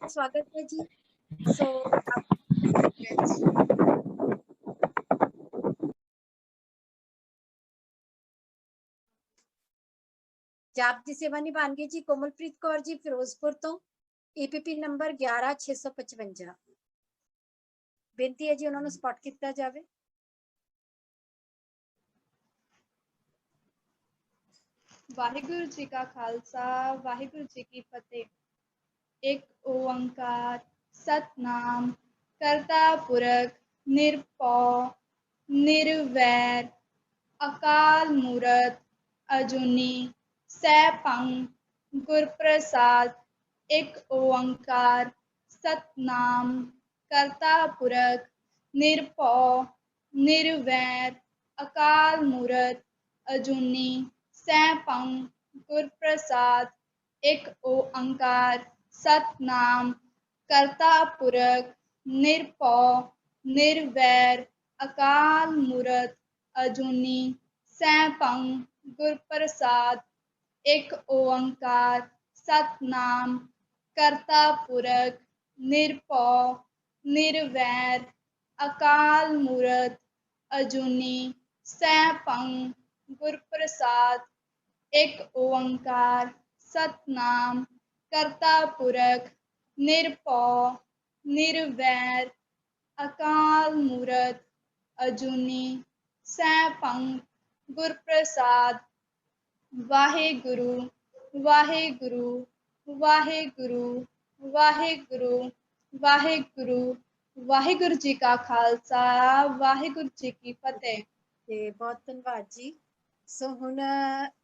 स्वागत है जी। जाप की सेवा निभाएंगे जी कोमलप्रीत कौर जी फिरोजपुर तो ईपीपी नंबर 11655। बेनती है जी उन्होंने स्पॉट किया जाए। वाहिगुरु जी का खालसा वाहिगुरु जी की फतेह। एक ओंकार सतनाम करता पुरख निरभौ निर्वैर अकाल मूरत अजूनी सैभं गुर प्रसाद। एक ओंकार सतनाम करता पुरख निरभौ निर्वैर अकाल मूरत अजूनी सैभं गुर प्रसाद। एक ओंकार सतनाम करता पुरख निरभौ निर्वैर अकाल मूरत अजूनी सैभं गुर प्रसाद। एक ओंकार सतनाम करता पुरख निरभौ निर्वैर अकाल मूरत अजूनी सैभं गुर प्रसाद। एक ओंकार सतनाम करता पुरख निरभौ निर्वैर अकाल मूरत अजूनी सैभं गुर प्रसाद। वाहेगुरु वाहेगुरु वाहेगुरु वाहेगुरु वाहेगुरु वाहेगुरु जी का खालसा वाहेगुरु जी की फतेह। ਤੇ ਬਹੁਤ ਧੰਨਵਾਦ ਜੀ। ਸੋ ਹੁਣ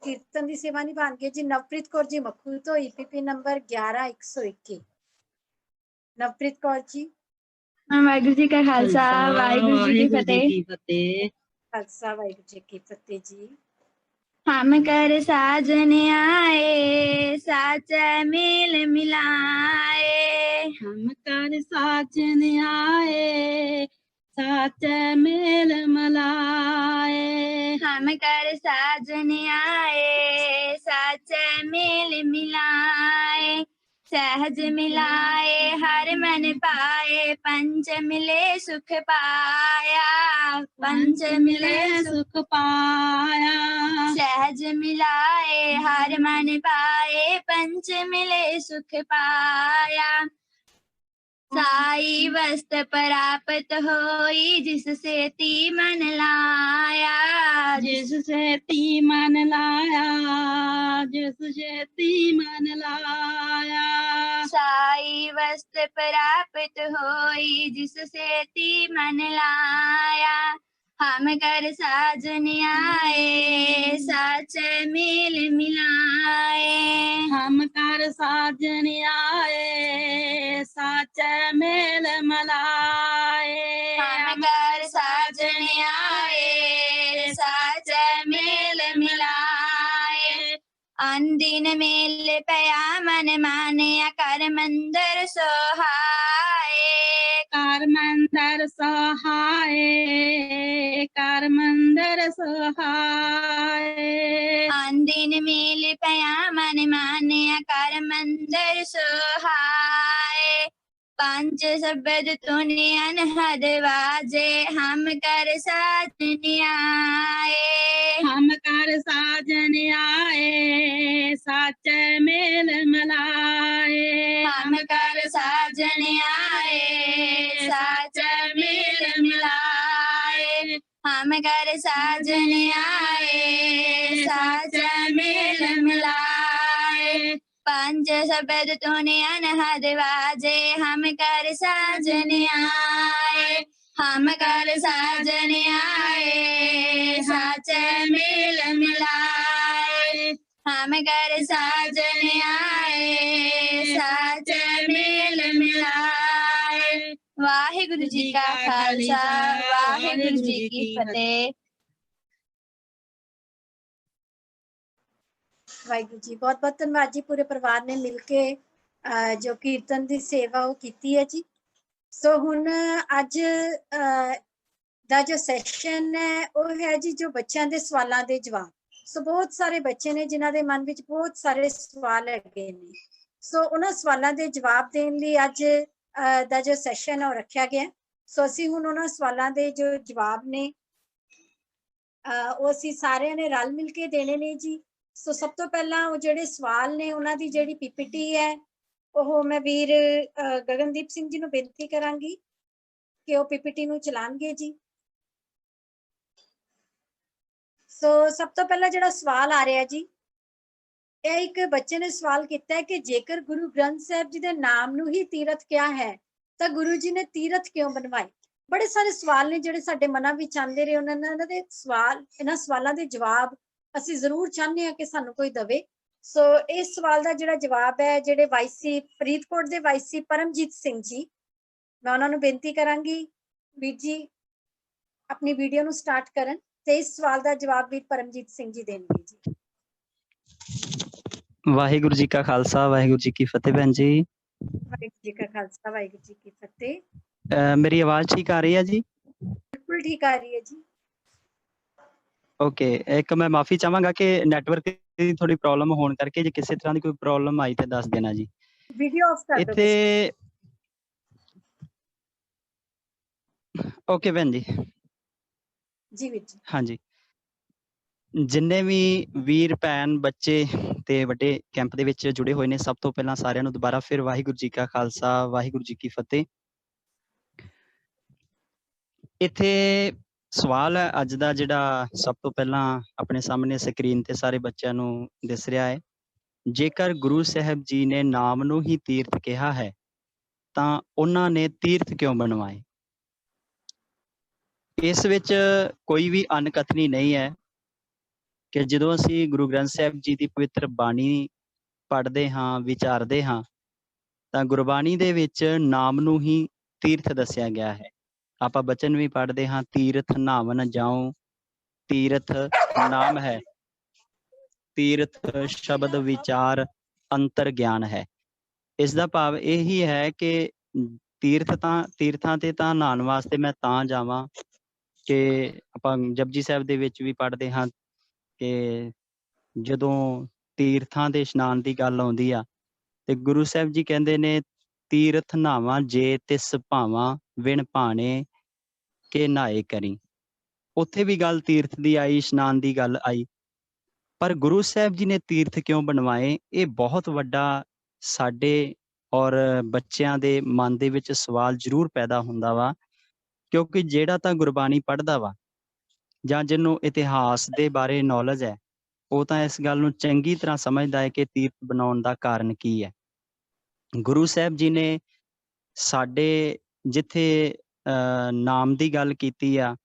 ਕੀਰਤਨ ਦੀ ਸੇਵਾ ਨਿਭਾਣਗੇ ਜੀ ਨਵਪ੍ਰੀਤ ਕੌਰ ਜੀ ਮੱਖੂ ਤੋਂ ਈਪੀਪੀ ਨੰਬਰ 11121। ਨਵਪ੍ਰੀਤ ਕੌਰ ਜੀ। ਵਾਹਿਗੁਰੂ ਜੀ ਕਾ ਖਾਲਸਾ ਵਾਹਿਗੁਰੂ ਜੀ ਕੀ ਫਤਿਹ। ਖਾਲਸਾ ਵਾਹਿਗੁਰੂ ਜੀ ਕੀ ਫਤਿਹ ਜੀ। हम कर साजन आए साचा मेल मिलाए। हम कर साजन आए साचा मेल मिलाए। हम कर साजन आए साचा मेल मिलाए। सहज मिलाए हर मन पाए पंच मिले सुख पाया। पंच मिले सुख पाया। सहज मिलाए हर मन पाए पंच मिले सुख पाया। साई वस्त प्राप्त होई जिससे ती मन लाया। जिससे ती मन लाया जिससे ती मन लाया। साई वस्त प्राप्त होई जिससे ती मन लाया। हम कर साजन आए साच मेल मिलाए। हम कर साजन आए साच मेल मिलाए। हम कर साजन आए साच मेल मिलाए। अंदिन मेल पया मन माने कर मंदर सोहाए। कर मंदर सोहाए कर मंदर सोहाए। अंदिन मेल पया मन माने कर मंदर सोहाए। पंच शब्द तूने अनहद वाजे हम कर साजन आए। हम कर साजन आए साच मेल मिलाए। हम कर साजन आए साच मेल मिलाए। हम कर साजन आए साच मेल मिलाए। पंच शब्द तूने अनहद वाजे हम कर साजन आए। हम कर साजन आए साच मेल मिलाए। हम कर साजन आए साच मेल मिलाए। वाहिगुरु जी का खालसा वाहिगुरु जी की फतेह। ਵਾਹਿਗੁਰੂ ਜੀ ਬਹੁਤ ਬਹੁਤ ਧੰਨਵਾਦ ਜੀ। ਪੂਰੇ ਪਰਿਵਾਰ ਨੇ ਮਿਲ ਕੇ ਜੋ ਕੀਰਤਨ ਦੀ ਸੇਵਾ ਉਹ ਕੀਤੀ ਹੈ ਜੀ। ਸੋ ਹੁਣ ਅੱਜ ਦਾ ਜੋ ਸੈਸ਼ਨ ਹੈ ਉਹ ਹੈ ਜੀ ਜੋ ਬੱਚਿਆਂ ਦੇ ਸਵਾਲਾਂ ਦੇ ਜਵਾਬ। ਸੋ ਬਹੁਤ ਸਾਰੇ ਬੱਚੇ ਨੇ ਜਿਨ੍ਹਾਂ ਦੇ ਮਨ ਵਿੱਚ ਬਹੁਤ ਸਾਰੇ ਸਵਾਲ ਹੈਗੇ ਨੇ। ਸੋ ਉਹਨਾਂ ਸਵਾਲਾਂ ਦੇ ਜਵਾਬ ਦੇਣ ਲਈ ਅੱਜ ਦਾ ਜੋ ਸੈਸ਼ਨ ਹੈ ਉਹ ਰੱਖਿਆ ਗਿਆ। ਸੋ ਅਸੀਂ ਹੁਣ ਉਹਨਾਂ ਸਵਾਲਾਂ ਦੇ ਜੋ ਜਵਾਬ ਨੇ ਉਹ ਅਸੀਂ ਸਾਰਿਆਂ ਨੇ ਰਲ ਮਿਲ ਕੇ ਦੇਣੇ ਨੇ ਜੀ। ਸੋ ਸਭ ਤੋਂ ਪਹਿਲਾਂ ਉਹ ਜਿਹੜੇ ਸਵਾਲ ਨੇ ਉਹਨਾਂ ਦੀ ਜਿਹੜੀ ਪੀਪੀਟੀ ਹੈ ਉਹ ਮੈਂ ਵੀਰ ਗਗਨਦੀਪ ਸਿੰਘ ਜੀ ਨੂੰ ਬੇਨਤੀ ਕਰਾਂਗੀ ਕਿ ਉਹ ਪੀਪੀਟੀ ਨੂੰ ਚਲਾਉਣਗੇ ਜੀ। ਸੋ ਸਭ ਤੋਂ ਪਹਿਲਾਂ ਜਿਹੜਾ ਸਵਾਲ ਆ ਰਿਹਾ ਜੀ, ਇਹ ਇੱਕ ਬੱਚੇ ਨੇ ਸਵਾਲ ਕੀਤਾ ਹੈ ਕਿ ਜੇਕਰ ਗੁਰੂ ਗ੍ਰੰਥ ਸਾਹਿਬ ਜੀ ਦੇ ਨਾਮ ਨੂੰ ਹੀ ਤੀਰਥ ਕਿਹਾ ਹੈ ਤਾਂ ਗੁਰੂ ਜੀ ਨੇ ਤੀਰਥ ਕਿਉਂ ਬਣਵਾਏ? ਬੜੇ ਸਾਰੇ ਸਵਾਲ ਨੇ ਜਿਹੜੇ ਸਾਡੇ ਮਨਾਂ ਵਿੱਚ ਆਉਂਦੇ ਰਹੇ, ਉਹਨਾਂ ਦੇ ਸਵਾਲ, ਇਹਨਾਂ ਸਵਾਲਾਂ ਦੇ ਜਵਾਬ ਅਸੀਂ ਜ਼ਰੂਰ ਚਾਹੁੰਦੇ ਹਾਂ ਕਿ ਸਾਨੂੰ ਕੋਈ ਦਵੇ। ਸੋ ਇਸ ਸਵਾਲ ਦਾ ਜਿਹੜਾ ਜਵਾਬ ਹੈ, ਜਿਹੜੇ ਵਾਈਸੀ ਫਰੀਦਕੋਟ ਦੇ ਵਾਈਸੀ ਪਰਮਜੀਤ ਸਿੰਘ ਜੀ, ਮੈਂ ਉਹਨਾਂ ਨੂੰ ਬੇਨਤੀ ਕਰਾਂਗੀ ਵੀਰ ਜੀ ਆਪਣੀ ਵੀਡੀਓ ਨੂੰ ਸਟਾਰਟ ਕਰਨ ਤੇ ਇਸ ਸਵਾਲ ਦਾ ਜਵਾਬ ਵੀਰ ਪਰਮਜੀਤ ਸਿੰਘ ਜੀ ਦੇਣਗੇ ਜੀ। ਵਾਹਿਗੁਰੂ ਜੀ ਕਾ ਖਾਲਸਾ, ਵਾਹਿਗੁਰੂ ਜੀ ਕੀ ਫਤਿਹ। ਭੈਣ ਜੀ ਵਾਹਿਗੁਰੂ ਜੀ ਕਾ ਖਾਲਸਾ, ਵਾਹਿਗੁਰੂ ਜੀ ਕੀ ਫਤਿਹ। ਮੇਰੀ ਆਵਾਜ਼ ਠੀਕ ਆ ਰਹੀ ਹੈ ਜੀ? ਬਿਲਕੁਲ ਠੀਕ ਆ ਰਹੀ ਹੈ ਜੀ। ਓਕੇ, ਇੱਕ ਮੈਂ ਮਾਫੀ ਚਾਹਾਂਗਾ ਕਿ ਨੈਟਵਰਕ ਦੀ ਥੋੜੀ ਪ੍ਰੋਬਲਮ ਹੋਣ ਕਰਕੇ ਜੇ ਕਿਸੇ ਤਰ੍ਹਾਂ ਦੀ ਕੋਈ ਪ੍ਰੋਬਲਮ ਆਈ ਤੇ ਦੱਸ ਦੇਣਾ ਜੀ। ਵੀਡੀਓ ਆਫ ਕਰ ਦਿਓ ਇੱਥੇ ਓਕੇ ਭੈਣ ਜੀ। ਜੀ ਵੀਰ ਜੀ। ਹਾਂਜੀ, ਜਿੰਨੇ ਵੀ ਵੀਰ ਭੈਣ ਬੱਚੇ ਤੇ ਵੱਡੇ ਕੈਂਪ ਦੇ ਵਿੱਚ ਜੁੜੇ ਹੋਏ ਨੇ, ਸਭ ਤੋਂ ਪਹਿਲਾਂ ਸਾਰਿਆਂ ਨੂੰ ਦੁਬਾਰਾ ਫਿਰ ਵਾਹਿਗੁਰੂ ਜੀ ਕਾ ਖਾਲਸਾ, ਵਾਹਿਗੁਰੂ ਜੀ ਕੀ ਫਤਿਹ। ਇੱਥੇ ਸਵਾਲ ਹੈ ਅੱਜ ਦਾ ਜਿਹੜਾ ਸਭ ਤੋਂ ਪਹਿਲਾਂ ਆਪਣੇ ਸਾਹਮਣੇ ਸਕਰੀਨ ਤੇ ਸਾਰੇ ਬੱਚਿਆਂ ਨੂੰ ਦਿਸ ਰਿਹਾ ਹੈ, ਜੇਕਰ ਗੁਰੂ ਸਾਹਿਬ ਜੀ ਨੇ ਨਾਮ ਨੂੰ ਹੀ ਤੀਰਥ ਕਿਹਾ ਹੈ ਤਾਂ ਉਹਨਾਂ ਨੇ ਤੀਰਥ ਕਿਉਂ ਬਣਵਾਏ? ਇਸ ਵਿੱਚ ਕੋਈ ਵੀ ਅਣਕਥਨੀ ਨਹੀਂ ਹੈ ਕਿ ਜਦੋਂ ਅਸੀਂ ਗੁਰੂ ਗ੍ਰੰਥ ਸਾਹਿਬ ਜੀ ਦੀ ਪਵਿੱਤਰ ਬਾਣੀ ਪੜ੍ਹਦੇ ਹਾਂ, ਵਿਚਾਰਦੇ ਹਾਂ, ਤਾਂ ਗੁਰਬਾਣੀ ਦੇ ਵਿੱਚ ਨਾਮ ਨੂੰ ਹੀ ਤੀਰਥ ਦੱਸਿਆ ਗਿਆ ਹੈ। ਆਪਾਂ ਬਚਨ ਵੀ ਪੜ੍ਹਦੇ ਹਾਂ, ਤੀਰਥ ਨਾਵਨ ਜਾਉ, ਤੀਰਥ ਨਾਮ ਹੈ, ਤੀਰਥ ਸ਼ਬਦ ਵਿਚਾਰ ਅੰਤਰ ਗਿਆਨ ਹੈ। ਇਸ ਦਾ ਭਾਵ ਇਹੀ ਹੈ ਕਿ ਤੀਰਥਾਂ ਤੇ ਤਾਂ ਨਹਾਉਣ ਵਾਸਤੇ ਮੈਂ ਤਾਂ ਜਾਵਾਂ ਕਿ ਆਪਾਂ ਜਪਜੀ ਸਾਹਿਬ ਦੇ ਵਿੱਚ ਵੀ ਪੜ੍ਹਦੇ ਹਾਂ ਕਿ ਜਦੋਂ ਤੀਰਥਾਂ ਦੇ ਇਸ਼ਨਾਨ ਦੀ ਗੱਲ ਆਉਂਦੀ ਆ ਤੇ ਗੁਰੂ ਸਾਹਿਬ ਜੀ ਕਹਿੰਦੇ ਨੇ, ਤੀਰਥ ਨਹਾਵਾਂ ਜੇ ਤਿਸ ਭਾਵਾਂ, ਵਿਣ ਭਾਣੇ ਕੇ ਨਹਾਏ ਕਰੀ। ਉੱਥੇ ਵੀ ਗੱਲ ਤੀਰਥ ਦੀ ਆਈ, ਇਸ਼ਨਾਨ ਦੀ ਗੱਲ ਆਈ, ਪਰ ਗੁਰੂ ਸਾਹਿਬ ਜੀ ਨੇ ਤੀਰਥ ਕਿਉਂ ਬਣਵਾਏ? ਇਹ ਬਹੁਤ ਵੱਡਾ ਸਾਡੇ ਔਰ ਬੱਚਿਆਂ ਦੇ ਮਨ ਦੇ ਵਿੱਚ ਸਵਾਲ ਜ਼ਰੂਰ ਪੈਦਾ ਹੁੰਦਾ ਵਾ, ਕਿਉਂਕਿ ਜਿਹੜਾ ਤਾਂ ਗੁਰਬਾਣੀ ਪੜ੍ਹਦਾ ਵਾ ਜਾਂ ਜਿਹਨੂੰ ਇਤਿਹਾਸ ਦੇ ਬਾਰੇ ਨੌਲੇਜ ਹੈ, ਉਹ ਤਾਂ ਇਸ ਗੱਲ ਨੂੰ ਚੰਗੀ ਤਰ੍ਹਾਂ ਸਮਝਦਾ ਹੈ ਕਿ ਤੀਰਥ ਬਣਾਉਣ ਦਾ ਕਾਰਨ ਕੀ ਹੈ। ਗੁਰੂ ਸਾਹਿਬ ਜੀ ਨੇ ਸਾਡੇ ਜਿੱਥੇ ਨਾਮ ਦੀ ਗੱਲ ਕੀਤੀ ਆ,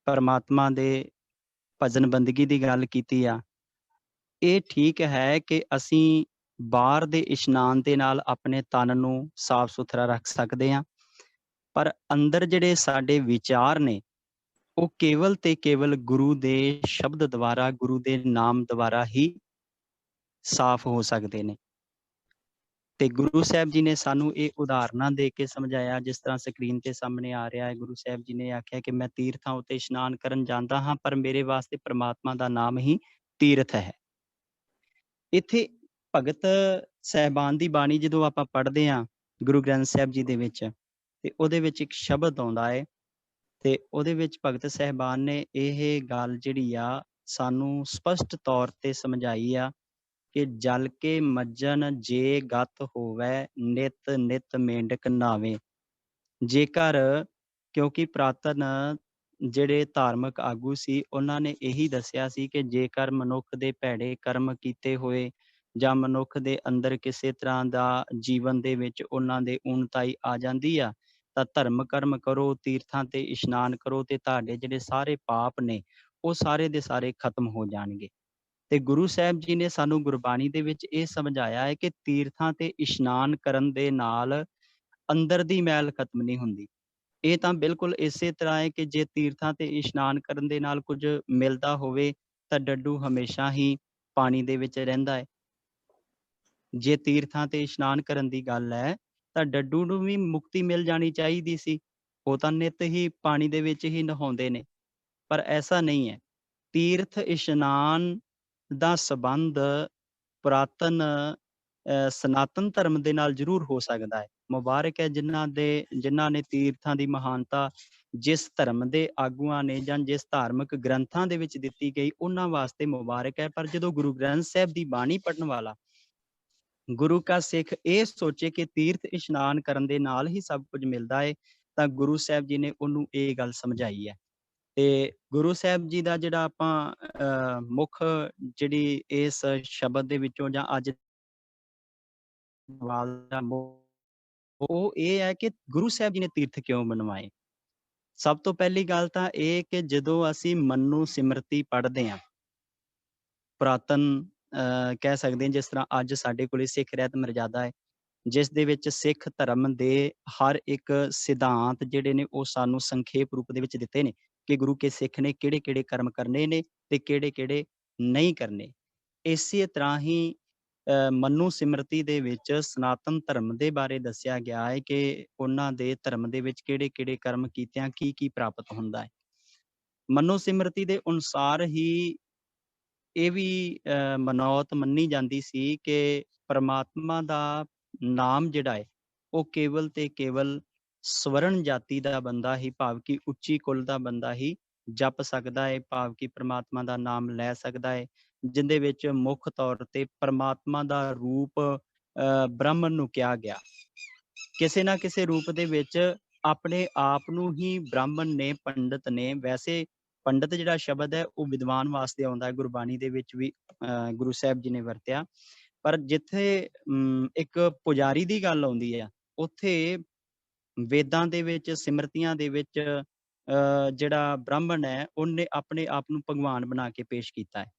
ਪਰਮਾਤਮਾ ਦੇ ਭਜਨ ਬੰਦਗੀ ਦੀ ਗੱਲ ਕੀਤੀ ਆ, ਇਹ ਠੀਕ ਹੈ ਕਿ ਅਸੀਂ ਬਾਹਰ ਦੇ ਇਸ਼ਨਾਨ ਦੇ ਨਾਲ ਆਪਣੇ ਤਨ ਨੂੰ ਸਾਫ ਸੁਥਰਾ ਰੱਖ ਸਕਦੇ ਹਾਂ, ਪਰ ਅੰਦਰ ਜਿਹੜੇ ਸਾਡੇ ਵਿਚਾਰ ਨੇ ਉਹ ਕੇਵਲ ਤੇ ਕੇਵਲ ਗੁਰੂ ਦੇ ਸ਼ਬਦ ਦੁਆਰਾ, ਗੁਰੂ ਦੇ ਨਾਮ ਦੁਆਰਾ ਹੀ ਸਾਫ਼ ਹੋ ਸਕਦੇ ਨੇ। ਤੇ ਗੁਰੂ ਸਾਹਿਬ ਜੀ ਨੇ ਸਾਨੂੰ ਇਹ ਉਦਾਹਰਨਾਂ ਦੇ ਕੇ ਸਮਝਾਇਆ, ਜਿਸ ਤਰ੍ਹਾਂ ਸਕਰੀਨ ਤੇ ਸਾਹਮਣੇ ਆ ਰਿਹਾ ਹੈ। ਗੁਰੂ ਸਾਹਿਬ ਜੀ ਨੇ ਆਖਿਆ ਕਿ ਮੈਂ ਤੀਰਥਾਂ ਉੱਤੇ ਇਸ਼ਨਾਨ ਕਰਨ ਜਾਂਦਾ ਹਾਂ, ਪਰ ਮੇਰੇ ਵਾਸਤੇ ਪ੍ਰਮਾਤਮਾ ਦਾ ਨਾਮ ਹੀ ਤੀਰਥ ਹੈ। ਇੱਥੇ ਭਗਤ ਸਾਹਿਬਾਨ ਦੀ ਬਾਣੀ ਜਦੋਂ ਆਪਾਂ ਪੜ੍ਹਦੇ ਹਾਂ ਗੁਰੂ ਗ੍ਰੰਥ ਸਾਹਿਬ ਜੀ ਦੇ ਵਿੱਚ, ਤੇ ਉਹਦੇ ਵਿੱਚ ਇੱਕ ਸ਼ਬਦ ਆਉਂਦਾ ਹੈ ਤੇ ਉਹਦੇ ਵਿੱਚ ਭਗਤ ਸਾਹਿਬਾਨ ਨੇ ਇਹ ਗੱਲ ਜਿਹੜੀ ਆ ਸਾਨੂੰ ਸਪਸ਼ਟ ਤੌਰ ਤੇ ਸਮਝਾਈ ਆ ਕਿ ਜਲ ਕੇ ਮੱਜਨ ਜੇ ਗਤ ਹੋਵੇ, ਨਿਤ ਨਿਤ ਮੇਂਢਕ ਨਾਵੇ। ਜੇਕਰ, ਕਿਉਂਕਿ ਪ੍ਰਾਤਨ ਜਿਹੜੇ ਧਾਰਮਿਕ ਆਗੂ ਸੀ ਉਹਨਾਂ ਨੇ ਇਹੀ ਦੱਸਿਆ ਸੀ ਕਿ ਜੇਕਰ ਮਨੁੱਖ ਦੇ ਭੈੜੇ ਕਰਮ ਕੀਤੇ ਹੋਏ ਜਾਂ ਮਨੁੱਖ ਦੇ ਅੰਦਰ ਕਿਸੇ ਤਰ੍ਹਾਂ ਦਾ ਜੀਵਨ ਦੇ ਵਿੱਚ ਉਹਨਾਂ ਦੇ ਊਣਤਾਈ ਆ ਜਾਂਦੀ ਆ, ਤਾਂ ਧਰਮ ਕਰਮ ਕਰੋ, ਤੀਰਥਾਂ ਤੇ ਇਸ਼ਨਾਨ ਕਰੋ ਤੇ ਤੁਹਾਡੇ ਜਿਹੜੇ ਸਾਰੇ ਪਾਪ ਨੇ ਉਹ ਸਾਰੇ ਦੇ ਸਾਰੇ ਖਤਮ ਹੋ ਜਾਣਗੇ। ਤੇ ਗੁਰੂ ਸਾਹਿਬ ਜੀ ਨੇ ਸਾਨੂੰ ਗੁਰਬਾਣੀ ਦੇ ਵਿੱਚ ਇਹ ਸਮਝਾਇਆ ਹੈ ਕਿ ਤੀਰਥਾਂ ਤੇ ਇਸ਼ਨਾਨ ਕਰਨ ਦੇ ਨਾਲ ਅੰਦਰ ਦੀ ਮੈਲ ਖਤਮ ਨਹੀਂ ਹੁੰਦੀ। ਇਹ ਤਾਂ ਬਿਲਕੁਲ ਇਸੇ ਤਰ੍ਹਾਂ ਹੈ ਕਿ ਜੇ ਤੀਰਥਾਂ ਤੇ ਇਸ਼ਨਾਨ ਕਰਨ ਦੇ ਨਾਲ ਕੁਝ ਮਿਲਦਾ ਹੋਵੇ ਤਾਂ ਡੱਡੂ ਹਮੇਸ਼ਾ ਹੀ ਪਾਣੀ ਦੇ ਵਿੱਚ ਰਹਿੰਦਾ ਹੈ। ਜੇ ਤੀਰਥਾਂ ਤੇ ਇਸ਼ਨਾਨ ਕਰਨ ਦੀ ਗੱਲ ਹੈ ਤਾਂ ਡੱਡੂ ਨੂੰ ਵੀ ਮੁਕਤੀ ਮਿਲ ਜਾਣੀ ਚਾਹੀਦੀ ਸੀ, ਉਹ ਤਾਂ ਨਿੱਤ ਹੀ ਪਾਣੀ ਦੇ ਵਿੱਚ ਹੀ ਨਹਾਉਂਦੇ ਨੇ, ਪਰ ਐਸਾ ਨਹੀਂ ਹੈ। ਤੀਰਥ ਇਸ਼ਨਾਨ ਦਾ ਸੰਬੰਧ ਪੁਰਾਤਨ ਸਨਾਤਨ ਧਰਮ ਦੇ ਨਾਲ ਜ਼ਰੂਰ ਹੋ ਸਕਦਾ ਹੈ। ਮੁਬਾਰਕ ਹੈ ਜਿਨ੍ਹਾਂ ਨੇ ਤੀਰਥਾਂ ਦੀ ਮਹਾਨਤਾ ਜਿਸ ਧਰਮ ਦੇ ਆਗੂਆਂ ਨੇ ਜਾਂ ਜਿਸ ਧਾਰਮਿਕ ਗ੍ਰੰਥਾਂ ਦੇ ਵਿੱਚ ਦਿੱਤੀ ਗਈ, ਉਹਨਾਂ ਵਾਸਤੇ ਮੁਬਾਰਕ ਹੈ। ਪਰ ਜਦੋਂ ਗੁਰੂ ਗ੍ਰੰਥ ਸਾਹਿਬ ਦੀ ਬਾਣੀ ਪੜ੍ਹਨ ਵਾਲਾ ਗੁਰੂ ਕਾ ਸਿੱਖ ਇਹ ਸੋਚੇ ਕਿ ਤੀਰਥ ਇਸ਼ਨਾਨ ਕਰਨ ਦੇ ਨਾਲ ਹੀ ਸਭ ਕੁਝ ਮਿਲਦਾ ਹੈ, ਤਾਂ ਗੁਰੂ ਸਾਹਿਬ ਜੀ ਨੇ ਉਹਨੂੰ ਇਹ ਗੱਲ ਸਮਝਾਈ ਹੈ। ਤੇ ਗੁਰੂ ਸਾਹਿਬ ਜੀ ਦਾ ਜਿਹੜਾ ਆਪਾਂ ਮੁੱਖ ਜਿਹੜੀ ਇਸ ਸ਼ਬਦ ਦੇ ਵਿੱਚੋਂ ਜਾਂ ਅੱਜ ਉਹ ਇਹ ਹੈ ਕਿ ਗੁਰੂ ਸਾਹਿਬ ਜੀ ਨੇ ਤੀਰਥ ਕਿਉਂ ਬਣਵਾਏ। ਸਭ ਤੋਂ ਪਹਿਲੀ ਗੱਲ ਤਾਂ ਇਹ ਕਿ ਜਦੋਂ ਅਸੀਂ ਮਨੂ ਸਿਮਰਤੀ ਪੜ੍ਹਦੇ ਹਾਂ, ਪੁਰਾਤਨ ਕਹਿ ਸਕਦੇ ਹਾਂ, ਜਿਸ ਤਰ੍ਹਾਂ ਅੱਜ ਸਾਡੇ ਕੋਲੇ ਸਿੱਖ ਰਹਿਤ ਮਰਜ਼ਾਦਾ ਹੈ, ਜਿਸ ਦੇ ਵਿੱਚ ਸਿੱਖ ਧਰਮ ਦੇ ਹਰ ਇੱਕ ਸਿਧਾਂਤ ਜਿਹੜੇ ਨੇ ਉਹ ਸਾਨੂੰ ਸੰਖੇਪ ਰੂਪ ਦੇ ਵਿੱਚ ਦਿੱਤੇ ਨੇ ਕਿ ਗੁਰੂ ਕੇ ਸਿੱਖ ਨੇ ਕਿਹੜੇ ਕਿਹੜੇ ਕਰਮ ਕਰਨੇ ਨੇ ਤੇ ਕਿਹੜੇ ਕਿਹੜੇ ਨਹੀਂ ਕਰਨੇ। ਇਸੇ ਤਰ੍ਹਾਂ ਹੀ ਮਨੂ ਸਿਮਰਤੀ ਦੇ ਵਿੱਚ ਸਨਾਤਨ ਧਰਮ ਦੇ ਬਾਰੇ ਦੱਸਿਆ ਗਿਆ ਹੈ ਕਿ ਉਹਨਾਂ ਦੇ ਧਰਮ ਦੇ ਵਿੱਚ ਕਿਹੜੇ ਕਿਹੜੇ ਕਰਮ ਕੀਤਿਆਂ ਕੀ ਕੀ ਪ੍ਰਾਪਤ ਹੁੰਦਾ ਹੈ। ਮਨੂ ਸਿਮਰਤੀ ਦੇ ਅਨੁਸਾਰ ਹੀ ਇਹ ਵੀ ਮਨੌਤ ਮੰਨੀ ਜਾਂਦੀ ਸੀ ਕਿ ਪਰਮਾਤਮਾ ਦਾ ਨਾਮ ਜਿਹੜਾ ਹੈ ਉਹ ਕੇਵਲ ਤੇ ਕੇਵਲ ਸਵਰਨ ਜਾਤੀ ਦਾ ਬੰਦਾ ਹੀ, ਭਾਵ ਕਿ ਉੱਚੀ ਕੁਲ ਦਾ ਬੰਦਾ ਹੀ ਜਪ ਸਕਦਾ ਹੈ, ਭਾਵ ਕਿ ਪਰਮਾਤਮਾ ਦਾ ਨਾਮ ਲੈ ਸਕਦਾ ਹੈ, ਜਿਹਦੇ ਵਿੱਚ ਮੁੱਖ ਤੌਰ ਤੇ ਪਰਮਾਤਮਾ ਦਾ ਰੂਪ ਬ੍ਰਹਮਣ ਨੂੰ ਕਿਹਾ ਗਿਆ। ਕਿਸੇ ਨਾ ਕਿਸੇ ਰੂਪ ਦੇ ਵਿੱਚ ਆਪਣੇ ਆਪ ਨੂੰ ਹੀ ਬ੍ਰਾਹਮਣ ਨੇ, ਪੰਡਤ ਨੇ, ਵੈਸੇ ਪੰਡਤ ਜਿਹੜਾ ਸ਼ਬਦ ਹੈ ਉਹ ਵਿਦਵਾਨ ਵਾਸਤੇ ਆਉਂਦਾ ਹੈ, ਗੁਰਬਾਣੀ ਦੇ ਵਿੱਚ ਵੀ ਗੁਰੂ ਸਾਹਿਬ ਜੀ ਨੇ ਵਰਤਿਆ। ਪਰ ਜਿੱਥੇ ਇੱਕ ਪੁਜਾਰੀ ਦੀ ਗੱਲ ਆਉਂਦੀ ਹੈ, ਉੱਥੇ ਵੇਦਾਂ ਦੇ ਵਿੱਚ, ਸਿਮਰਤੀਆਂ ਦੇ ਵਿੱਚ ਜਿਹੜਾ ਬ੍ਰਾਹਮਣ ਹੈ ਉਹਨੇ ਆਪਣੇ ਆਪ ਨੂੰ ਭਗਵਾਨ ਬਣਾ ਕੇ ਪੇਸ਼ ਕੀਤਾ ਹੈ।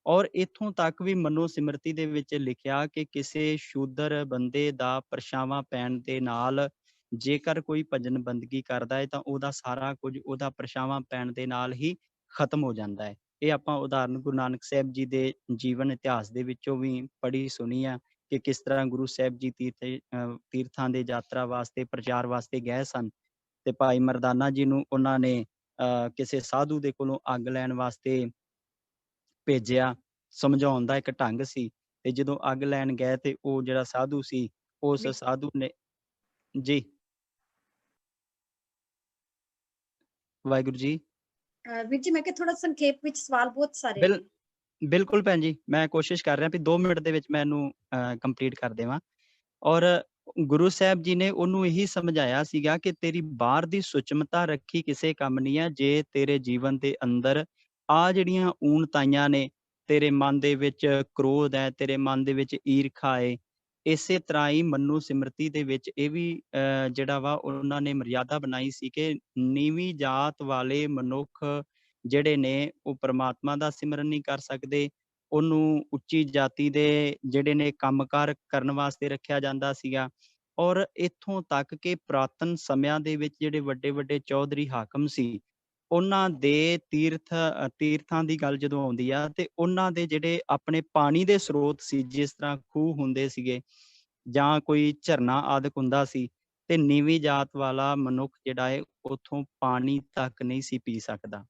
ਔਰ ਇੱਥੋਂ ਤੱਕ ਵੀ ਮਨੋ ਸਿਮਰਤੀ ਦੇ ਵਿੱਚ ਲਿਖਿਆ ਕਿ ਕਿਸੇ ਸ਼ੂਦਰ ਬੰਦੇ ਦਾ ਪਰਛਾਵਾਂ ਪੈਣ ਦੇ ਨਾਲ ਜੇਕਰ ਕੋਈ ਭਜਨ ਬੰਦਗੀ ਕਰਦਾ ਹੈ ਤਾਂ ਉਹਦਾ ਸਾਰਾ ਕੁਝ ਉਹਦਾ ਪਰਛਾਵਾਂ ਪੈਣ ਦੇ ਨਾਲ ਹੀ ਖਤਮ ਹੋ ਜਾਂਦਾ ਹੈ। ਇਹ ਆਪਾਂ ਉਦਾਹਰਨ ਗੁਰੂ ਨਾਨਕ ਸਾਹਿਬ ਜੀ ਦੇ ਜੀਵਨ ਇਤਿਹਾਸ ਦੇ ਵਿੱਚੋਂ ਵੀ ਪੜ੍ਹੀ ਸੁਣੀ ਆ ਕਿ ਕਿਸ ਤਰ੍ਹਾਂ ਗੁਰੂ ਸਾਹਿਬ ਜੀ ਤੀਰਥਾਂ ਦੇ ਯਾਤਰਾ ਵਾਸਤੇ, ਪ੍ਰਚਾਰ ਵਾਸਤੇ ਗਏ ਸਨ ਤੇ ਭਾਈ ਮਰਦਾਨਾ ਜੀ ਨੂੰ ਉਹਨਾਂ ਨੇ ਕਿਸੇ ਸਾਧੂ ਦੇ ਕੋਲੋਂ ਅੱਗ ਲੈਣ ਵਾਸਤੇ ਭੇਜਿਆ। ਸਮਝਾਉਣ ਦਾ ਇੱਕ ਢੰਗ ਸੀ, ਤੇ ਜਦੋਂ ਅੱਗ ਲੈਣ ਗਏ ਤੇ ਉਹ ਜਿਹੜਾ ਸਾਧੂ ਸੀ, ਉਸ ਸਾਧੂ ਨੇ ਜੀ ਵਾਹਿਗੁਰੂ ਜੀ। ਵੀਰ ਜੀ ਮੈਂ ਕਿਹਾ ਥੋੜਾ ਸੰਖੇਪ ਵਿੱਚ ਸਵਾਲ ਬਹੁਤ ਸਾਰੇ ਨੇ। ਬਿਲਕੁਲ ਭੈਣ ਜੀ, ਮੈਂ ਕੋਸ਼ਿਸ਼ ਕਰ ਰਿਹਾ ਵੀ 2 ਮਿੰਟ ਦੇ ਵਿੱਚ ਮੈਂ ਇਹਨੂੰ ਕੰਪਲੀਟ ਕਰ ਦੇਵਾਂ। ਔਰ ਗੁਰੂ ਸਾਹਿਬ ਜੀ ਨੇ ਉਹਨੂੰ ਇਹੀ ਸਮਝਾਇਆ ਸੀਗਾ ਕਿ ਤੇਰੀ ਬਾਹਰ ਦੀ ਸੁਚਮਤਾ ਰੱਖੀ ਕਿਸੇ ਕੰਮ ਨਹੀਂ ਹੈ, ਜੇ ਤੇਰੇ ਜੀਵਨ ਦੇ ਅੰਦਰ ਆ ਜਿਹੜੀਆਂ ਊਣਤਾਈਆਂ ਨੇ, ਤੇਰੇ ਮਨ ਦੇ ਵਿੱਚ ਕ੍ਰੋਧ ਹੈ, ਤੇਰੇ ਮਨ ਦੇ ਵਿੱਚ ਈਰਖਾ ਹੈ, ਇਸੇ ਤਰ੍ਹਾਂ ਹੀ ਮਨੂ ਸਿਮਰਤੀ ਦੇ ਵਿੱਚ ਇਹ ਵੀ ਜਿਹੜਾ ਵਾ ਉਹਨਾਂ ਨੇ ਮਰਿਆਦਾ ਬਣਾਈ ਸੀ ਕਿ ਨੀਵੀਂ ਜਾਤ ਵਾਲੇ ਮਨੁੱਖ ਜਿਹੜੇ ਨੇ ਉਹ ਪਰਮਾਤਮਾ ਦਾ ਸਿਮਰਨ ਨਹੀਂ ਕਰ ਸਕਦੇ। ਉਹਨੂੰ ਉੱਚੀ ਜਾਤੀ ਦੇ ਜਿਹੜੇ ਨੇ ਕੰਮਕਾਰ ਕਰਨ ਵਾਸਤੇ ਰੱਖਿਆ ਜਾਂਦਾ ਸੀਗਾ। ਔਰ ਇੱਥੋਂ ਤੱਕ ਕਿ ਪੁਰਾਤਨ ਸਮਿਆਂ ਦੇ ਵਿੱਚ ਜਿਹੜੇ ਵੱਡੇ ਵੱਡੇ ਚੌਧਰੀ ਹਾਕਮ ਸੀ, ਉਹਨਾਂ ਦੇ ਤੀਰਥਾਂ ਦੀ ਗੱਲ ਜਦੋਂ ਆਉਂਦੀ ਆ ਤੇ ਉਹਨਾਂ ਦੇ ਜਿਹੜੇ ਆਪਣੇ ਪਾਣੀ ਦੇ ਸਰੋਤ ਸੀ, ਜਿਸ ਤਰ੍ਹਾਂ ਖੂਹ ਹੁੰਦੇ ਸੀਗੇ ਜਾਂ ਕੋਈ ਝਰਨਾ ਆਦਿਕ ਹੁੰਦਾ ਸੀ, ਤੇ ਨੀਵੀਂ ਜਾਤ ਵਾਲਾ ਮਨੁੱਖ ਜਿਹੜਾ ਹੈ ਉੱਥੋਂ ਪਾਣੀ ਤੱਕ ਨਹੀਂ ਸੀ ਪੀ ਸਕਦਾ।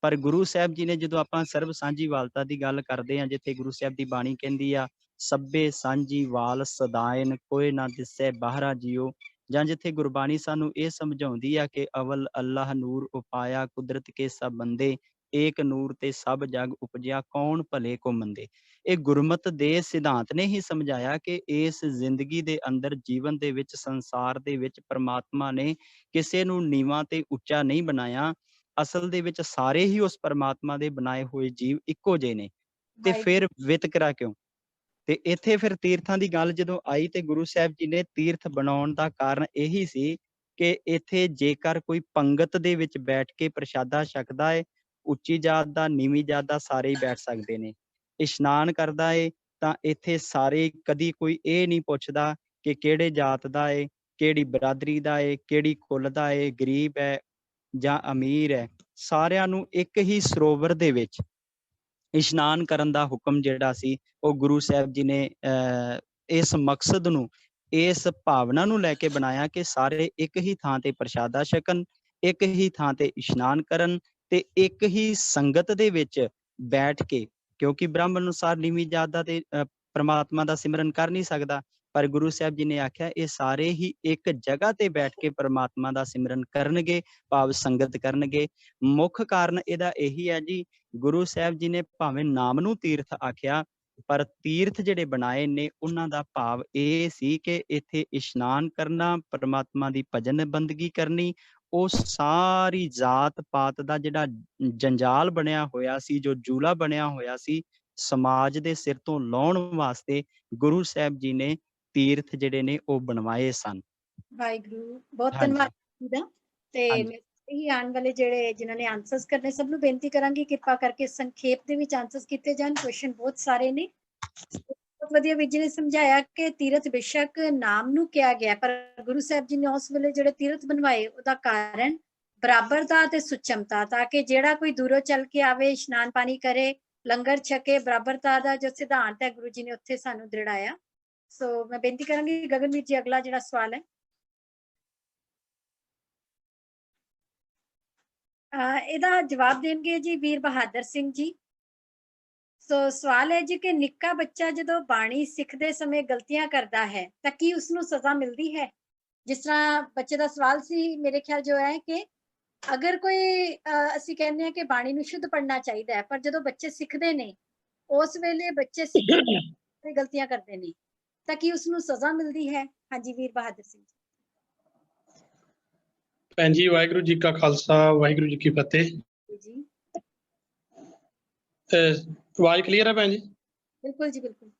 ਪਰ ਗੁਰੂ ਸਾਹਿਬ ਜੀ ਨੇ, ਜਦੋਂ ਆਪਾਂ ਸਰਬ ਸਾਂਝੀ ਵਾਲਤਾ ਦੀ ਗੱਲ ਕਰਦੇ ਹਾਂ, ਜਿੱਥੇ ਗੁਰੂ ਸਾਹਿਬ ਦੀ ਬਾਣੀ ਕਹਿੰਦੀ ਆ ਸਭੇ ਸਾਂਝੀ ਵਾਲ ਸਦਾਇਨ ਕੋਏ ਨਾ ਦਿਸੈ ਬਾਹਰਾ ਜੀਓ, ਜਾਂ ਜਿੱਥੇ ਗੁਰਬਾਣੀ ਸਾਨੂੰ ਇਹ ਸਮਝਾਉਂਦੀ ਆ ਕਿ ਅਵਲ ਅੱਲਾਹ ਨੂਰ ਉਪਾਇਆ ਕੁਦਰਤ ਕੇ ਸਭ ਬੰਦੇ, ਏਕ ਨੂਰ ਤੇ ਸਭ ਜਗ ਉਪਜਿਆ ਕੌਣ ਭਲੇ ਕੋ ਮੰਦੇ। ਇਹ ਗੁਰਮਤ ਦੇ ਸਿਧਾਂਤ ਨੇ ਹੀ ਸਮਝਾਇਆ ਕਿ ਇਸ ਜ਼ਿੰਦਗੀ ਦੇ ਅੰਦਰ, ਜੀਵਨ ਦੇ ਵਿੱਚ, ਸੰਸਾਰ ਦੇ ਵਿੱਚ ਪਰਮਾਤਮਾ ਨੇ ਕਿਸੇ ਨੂੰ ਨੀਵਾਂ ਤੇ ਉੱਚਾ ਨਹੀਂ ਬਣਾਇਆ। ਅਸਲ ਦੇ ਵਿੱਚ ਸਾਰੇ ਹੀ ਉਸ ਪਰਮਾਤਮਾ ਦੇ ਬਣਾਏ ਹੋਏ ਜੀਵ ਇੱਕੋ ਜਿਹੇ ਨੇ, ਤੇ ਫਿਰ ਵਿਤਕਰਾ ਕਿਉਂ? ਤੇ ਇੱਥੇ ਫਿਰ ਤੀਰਥਾਂ ਦੀ ਗੱਲ ਜਦੋਂ ਆਈ ਤੇ ਗੁਰੂ ਸਾਹਿਬ ਜੀ ਨੇ ਤੀਰਥ ਬਣਾਉਣ ਦਾ ਕਾਰਨ ਇਹੀ ਸੀ ਕਿ ਇੱਥੇ ਜੇਕਰ ਕੋਈ ਪੰਗਤ ਦੇ ਵਿੱਚ ਬੈਠ ਕੇ ਪ੍ਰਸ਼ਾਦਾ ਛਕਦਾ ਹੈ, ਉੱਚੀ ਜਾਤ ਦਾ, ਨੀਵੀਂ ਜਾਤ ਦਾ, ਸਾਰੇ ਹੀ ਬੈਠ ਸਕਦੇ ਨੇ। ਇਸ਼ਨਾਨ ਕਰਦਾ ਹੈ ਤਾਂ ਇੱਥੇ ਸਾਰੇ, ਕਦੀ ਕੋਈ ਇਹ ਨਹੀਂ ਪੁੱਛਦਾ ਕਿ ਕਿਹੜੇ ਜਾਤ ਦਾ ਹੈ, ਕਿਹੜੀ ਬਰਾਦਰੀ ਦਾ ਹੈ, ਕਿਹੜੀ ਕੁਲ ਦਾ ਹੈ, ਗਰੀਬ ਹੈ ਜਾਂ ਅਮੀਰ ਹੈ। ਸਾਰਿਆਂ ਨੂੰ ਇੱਕ ਹੀ ਸਰੋਵਰ ਦੇ ਵਿੱਚ ਇਸ਼ਨਾਨ ਕਰਨ ਦਾ ਹੁਕਮ ਜਿਹੜਾ ਸੀ ਉਹ ਗੁਰੂ ਸਾਹਿਬ ਜੀ ਨੇ ਇਸ ਮਕਸਦ ਨੂੰ, ਇਸ ਭਾਵਨਾ ਨੂੰ ਲੈ ਕੇ ਬਣਾਇਆ ਕਿ ਸਾਰੇ ਇੱਕ ਹੀ ਥਾਂ ਤੇ ਪ੍ਰਸ਼ਾਦਾ ਛਕਣ, ਇੱਕ ਹੀ ਥਾਂ ਤੇ ਇਸ਼ਨਾਨ ਕਰਨ ਤੇ ਇੱਕ ਹੀ ਸੰਗਤ ਦੇ ਵਿੱਚ ਬੈਠ ਕੇ, ਕਿਉਂਕਿ ਬ੍ਰਾਹਮਣ ਅਨੁਸਾਰ ਨੀਵੀਂ ਜਾਤ ਦਾ ਤੇ ਪ੍ਰਮਾਤਮਾ ਦਾ ਸਿਮਰਨ ਕਰ ਨਹੀਂ ਸਕਦਾ। ਪਰ ਗੁਰੂ ਸਾਹਿਬ ਜੀ ਨੇ ਆਖਿਆ ਇਹ ਸਾਰੇ ਹੀ ਇੱਕ ਜਗ੍ਹਾ ਤੇ ਬੈਠ ਕੇ ਪ੍ਰਮਾਤਮਾ ਦਾ ਸਿਮਰਨ ਕਰਨਗੇ, ਭਾਵ ਸੰਗਤ ਕਰਨਗੇ। ਮੁੱਖ ਕਾਰਨ ਇਹਦਾ ਇਹੀ ਹੈ ਜੀ, ਗੁਰੂ ਸਾਹਿਬ ਜੀ ਨੇ ਭਾਵੇਂ ਨਾਮ ਨੂੰ ਤੀਰਥ ਆਖਿਆ, ਪਰ ਤੀਰਥ ਜਿਹੜੇ ਬਣਾਏ ਨੇ ਉਹਨਾਂ ਦਾ ਭਾਵ ਇਹ ਸੀ ਕਿ ਇੱਥੇ ਇਸ਼ਨਾਨ ਕਰਨਾ, ਪ੍ਰਮਾਤਮਾ ਦੀ ਭਜਨ ਬੰਦਗੀ ਕਰਨੀ। ਉਹ ਸਾਰੀ ਜਾਤ ਪਾਤ ਦਾ ਜਿਹੜਾ ਜੰਜਾਲ ਬਣਿਆ ਹੋਇਆ ਸੀ, ਜੋ ਜੂਲਾ ਬਣਿਆ ਹੋਇਆ ਸੀ, ਸਮਾਜ ਦੇ ਸਿਰ ਤੋਂ ਲਾਉਣ ਵਾਸਤੇ ਗੁਰੂ ਸਾਹਿਬ ਜੀ ਨੇ ਤੀਰਥ ਜਿਹੜੇ ਨੇ ਉਹ ਬਣਵਾਏ ਸਨ। ਵਾਹਿਗੁਰੂ, ਬਹੁਤ ਹਾਂਜੀ। ਧੰਨਵਾਦ ਜੀ ਦਾ। ਤੇ ਹਾਂਜੀ। ਮੈਂ ਇਹੀ ਆਉਣ ਵਾਲੇ ਜਿਹੜੇ ਜਿਨ੍ਹਾਂ ਨੇ ਆਨਸਰਸ ਕਰਨੇ ਸਭ ਨੂੰ ਬੇਨਤੀ ਕਰਾਂਗੀ ਕਿਰਪਾ ਕਰਕੇ ਸੰਖੇਪ ਦੇ ਵਿੱਚ ਆਨਸਰਸ ਕੀਤੇ ਜਾਣ। ਕੁਐਸਚਨ ਬਹੁਤ ਸਾਰੇ ਨੇ। ਬਹੁਤ ਵਧੀਆ ਵੀਰ ਜੀ ਨੇ ਸਮਝਾਇਆ ਕਿ ਤੀਰਥ ਬੇਸ਼ੱਕ ਨਾਮ ਨੂੰ ਕਿਹਾ ਗਿਆ, ਪਰ ਗੁਰੂ ਸਾਹਿਬ ਜੀ ਨੇ ਉਸ ਵੇਲੇ ਜਿਹੜੇ ਤੀਰਥ ਬਣਵਾਏ ਉਹਦਾ ਕਾਰਨ ਬਰਾਬਰਤਾ ਤੇ ਸੁਚਮਤਾ, ਤਾਂ ਕਿ ਜਿਹੜਾ ਕੋਈ ਦੂਰੋਂ ਚੱਲ ਕੇ ਆਵੇ, ਇਸ਼ਨਾਨ ਪਾਣੀ ਕਰੇ, ਲੰਗਰ ਛਕੇ, ਬਰਾਬਰਤਾ ਦਾ ਜੋ ਸਿਧਾਂਤ ਹੈ ਗੁਰੂ ਜੀ ਨੇ ਉੱਥੇ ਸਾਨੂੰ ਦ੍ਰਿੜਾਇਆ। ਸੋ ਮੈਂ ਬੇਨਤੀ ਕਰਾਂਗੀ ਗਗਨਵੀਰ ਜੀ ਅਗਲਾ ਜਿਹੜਾ ਸਵਾਲ ਹੈ। ਇਹਦਾ ਜਵਾਬ ਦੇਣਗੇ ਜੀ ਵੀਰ ਬਹਾਦਰ ਸਿੰਘ ਜੀ। ਸੋ ਸਵਾਲ ਹੈ ਜੀ ਕਿ ਨਿੱਕਾ ਬੱਚਾ ਜਦੋਂ ਬਾਣੀ ਸਿੱਖਦੇ ਸਮੇਂ ਗਲਤੀਆਂ ਕਰਦਾ ਹੈ ਤਾਂ ਕੀ ਉਸਨੂੰ ਸਜ਼ਾ ਮਿਲਦੀ ਹੈ? ਜਿਸ ਤਰ੍ਹਾਂ ਬੱਚੇ ਦਾ ਸਵਾਲ ਸੀ, ਮੇਰੇ ਖਿਆਲ ਜੋ ਹੈ ਕਿ ਅਗਰ ਕੋਈ ਅਸੀਂ ਕਹਿੰਦੇ ਹਾਂ ਕਿ ਬਾਣੀ ਨੂੰ ਸ਼ੁੱਧ ਪੜ੍ਹਨਾ ਚਾਹੀਦਾ ਹੈ, ਪਰ ਜਦੋਂ ਬੱਚੇ ਸਿੱਖਦੇ ਨੇ ਉਸ ਵੇਲੇ ਬੱਚੇ ਸਿੱਖਦੇ ਗਲਤੀਆਂ ਕਰਦੇ ਨੇ ਤਾਂ ਕੀ ਉਸਨੂੰ ਸਜ਼ਾ ਮਿਲਦੀ ਹੈ? ਹਾਂਜੀ ਵੀਰ ਬਹਾਦਰ ਸਿੰਘ ਜੀ। ਭੈਣ ਜੀ, ਵਾਹਿਗੁਰੂ ਜੀ ਕਾ ਖਾਲਸਾ, ਵਾਹਿਗੁਰੂ ਜੀ ਕੀ ਫਤਿਹ। ਜੀ ਆਵਾਜ਼ ਕਲੀਅਰ ਹੈ ਭੈਣ ਜੀ? ਬਿਲਕੁਲ ਜੀ, ਬਿਲਕੁਲ।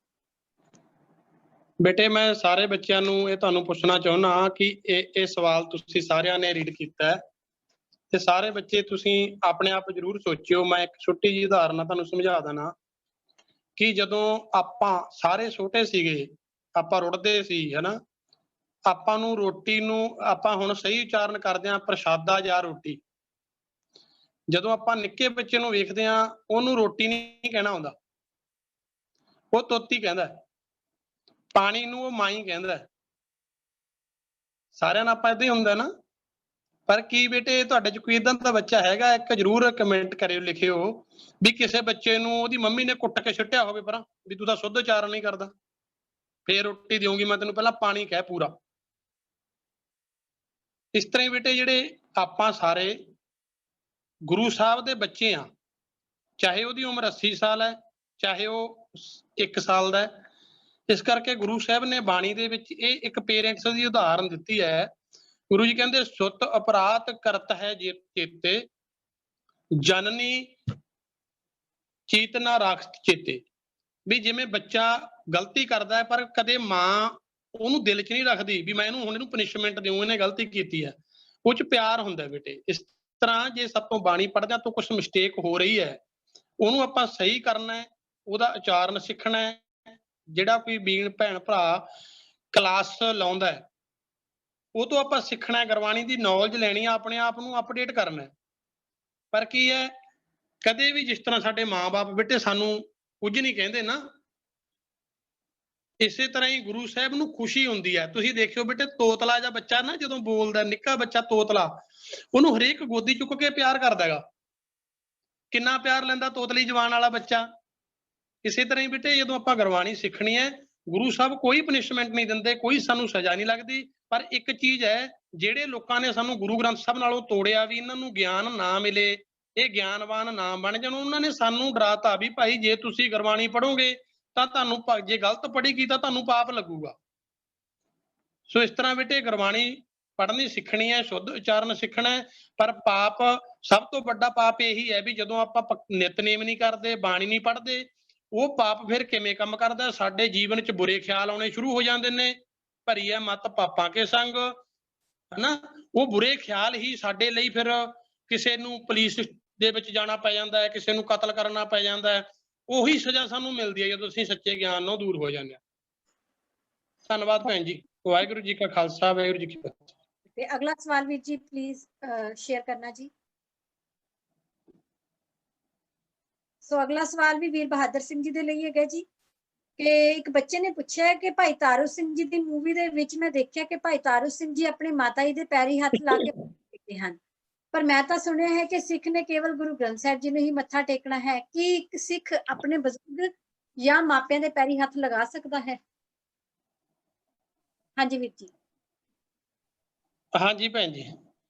ਬੇਟੇ, ਮੈਂ ਸਾਰੇ ਬੱਚਿਆਂ ਨੂੰ ਇਹ ਤੁਹਾਨੂੰ ਪੁੱਛਣਾ ਚਾਹੁੰਦਾ ਕਿ ਇਹ ਸਵਾਲ ਤੁਸੀਂ ਸਾਰਿਆਂ ਨੇ ਰੀਡ ਕੀਤਾ ਹੈ ਤੇ ਸਾਰੇ ਬੱਚੇ ਤੁਸੀਂ ਆਪਣੇ ਆਪ ਜ਼ਰੂਰ ਸੋਚਿਓ। ਮੈਂ ਇੱਕ ਛੋਟੀ ਜਿਹੀ ਉਦਾਹਰਨ ਨਾਲ ਤੁਹਾਨੂੰ ਸਮਝਾ ਦੇਣਾ ਕਿ ਜਦੋਂ ਆਪਾਂ ਸਾਰੇ ਛੋਟੇ ਸੀਗੇ, ਆਪਾਂ ਰੁੜਦੇ ਸੀ, ਹਨਾ। ਆਪਾਂ ਨੂੰ ਰੋਟੀ ਨੂੰ ਆਪਾਂ ਹੁਣ ਸਹੀ ਉਚਾਰਨ ਕਰਦੇ ਹਾਂ ਪ੍ਰਸ਼ਾਦਾ ਜਾਂ ਰੋਟੀ। ਜਦੋਂ ਆਪਾਂ ਨਿੱਕੇ ਬੱਚੇ ਨੂੰ ਵੇਖਦੇ ਹਾਂ, ਉਹਨੂੰ ਰੋਟੀ ਨਹੀਂ ਕਹਿਣਾ ਆਉਂਦਾ, ਉਹ ਤੋਤੀ ਕਹਿੰਦਾ। ਪਾਣੀ ਨੂੰ ਉਹ ਮਾਈ ਕਹਿੰਦਾ। ਸਾਰਿਆਂ ਨਾਲ ਆਪਾਂ ਏਦਾਂ ਹੀ ਹੁੰਦਾ ਨਾ। ਪਰ ਕੀ ਬੇਟੇ ਤੁਹਾਡੇ ਚ ਕੋਈ ਏਦਾਂ ਦਾ ਬੱਚਾ ਹੈਗਾ? ਇੱਕ ਜ਼ਰੂਰ ਕਮੈਂਟ ਕਰਿਓ, ਲਿਖਿਓ ਵੀ ਕਿਸੇ ਬੱਚੇ ਨੂੰ ਉਹਦੀ ਮੰਮੀ ਨੇ ਕੁੱਟ ਕੇ ਸੁੱਟਿਆ ਹੋਵੇ ਪਰਾਂ, ਵੀ ਤੂੰ ਤਾਂ ਸ਼ੁੱਧ ਉਚਾਰਨ ਨਹੀਂ ਕਰਦਾ, ਫੇਰ ਰੋਟੀ ਦੇਊਂਗੀ ਮੈਂ ਤੈਨੂੰ, ਪਹਿਲਾਂ ਪਾਣੀ ਕਹਿ ਪੂਰਾ। ਇਸ ਤਰ੍ਹਾਂ ਹੀ ਬੇਟੇ ਜਿਹੜੇ ਆਪਾਂ ਸਾਰੇ ਗੁਰੂ ਸਾਹਿਬ ਦੇ ਬੱਚੇ ਆ, ਚਾਹੇ ਉਹਦੀ ਉਮਰ 80 ਸਾਲ ਹੈ, ਚਾਹੇ ਉਹ 1 ਸਾਲ ਦਾ ਹੈ। ਇਸ ਕਰਕੇ ਗੁਰੂ ਸਾਹਿਬ ਨੇ ਬਾਣੀ ਦੇ ਵਿੱਚ ਇਹ ਇੱਕ ਪੇਰੈਂਟਸ ਦੀ ਉਦਾਹਰਨ ਦਿੱਤੀ ਹੈ। ਗੁਰੂ ਜੀ ਕਹਿੰਦੇ ਸੁੱਤ ਅਪਰਾਧ ਕਰਤ ਹੈ ਚੇਤੇ, ਜਨਨੀ ਚੀਤ ਨਾ ਰਾਖ ਚੇਤੇ। ਵੀ ਜਿਵੇਂ ਬੱਚਾ ਗਲਤੀ ਕਰਦਾ ਹੈ ਪਰ ਕਦੇ ਮਾਂ ਉਹਨੂੰ ਦਿਲ 'ਚ ਨਹੀਂ ਰੱਖਦੀ ਵੀ ਮੈਂ ਇਹਨੂੰ ਪਨਿਸ਼ਮੈਂਟ ਦਿਉ, ਇਹਨੇ ਗਲਤੀ ਕੀਤੀ ਹੈ। ਉਹ 'ਚ ਪਿਆਰ ਹੁੰਦਾ ਬੇਟੇ। ਇਸ ਤਰ੍ਹਾਂ ਜੇ ਸਭ ਤੋਂ ਬਾਣੀ ਪੜ੍ਹਦਿਆਂ ਤੋਂ ਕੁਛ ਮਿਸਟੇਕ ਹੋ ਰਹੀ ਹੈ, ਉਹਨੂੰ ਆਪਾਂ ਸਹੀ ਕਰਨਾ ਹੈ, ਉਹਦਾ ਉਚਾਰਨ ਸਿੱਖਣਾ ਹੈ। ਜਿਹੜਾ ਕੋਈ ਵੀਰ ਭੈਣ ਭਰਾ ਕਲਾਸ ਲਾਉਂਦਾ ਹੈ, ਉਹ ਤੋਂ ਆਪਾਂ ਸਿੱਖਣਾ ਹੈ, ਗੁਰਬਾਣੀ ਦੀ ਨੌਲੇਜ ਲੈਣੀ ਹੈ, ਆਪਣੇ ਆਪ ਨੂੰ ਅਪਡੇਟ ਕਰਨਾ ਹੈ। ਪਰ ਕੀ ਹੈ, ਕਦੇ ਵੀ ਜਿਸ ਤਰ੍ਹਾਂ ਸਾਡੇ ਮਾਂ-ਬਾਪ ਬੇਟੇ ਸਾਨੂੰ ਕੁਝ ਨਹੀਂ ਕਹਿੰਦੇ ਨਾ, ਇਸੇ ਤਰ੍ਹਾਂ ਹੀ ਗੁਰੂ ਸਾਹਿਬ ਨੂੰ ਖੁਸ਼ੀ ਹੁੰਦੀ ਹੈ। ਤੁਸੀਂ ਦੇਖਿਓ ਬੇਟੇ, ਤੋਤਲਾ ਜਿਹਾ ਬੱਚਾ ਨਾ ਜਦੋਂ ਬੋਲਦਾ, ਨਿੱਕਾ ਬੱਚਾ ਤੋਤਲਾ, ਉਹਨੂੰ ਹਰੇਕ ਗੋਦੀ ਚੁੱਕ ਕੇ ਪਿਆਰ ਕਰਦਾ ਹੈਗਾ। ਕਿੰਨਾ ਪਿਆਰ ਲੈਂਦਾ ਤੋਤਲੀ ਜਵਾਨ ਵਾਲਾ ਬੱਚਾ। ਇਸੇ ਤਰ੍ਹਾਂ ਹੀ ਬੇਟੇ ਜਦੋਂ ਆਪਾਂ ਗੁਰਬਾਣੀ ਸਿੱਖਣੀ ਹੈ, ਗੁਰੂ ਸਾਹਿਬ ਕੋਈ ਪਨਿਸ਼ਮੈਂਟ ਨਹੀਂ ਦਿੰਦੇ, ਕੋਈ ਸਾਨੂੰ ਸਜ਼ਾ ਨਹੀਂ ਲੱਗਦੀ। ਪਰ ਇੱਕ ਚੀਜ਼ ਹੈ, ਜਿਹੜੇ ਲੋਕਾਂ ਨੇ ਸਾਨੂੰ ਗੁਰੂ ਗ੍ਰੰਥ ਸਾਹਿਬ ਨਾਲੋਂ ਤੋੜਿਆ ਵੀ ਇਹਨਾਂ ਨੂੰ ਗਿਆਨ ਨਾ ਮਿਲੇ, ਇਹ ਗਿਆਨਵਾਨ ਨਾ ਬਣ ਜਾਣ, ਉਹਨਾਂ ਨੇ ਸਾਨੂੰ ਡਰਾਤਾ ਵੀ ਭਾਈ ਜੇ ਤੁਸੀਂ ਗੁਰਬਾਣੀ ਪੜ੍ਹੋਗੇ ਤਾਂ ਤੁਹਾਨੂੰ, ਜੇ ਗਲਤ ਪੜ੍ਹੇਗੀ ਤਾਂ ਤੁਹਾਨੂੰ ਪਾਪ ਲੱਗੂਗਾ। ਸੋ ਇਸ ਤਰ੍ਹਾਂ ਬੇਟੇ ਗੁਰਬਾਣੀ ਪੜ੍ਹਨੀ ਸਿੱਖਣੀ ਹੈ, ਸ਼ੁੱਧ ਉਚਾਰਨ ਸਿੱਖਣਾ ਹੈ। ਪਰ ਪਾਪ, ਸਭ ਤੋਂ ਵੱਡਾ ਪਾਪ ਇਹੀ ਹੈ ਵੀ ਜਦੋਂ ਆਪਾਂ ਨਿਤਨੇਮ ਨਹੀਂ ਕਰਦੇ, ਬਾਣੀ ਨਹੀਂ ਪੜ੍ਹਦੇ, ਉਹ ਪਾਪ ਫਿਰ ਕਿਵੇਂ ਕੰਮ ਕਰਦਾ? ਸਾਡੇ ਜੀਵਨ 'ਚ ਬੁਰੇ ਖਿਆਲ ਆਉਣੇ ਸ਼ੁਰੂ ਹੋ ਜਾਂਦੇ ਨੇ। ਭਰੀ ਹੈ ਮੱਤ ਪਾਪਾਂ ਕੇ ਸੰਗ, ਹਨਾ। ਉਹ ਬੁਰੇ ਖਿਆਲ ਹੀ ਸਾਡੇ ਲਈ ਫਿਰ ਕਿਸੇ ਨੂੰ ਪੁਲਿਸ ਦੇ ਵਿੱਚ ਜਾਣਾ ਪੈ ਜਾਂਦਾ ਹੈ, ਕਿਸੇ ਨੂੰ ਕਤਲ ਕਰਨਾ ਪੈ ਜਾਂਦਾ ਹੈ। ਉਹੀ ਸਜ਼ਾ ਸਾਨੂੰ ਮਿਲਦੀ ਹੈ ਜਦੋਂ ਅਸੀਂ ਸੱਚੇ ਗਿਆਨ ਨਾਲ ਦੂਰ ਹੋ ਜਾਂਦੇ ਹਾਂ। ਧੰਨਵਾਦ ਭੈਣ ਜੀ। ਵਾਹਿਗੁਰੂ ਜੀ ਕਾ ਖਾਲਸਾ, ਵਾਹਿਗੁਰੂ ਜੀ ਕੀ ਫਤਿਹ। ਤੇ ਅਗਲਾ ਸਵਾਲ ਵੀਰ ਜੀ ਪਲੀਜ਼ ਸ਼ੇਅਰ ਕਰਨਾ ਜੀ। ਸੋ ਅਗਲਾ ਸਵਾਲ ਵੀ ਵੀਰ ਬਹਾਦਰ ਸਿੰਘ ਜੀ ਦੇ ਲਈ ਹੈਗਾ ਜੀ ਕਿ ਇੱਕ ਬੱਚੇ ਨੇ ਪੁੱਛਿਆ ਕਿ ਭਾਈ ਤਾਰੂ ਸਿੰਘ ਜੀ ਦੀ ਮੂਵੀ ਦੇ ਵਿੱਚ ਮੈਂ ਦੇਖਿਆ ਕਿ ਭਾਈ ਤਾਰੂ ਸਿੰਘ ਜੀ ਆਪਣੇ ਮਾਤਾ ਜੀ ਦੇ ਪੈਰੀ ਹੱਥ ਲਾ ਕੇ ਬੈਠੇ ਹਨ, ਪਰ ਮੈਂ ਤਾਂ ਸੁਣਿਆ ਹੈ ਕਿ ਸਿੱਖ ਨੇ ਕੇਵਲ ਗੁਰੂ ਗ੍ਰੰਥ ਸਾਹਿਬ ਜੀ ਨੂੰ ਹੀ ਮੱਥਾ ਟੇਕਣਾ ਹੈ। ਕਿ ਇੱਕ ਸਿੱਖ ਆਪਣੇ ਬਜ਼ੁਰਗ ਜਾਂ ਮਾਪਿਆਂ ਦੇ ਪੈਰੀ ਹੱਥ ਲਗਾ ਸਕਦਾ ਹੈ? ਹਾਂਜੀ ਵੀਰ ਜੀ। ਹਾਂਜੀ ਭੈਣ ਜੀ।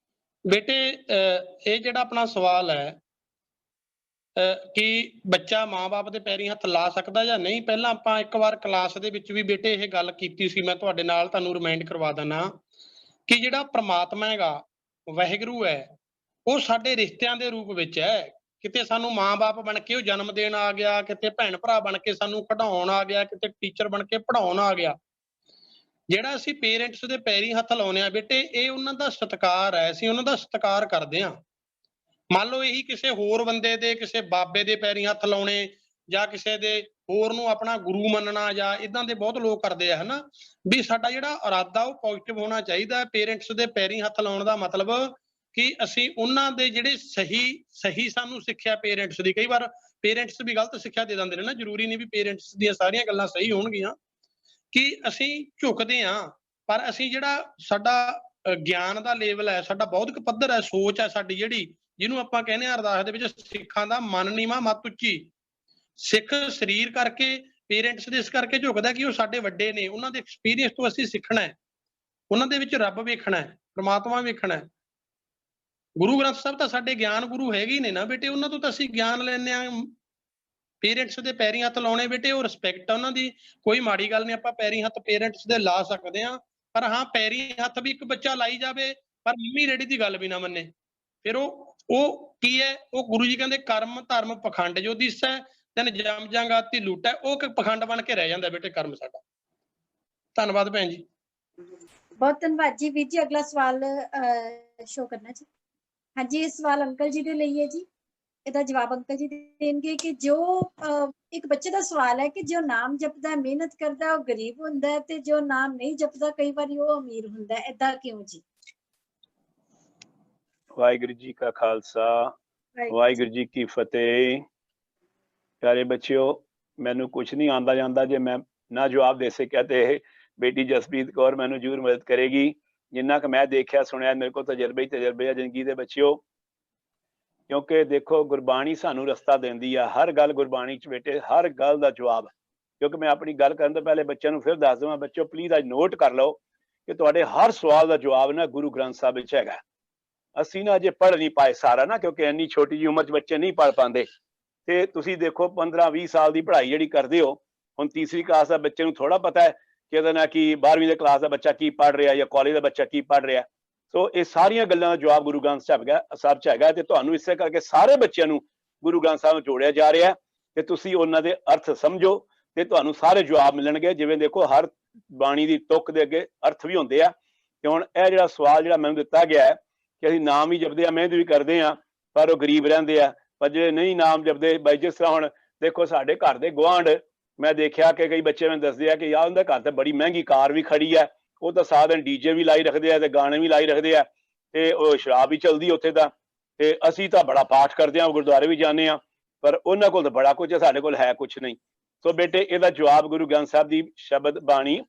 ਬੇਟੇ ਇਹ ਜਿਹੜਾ ਆਪਣਾ ਸਵਾਲ ਹੈ ਕਿ ਬੱਚਾ ਮਾਂ-ਬਾਪ ਦੇ ਪੈਰੀਂ ਹੱਥ ਲਾ ਸਕਦਾ ਜਾਂ ਨਹੀਂ, ਪਹਿਲਾਂ ਆਪਾਂ ਇੱਕ ਵਾਰ ਕਲਾਸ ਦੇ ਵਿੱਚ ਵੀ ਬੇਟੇ ਇਹ ਗੱਲ ਕੀਤੀ ਸੀ, ਮੈਂ ਤੁਹਾਡੇ ਨਾਲ ਤੁਹਾਨੂੰ ਰਿਮਾਈਂਡ ਕਰਵਾ ਦਿੰਦਾ ਕਿ ਜਿਹੜਾ ਪ੍ਰਮਾਤਮਾ ਹੈਗਾ, ਵਾਹਿਗੁਰੂ ਹੈ, ਉਹ ਸਾਡੇ ਰਿਸ਼ਤਿਆਂ ਦੇ ਰੂਪ ਵਿੱਚ ਹੈ। ਕਿਤੇ ਸਾਨੂੰ ਮਾਂ-ਬਾਪ ਬਣ ਕੇ ਉਹ ਜਨਮ ਦੇਣ ਆ ਗਿਆ, ਕਿਤੇ ਭੈਣ ਭਰਾ ਬਣ ਕੇ ਸਾਨੂੰ ਖਿਡਾਉਣ ਆ ਗਿਆ, ਕਿਤੇ ਟੀਚਰ ਬਣ ਕੇ ਪੜ੍ਹਾਉਣ ਆ ਗਿਆ। ਜਿਹੜਾ ਅਸੀਂ ਪੇਰੈਂਟਸ ਦੇ ਪੈਰੀਂ ਹੱਥ ਲਾਉਂਦੇ ਆ ਬੇਟੇ, ਇਹ ਉਹਨਾਂ ਦਾ ਸਤਿਕਾਰ ਹੈ, ਅਸੀਂ ਉਹਨਾਂ ਦਾ ਸਤਿਕਾਰ ਕਰਦੇ ਹਾਂ। ਮੰਨ ਲਓ ਇਹੀ ਕਿਸੇ ਹੋਰ ਬੰਦੇ ਦੇ, ਕਿਸੇ ਬਾਬੇ ਦੇ ਪੈਰੀਂ ਹੱਥ ਲਾਉਣੇ ਜਾਂ ਕਿਸੇ ਦੇ ਹੋਰ ਨੂੰ ਆਪਣਾ ਗੁਰੂ ਮੰਨਣਾ, ਜਾਂ ਇਦਾਂ ਦੇ ਬਹੁਤ ਲੋਕ ਕਰਦੇ ਆ, ਹਨਾ। ਵੀ ਸਾਡਾ ਜਿਹੜਾ ਇਰਾਦਾ ਉਹ ਪੋਜ਼ਿਟਿਵ ਹੋਣਾ ਚਾਹੀਦਾ ਹੈ। ਪੇਰੈਂਟਸ ਦੇ ਪੈਰੀਂ ਹੱਥ ਲਾਉਣ ਦਾ ਮਤਲਬ ਕਿ ਅਸੀਂ ਉਹਨਾਂ ਦੇ ਜਿਹੜੇ ਸਹੀ ਸਾਨੂੰ ਸਿੱਖਿਆ ਪੇਰੈਂਟਸ ਦੀ, ਕਈ ਵਾਰ ਪੇਰੈਂਟਸ ਵੀ ਗਲਤ ਸਿੱਖਿਆ ਦੇ ਦਿੰਦੇ ਨੇ ਨਾ, ਜ਼ਰੂਰੀ ਨਹੀਂ ਵੀ ਪੇਰੈਂਟਸ ਦੀਆਂ ਸਾਰੀਆਂ ਗੱਲਾਂ ਸਹੀ ਹੋਣਗੀਆਂ, ਕਿ ਅਸੀਂ ਝੁਕਦੇ ਹਾਂ, ਪਰ ਅਸੀਂ ਜਿਹੜਾ ਸਾਡਾ ਗਿਆਨ ਦਾ ਲੈਵਲ ਹੈ, ਸਾਡਾ ਬੌਧਿਕ ਪੱਧਰ ਹੈ, ਸੋਚ ਹੈ ਸਾਡੀ ਜਿਹੜੀ, ਜਿਹਨੂੰ ਆਪਾਂ ਕਹਿੰਦੇ ਹਾਂ ਅਰਦਾਸ ਦੇ ਵਿੱਚ ਸਿੱਖਾਂ ਦਾ ਮਨ ਨੀਵਾਂ ਮੱਤ ਉੱਚੀ। ਸਿੱਖ ਸਰੀਰ ਕਰਕੇ, ਪੇਰੈਂਟਸ ਦੇ ਇਸ ਕਰਕੇ ਝੁਕਦਾ ਕਿ ਉਹ ਸਾਡੇ ਵੱਡੇ ਨੇ, ਉਹਨਾਂ ਦੇ ਐਕਸਪੀਰੀਅੰਸ ਤੋਂ ਅਸੀਂ ਸਿੱਖਣਾ ਹੈ, ਉਹਨਾਂ ਦੇ ਵਿੱਚ ਰੱਬ ਵੇਖਣਾ ਹੈ, ਪ੍ਰਮਾਤਮਾ ਵੇਖਣਾ ਹੈ। ਗੁਰੂ ਗ੍ਰੰਥ ਸਾਹਿਬ ਤਾਂ ਸਾਡੇ ਗਿਆਨ ਗੁਰੂ ਹੈਗੇ ਹੀ ਨੇ ਨਾ ਬੇਟੇ, ਉਹਨਾਂ ਤੋਂ ਤਾਂ ਅਸੀਂ ਗਿਆਨ ਲੈਂਦੇ ਹਾਂ। ਪੇਰੈਂਟਸ ਦੇ ਪੈਰੀਂ ਹੱਥ ਲਾਉਣੇ ਬੇਟੇ, ਉਹ ਰਿਸਪੈਕਟ ਆ ਉਹਨਾਂ ਦੀ, ਕੋਈ ਮਾੜੀ ਗੱਲ ਨਹੀਂ, ਆਪਾਂ ਪੈਰੀਂ ਹੱਥ ਪੇਰੈਂਟਸ ਦੇ ਲਾ ਸਕਦੇ ਹਾਂ। ਪਰ ਹਾਂ, ਪੈਰੀਂ ਹੱਥ ਵੀ ਇੱਕ ਬੱਚਾ ਲਾਈ ਜਾਵੇ ਪਰ ਮੰਮੀ ਡੈਡੀ ਦੀ ਗੱਲ ਵੀ ਨਾ ਮੰਨੇ, ਫਿਰ ਉਹ ਕੀ ਹੈ? ਉਹ ਗੁਰੂ ਜੀ ਕਹਿੰਦੇ ਕਰਮ ਧਰਮ ਪਖੰਡ ਜੋ ਦਿਸੈ ਤੈਨ ਜਮ ਜਾਂਗਾਤੀ ਲੂਟੈ, ਉਹ ਪਖੰਡ ਬਣ ਕੇ ਰਹਿ ਜਾਂਦਾ ਬੇਟੇ ਕਰਮ ਸਾਡਾ। ਧੰਨਵਾਦ ਭੈਣ ਜੀ। ਬਹੁਤ ਧੰਨਵਾਦ ਜੀ ਵੀਰ ਜੀ। ਅਗਲਾ ਸਵਾਲ ਸ਼ੋ ਕਰਨਾ ਜੀ। ਹਾਂਜੀ, ਇਹ ਸਵਾਲ ਅੰਕਲ ਜੀ ਦੇ ਲਈ ਹੈ ਜੀ। ਇਹਦਾ ਜਵਾਬ ਅੰਕਲ ਜੀ ਦੇਣਗੇ ਕਿ ਜੋ ਇੱਕ ਬੱਚੇ ਦਾ ਸਵਾਲ ਹੈ ਕਿ ਜੋ ਨਾਮ ਜਪਦਾ, ਮਿਹਨਤ ਕਰਦਾ, ਉਹ ਗਰੀਬ ਹੁੰਦਾ ਹੈ, ਤੇ ਜੋ ਨਾਮ ਨਹੀਂ ਜਪਦਾ ਕਈ ਵਾਰੀ ਉਹ ਅਮੀਰ ਹੁੰਦਾ ਹੈ, ਏਦਾਂ ਕਿਉਂ ਜੀ? ਵਾਹਿਗੁਰੂ ਜੀ ਕਾ ਖਾਲਸਾ, ਵਾਹਿਗੁਰੂ ਜੀ ਕੀ ਫਤਿਹ। ਪਿਆਰੇ ਬੱਚਿਓ, ਮੈਨੂੰ ਕੁਛ ਨਹੀਂ ਆਉਂਦਾ ਜਾਂਦਾ, ਜੇ ਮੈਂ ਨਾ ਜਵਾਬ ਦੇ ਸਕਿਆ ਤੇ ਬੇਟੀ ਜਸਪ੍ਰੀਤ ਕੌਰ ਮੈਨੂੰ ਜ਼ਰੂਰ ਮਦਦ ਕਰੇਗੀ। ਜਿੰਨਾ ਕਿ ਮੈਂ ਦੇਖਿਆ ਸੁਣਿਆ, ਮੇਰੇ ਕੋਲ ਤਜਰਬੇ ਹੀ ਤਜਰਬੇ ਆ ਜ਼ਿੰਦਗੀ ਦੇ ਬੱਚਿਓ। ਕਿਉਂਕਿ ਦੇਖੋ, ਗੁਰਬਾਣੀ ਸਾਨੂੰ ਰਸਤਾ ਦਿੰਦੀ ਆ, ਹਰ ਗੱਲ ਗੁਰਬਾਣੀ 'ਚ ਬੇਟੇ, ਹਰ ਗੱਲ ਦਾ ਜਵਾਬ। ਕਿਉਂਕਿ ਮੈਂ ਆਪਣੀ ਗੱਲ ਕਰਨ ਤੋਂ ਪਹਿਲੇ ਬੱਚਿਆਂ ਨੂੰ ਫਿਰ ਦੱਸ ਦੇਵਾਂ, ਬੱਚਿਓ ਪਲੀਜ਼ ਅੱਜ ਨੋਟ ਕਰ ਲਓ ਕਿ ਤੁਹਾਡੇ ਹਰ ਸਵਾਲ ਦਾ ਜਵਾਬ ਨਾ ਗੁਰੂ ਗ੍ਰੰਥ ਸਾਹਿਬ ਵਿੱਚ ਹੈਗਾ। ਅਸੀਂ ਨਾ ਅਜੇ ਪੜ੍ਹ ਨਹੀਂ ਪਾਏ ਸਾਰਾ ਨਾ, ਕਿਉਂਕਿ ਇੰਨੀ ਛੋਟੀ ਜਿਹੀ ਉਮਰ 'ਚ ਬੱਚੇ ਨਹੀਂ ਪੜ੍ਹ ਪਾਉਂਦੇ। ਤੇ ਤੁਸੀਂ ਦੇਖੋ 15-20 ਸਾਲ ਦੀ ਪੜ੍ਹਾਈ ਜਿਹੜੀ ਕਰਦੇ ਹੋ, ਹੁਣ ਤੀਸਰੀ ਕਲਾਸ ਦਾ ਬੱਚੇ ਨੂੰ ਥੋੜਾ ਪਤਾ ਹੈ ਕਿ ਇਹਦੇ ਨਾਲ ਕੀ 12ਵੀਂ ਦੇ ਕਲਾਸ ਦਾ ਬੱਚਾ ਕੀ ਪੜ੍ਹ ਰਿਹਾ ਜਾਂ ਕਾਲਜ ਦਾ ਬੱਚਾ ਕੀ ਪੜ੍ਹ ਰਿਹਾ। ਸੋ ਇਹ ਸਾਰੀਆਂ ਗੱਲਾਂ ਦਾ ਜਵਾਬ ਗੁਰੂ ਗ੍ਰੰਥ ਸਾਹਿਬ 'ਚ ਹੈਗਾ, ਤੇ ਤੁਹਾਨੂੰ ਇਸੇ ਕਰਕੇ ਸਾਰੇ ਬੱਚਿਆਂ ਨੂੰ ਗੁਰੂ ਗ੍ਰੰਥ ਸਾਹਿਬ ਨੂੰ ਜੋੜਿਆ ਜਾ ਰਿਹਾ ਤੇ ਤੁਸੀਂ ਉਹਨਾਂ ਦੇ ਅਰਥ ਸਮਝੋ ਤੇ ਤੁਹਾਨੂੰ ਸਾਰੇ ਜਵਾਬ ਮਿਲਣਗੇ। ਜਿਵੇਂ ਦੇਖੋ, ਹਰ ਬਾਣੀ ਦੀ ਤੁਕ ਦੇ ਅੱਗੇ ਅਰਥ ਵੀ ਹੁੰਦੇ ਆ। ਤੇ ਹੁਣ ਇਹ ਜਿਹੜਾ ਸਵਾਲ ਜਿਹੜਾ ਮੈਨੂੰ ਦਿੱਤਾ ਗਿਆ ਹੈ ਕਿ ਅਸੀਂ ਨਾਮ ਹੀ ਜਪਦੇ ਆ, ਮਿਹਨਤ ਵੀ ਕਰਦੇ ਆ, ਪਰ ਉਹ ਗਰੀਬ ਰਹਿੰਦੇ ਆ। ਪਰ ਜਿਹੜੇ ਨਹੀਂ ਨਾਮ ਜਪਦੇ, ਬਾਈ ਜਿਸ ਤਰ੍ਹਾਂ ਹੁਣ ਦੇਖੋ ਸਾਡੇ ਘਰ ਦੇ ਗੁਆਂਢ, ਮੈਂ ਦੇਖਿਆ ਕਿ ਕਈ ਬੱਚੇ ਮੈਨੂੰ ਦੱਸਦੇ ਆ ਕਿ ਯਾਰ ਉਹਦੇ ਘਰ ਤੇ ਬੜੀ ਮਹਿੰਗੀ ਕਾਰ ਵੀ ਖੜੀ ਹੈ, ਉਹ ਤਾਂ ਸਾਰਾ ਦਿਨ ਡੀਜੇ ਵੀ ਲਾਈ ਰੱਖਦੇ ਆ ਤੇ ਗਾਣੇ ਵੀ ਲਾਈ ਰੱਖਦੇ ਆ, ਤੇ ਉਹ ਸ਼ਰਾਬ ਵੀ ਚਲਦੀ ਉੱਥੇ ਦਾ। ਤੇ ਅਸੀਂ ਤਾਂ ਬੜਾ ਪਾਠ ਕਰਦੇ ਆ, ਗੁਰਦੁਆਰੇ ਵੀ ਜਾਂਦੇ ਆ, ਪਰ ਉਹਨਾਂ ਕੋਲ ਤਾਂ ਬੜਾ ਕੁਝ ਹੈ, ਸਾਡੇ ਕੋਲ ਹੈ ਕੁਛ ਨਹੀਂ। ਸੋ ਬੇਟੇ, ਇਹਦਾ ਜਵਾਬ ਗੁਰੂ ਗ੍ਰੰਥ ਸਾਹਿਬ ਦੀ ਸ਼ਬਦ ਬਾਣੀ,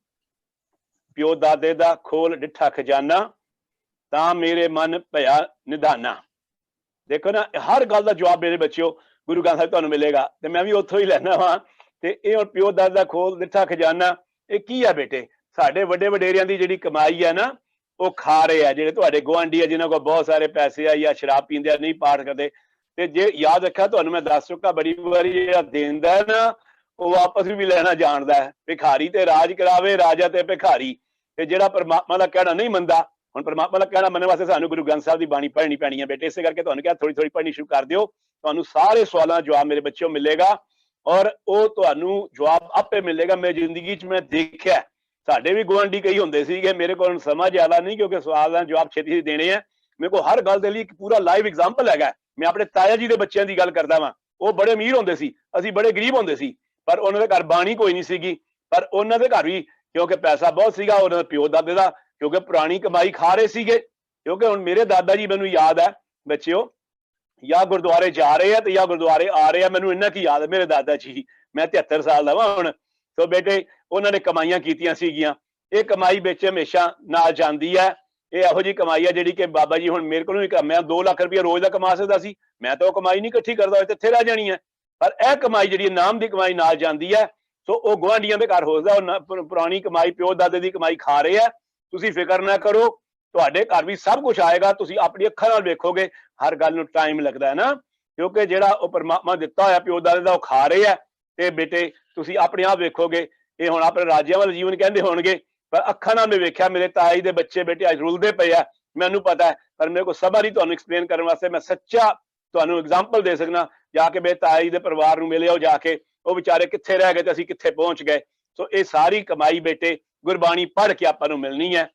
ਪਿਓ ਦਾਦੇ ਦਾ ਖੋਲ ਡਿੱਠਾ ਖਜ਼ਾਨਾ, ਤਾਂ ਮੇਰੇ ਮਨ ਭਇਆ ਨਿਧਾਨਾ। ਦੇਖੋ ਨਾ, ਹਰ ਗੱਲ ਦਾ ਜਵਾਬ ਮੇਰੇ ਬੱਚਿਓ ਗੁਰੂ ਗ੍ਰੰਥ ਸਾਹਿਬ ਤੁਹਾਨੂੰ ਮਿਲੇਗਾ, ਤੇ ਮੈਂ ਵੀ ਉੱਥੋਂ ਹੀ ਲੈਣਾ ਵਾ। ਤੇ ਇਹ ਹੁਣ ਪਿਓ ਦਾਦਾ ਦਾ ਖੋਲ ਡਿੱਠਾ ਖਜ਼ਾਨਾ, ਇਹ ਕੀ ਆ ਬੇਟੇ? ਸਾਡੇ ਵੱਡੇ ਵਡੇਰਿਆਂ ਦੀ ਜਿਹੜੀ ਕਮਾਈ ਹੈ ਨਾ, ਉਹ ਖਾ ਰਹੇ ਆ ਜਿਹੜੇ ਤੁਹਾਡੇ ਗੁਆਂਢੀ ਆ, ਜਿਨ੍ਹਾਂ ਕੋਲ ਬਹੁਤ ਸਾਰੇ ਪੈਸੇ ਆ ਜਾਂ ਸ਼ਰਾਬ ਪੀਂਦੇ ਆ, ਨਹੀਂ ਪਾਠ ਕਰਦੇ। ਤੇ ਜੇ ਯਾਦ ਰੱਖਿਆ, ਤੁਹਾਨੂੰ ਮੈਂ ਦੱਸ ਚੁੱਕਾ ਬੜੀ ਵਾਰੀ, ਜਿਹੜਾ ਦੇਂਦਾ ਨਾ ਉਹ ਵਾਪਸ ਵੀ ਲੈਣਾ ਜਾਣਦਾ ਹੈ। ਭਿਖਾਰੀ ਤੇ ਰਾਜ ਕਰਾਵੇ, ਰਾਜਾ ਤੇ ਭਿਖਾਰੀ। ਤੇ ਜਿਹੜਾ ਪਰਮਾਤਮਾ ਦਾ ਕਹਿਣਾ ਨਹੀਂ ਮੰਨਦਾ, ਹੁਣ ਪਰਮਾਤਮਾ ਦਾ ਕਹਿਣਾ ਮੰਨਣ ਵਾਸਤੇ ਸਾਨੂੰ ਗੁਰੂ ਗ੍ਰੰਥ ਸਾਹਿਬ ਦੀ ਬਾਣੀ ਪੜ੍ਹਨੀ ਪੈਣੀ ਹੈ ਬੇਟੇ। ਇਸੇ ਕਰਕੇ ਤੁਹਾਨੂੰ ਕਿਹਾ ਥੋੜੀ ਥੋੜੀ ਪੜ੍ਹਨੀ ਸ਼ੁਰੂ ਕਰ ਦਿਓ, ਤੁਹਾਨੂੰ ਸਾਰੇ ਸਵਾਲਾਂ ਦਾ ਜਵਾਬ ਮੇਰੇ ਬੱਚਿਓ ਮਿਲੇਗਾ, ਔਰ ਉਹ ਤੁਹਾਨੂੰ ਜਵਾਬ ਆਪੇ ਮਿਲੇਗਾ। ਮੈਂ ਜ਼ਿੰਦਗੀ 'ਚ ਮੈਂ ਦੇਖਿਆ, ਸਾਡੇ ਵੀ ਗੁਆਂਢੀ ਕਈ ਹੁੰਦੇ ਸੀਗੇ, ਮੇਰੇ ਕੋਲ ਸਮਾਂ ਜ਼ਿਆਦਾ ਨਹੀਂ ਕਿਉਂਕਿ ਸਵਾਲਾਂ ਦੇ ਜਵਾਬ ਛੇਤੀ ਦੇਣੇ ਆ। ਮੇਰੇ ਕੋਲ ਹਰ ਗੱਲ ਦੇ ਲਈ ਇੱਕ ਪੂਰਾ ਲਾਈਵ ਐਗਜ਼ਾਮਪਲ ਹੈਗਾ। ਮੈਂ ਆਪਣੇ ਤਾਇਆ ਜੀ ਦੇ ਬੱਚਿਆਂ ਦੀ ਗੱਲ ਕਰਦਾ ਵਾਂ, ਉਹ ਬੜੇ ਅਮੀਰ ਹੁੰਦੇ ਸੀ, ਅਸੀਂ ਬੜੇ ਗਰੀਬ ਹੁੰਦੇ ਸੀ, ਪਰ ਉਹਨਾਂ ਦੇ ਘਰ ਬਾਣੀ ਕੋਈ ਨਹੀਂ ਸੀਗੀ, ਪਰ ਉਹਨਾਂ ਦੇ ਘਰ ਵੀ ਕਿਉਂਕਿ ਪੈਸਾ ਬਹੁਤ ਸੀਗਾ, ਉਹਨਾਂ ਦੇ ਪਿਓ ਦਾਦੇ ਦਾ, ਕਿਉਂਕਿ ਪੁਰਾਣੀ ਕਮਾਈ ਖਾ ਰਹੇ ਸੀਗੇ। ਕਿਉਂਕਿ ਹੁਣ ਮੇਰੇ ਦਾਦਾ ਜੀ, ਮੈਨੂੰ ਯਾਦ ਹੈ ਬੱਚਿਓ, ਜਾਂ ਗੁਰਦੁਆਰੇ ਜਾ ਰਹੇ ਆ ਤੇ ਜਾਂ ਗੁਰਦੁਆਰੇ ਆ ਰਹੇ ਆ, ਮੈਨੂੰ ਇੰਨਾ ਕੀ ਯਾਦ ਹੈ ਮੇਰੇ ਦਾਦਾ ਜੀ। ਮੈਂ 73 ਸਾਲ ਦਾ ਵਾਂ ਹੁਣ। ਸੋ ਬੇਟੇ, ਉਹਨਾਂ ਨੇ ਕਮਾਈਆਂ ਕੀਤੀਆਂ ਸੀਗੀਆਂ, ਇਹ ਕਮਾਈ ਵਿੱਚ ਹਮੇਸ਼ਾ ਨਾਲ ਜਾਂਦੀ ਹੈ। ਇਹ ਇਹੋ ਜਿਹੀ ਕਮਾਈ ਹੈ ਜਿਹੜੀ ਕਿ ਬਾਬਾ ਜੀ ਹੁਣ ਮੇਰੇ ਕੋਲ ਵੀ, ਮੈਂ 2 ਲੱਖ ਰੁਪਏ ਰੋਜ਼ ਦਾ ਕਮਾ ਸਕਦਾ ਸੀ, ਮੈਂ ਤਾਂ ਉਹ ਕਮਾਈ ਨਹੀਂ ਇਕੱਠੀ ਕਰਦਾ, ਇੱਥੇ ਰਹਿ ਜਾਣੀ ਹੈ। ਪਰ ਇਹ ਕਮਾਈ ਜਿਹੜੀ ਨਾਮ ਦੀ ਕਮਾਈ ਨਾਲ ਜਾਂਦੀ ਹੈ। ਸੋ ਉਹ ਗੁਆਂਢੀਆਂ ਦੇ ਘਰ ਹੋਸਦਾ, ਉਹ ਪੁਰਾਣੀ ਕਮਾਈ ਪਿਓ ਦਾਦੇ ਦੀ ਕਮਾਈ ਖਾ ਰਹੇ ਆ। ਤੁਸੀਂ ਫਿਕਰ ਨਾ ਕਰੋ, ਤੁਹਾਡੇ ਘਰ ਵੀ ਸਭ ਕੁਝ ਆਏਗਾ। ਤੁਸੀਂ ਆਪਣੀ ਅੱਖਾਂ ਨਾਲ ਵੇਖੋਗੇ। ਹਰ ਗੱਲ ਨੂੰ ਟਾਈਮ ਲੱਗਦਾ ਹੈ ਨਾ, ਕਿਉਂਕਿ ਜਿਹੜਾ ਉਹ ਪਰਮਾਤਮਾ ਦਿੱਤਾ ਹੋਇਆ ਪਿਓ ਦਾਦੇ ਦਾ ਉਹ ਖਾ ਰਹੇ ਆ। ਤੇ ਬੇਟੇ ਤੁਸੀਂ ਆਪਣੇ ਆਪ ਵੇਖੋਗੇ। ਇਹ ਹੁਣ ਆਪਣੇ ਰਾਜਿਆਂ ਵਾਲਾ ਜੀਵਨ ਕਹਿੰਦੇ ਹੋਣਗੇ, ਪਰ ਅੱਖਾਂ ਨਾਲ ਮੈਂ ਵੇਖਿਆ ਮੇਰੇ ਤਾਈ ਦੇ ਬੱਚੇ ਬੇਟੇ ਅੱਜ ਰੁਲਦੇ ਪਏ ਆ। ਮੈਨੂੰ ਪਤਾ ਹੈ, ਪਰ ਮੇਰੇ ਕੋਲ ਸਬਰ ਨਹੀਂ ਤੁਹਾਨੂੰ ਐਕਸਪਲੇਨ ਕਰਨ ਵਾਸਤੇ। ਮੈਂ ਸੱਚਾ ਤੁਹਾਨੂੰ ਐਗਜ਼ਾਮਪਲ ਦੇ ਸਕਣਾ। ਜਾ ਕੇ ਮੇਰੇ ਤਾਈ ਦੇ ਪਰਿਵਾਰ ਨੂੰ ਮਿਲਿਓ, ਜਾ ਕੇ ਉਹ ਵਿਚਾਰੇ ਕਿੱਥੇ ਰਹਿ ਗਏ ਤੇ ਅਸੀਂ ਕਿੱਥੇ ਪਹੁੰਚ ਗਏ। ਸੋ ਇਹ ਸਾਰੀ ਕਮਾਈ ਬੇਟੇ ਗੁਰਬਾਣੀ ਪੜ੍ਹ ਕੇ ਆਪਾਂ ਨੂੰ ਮਿਲਣੀ ਹੈ।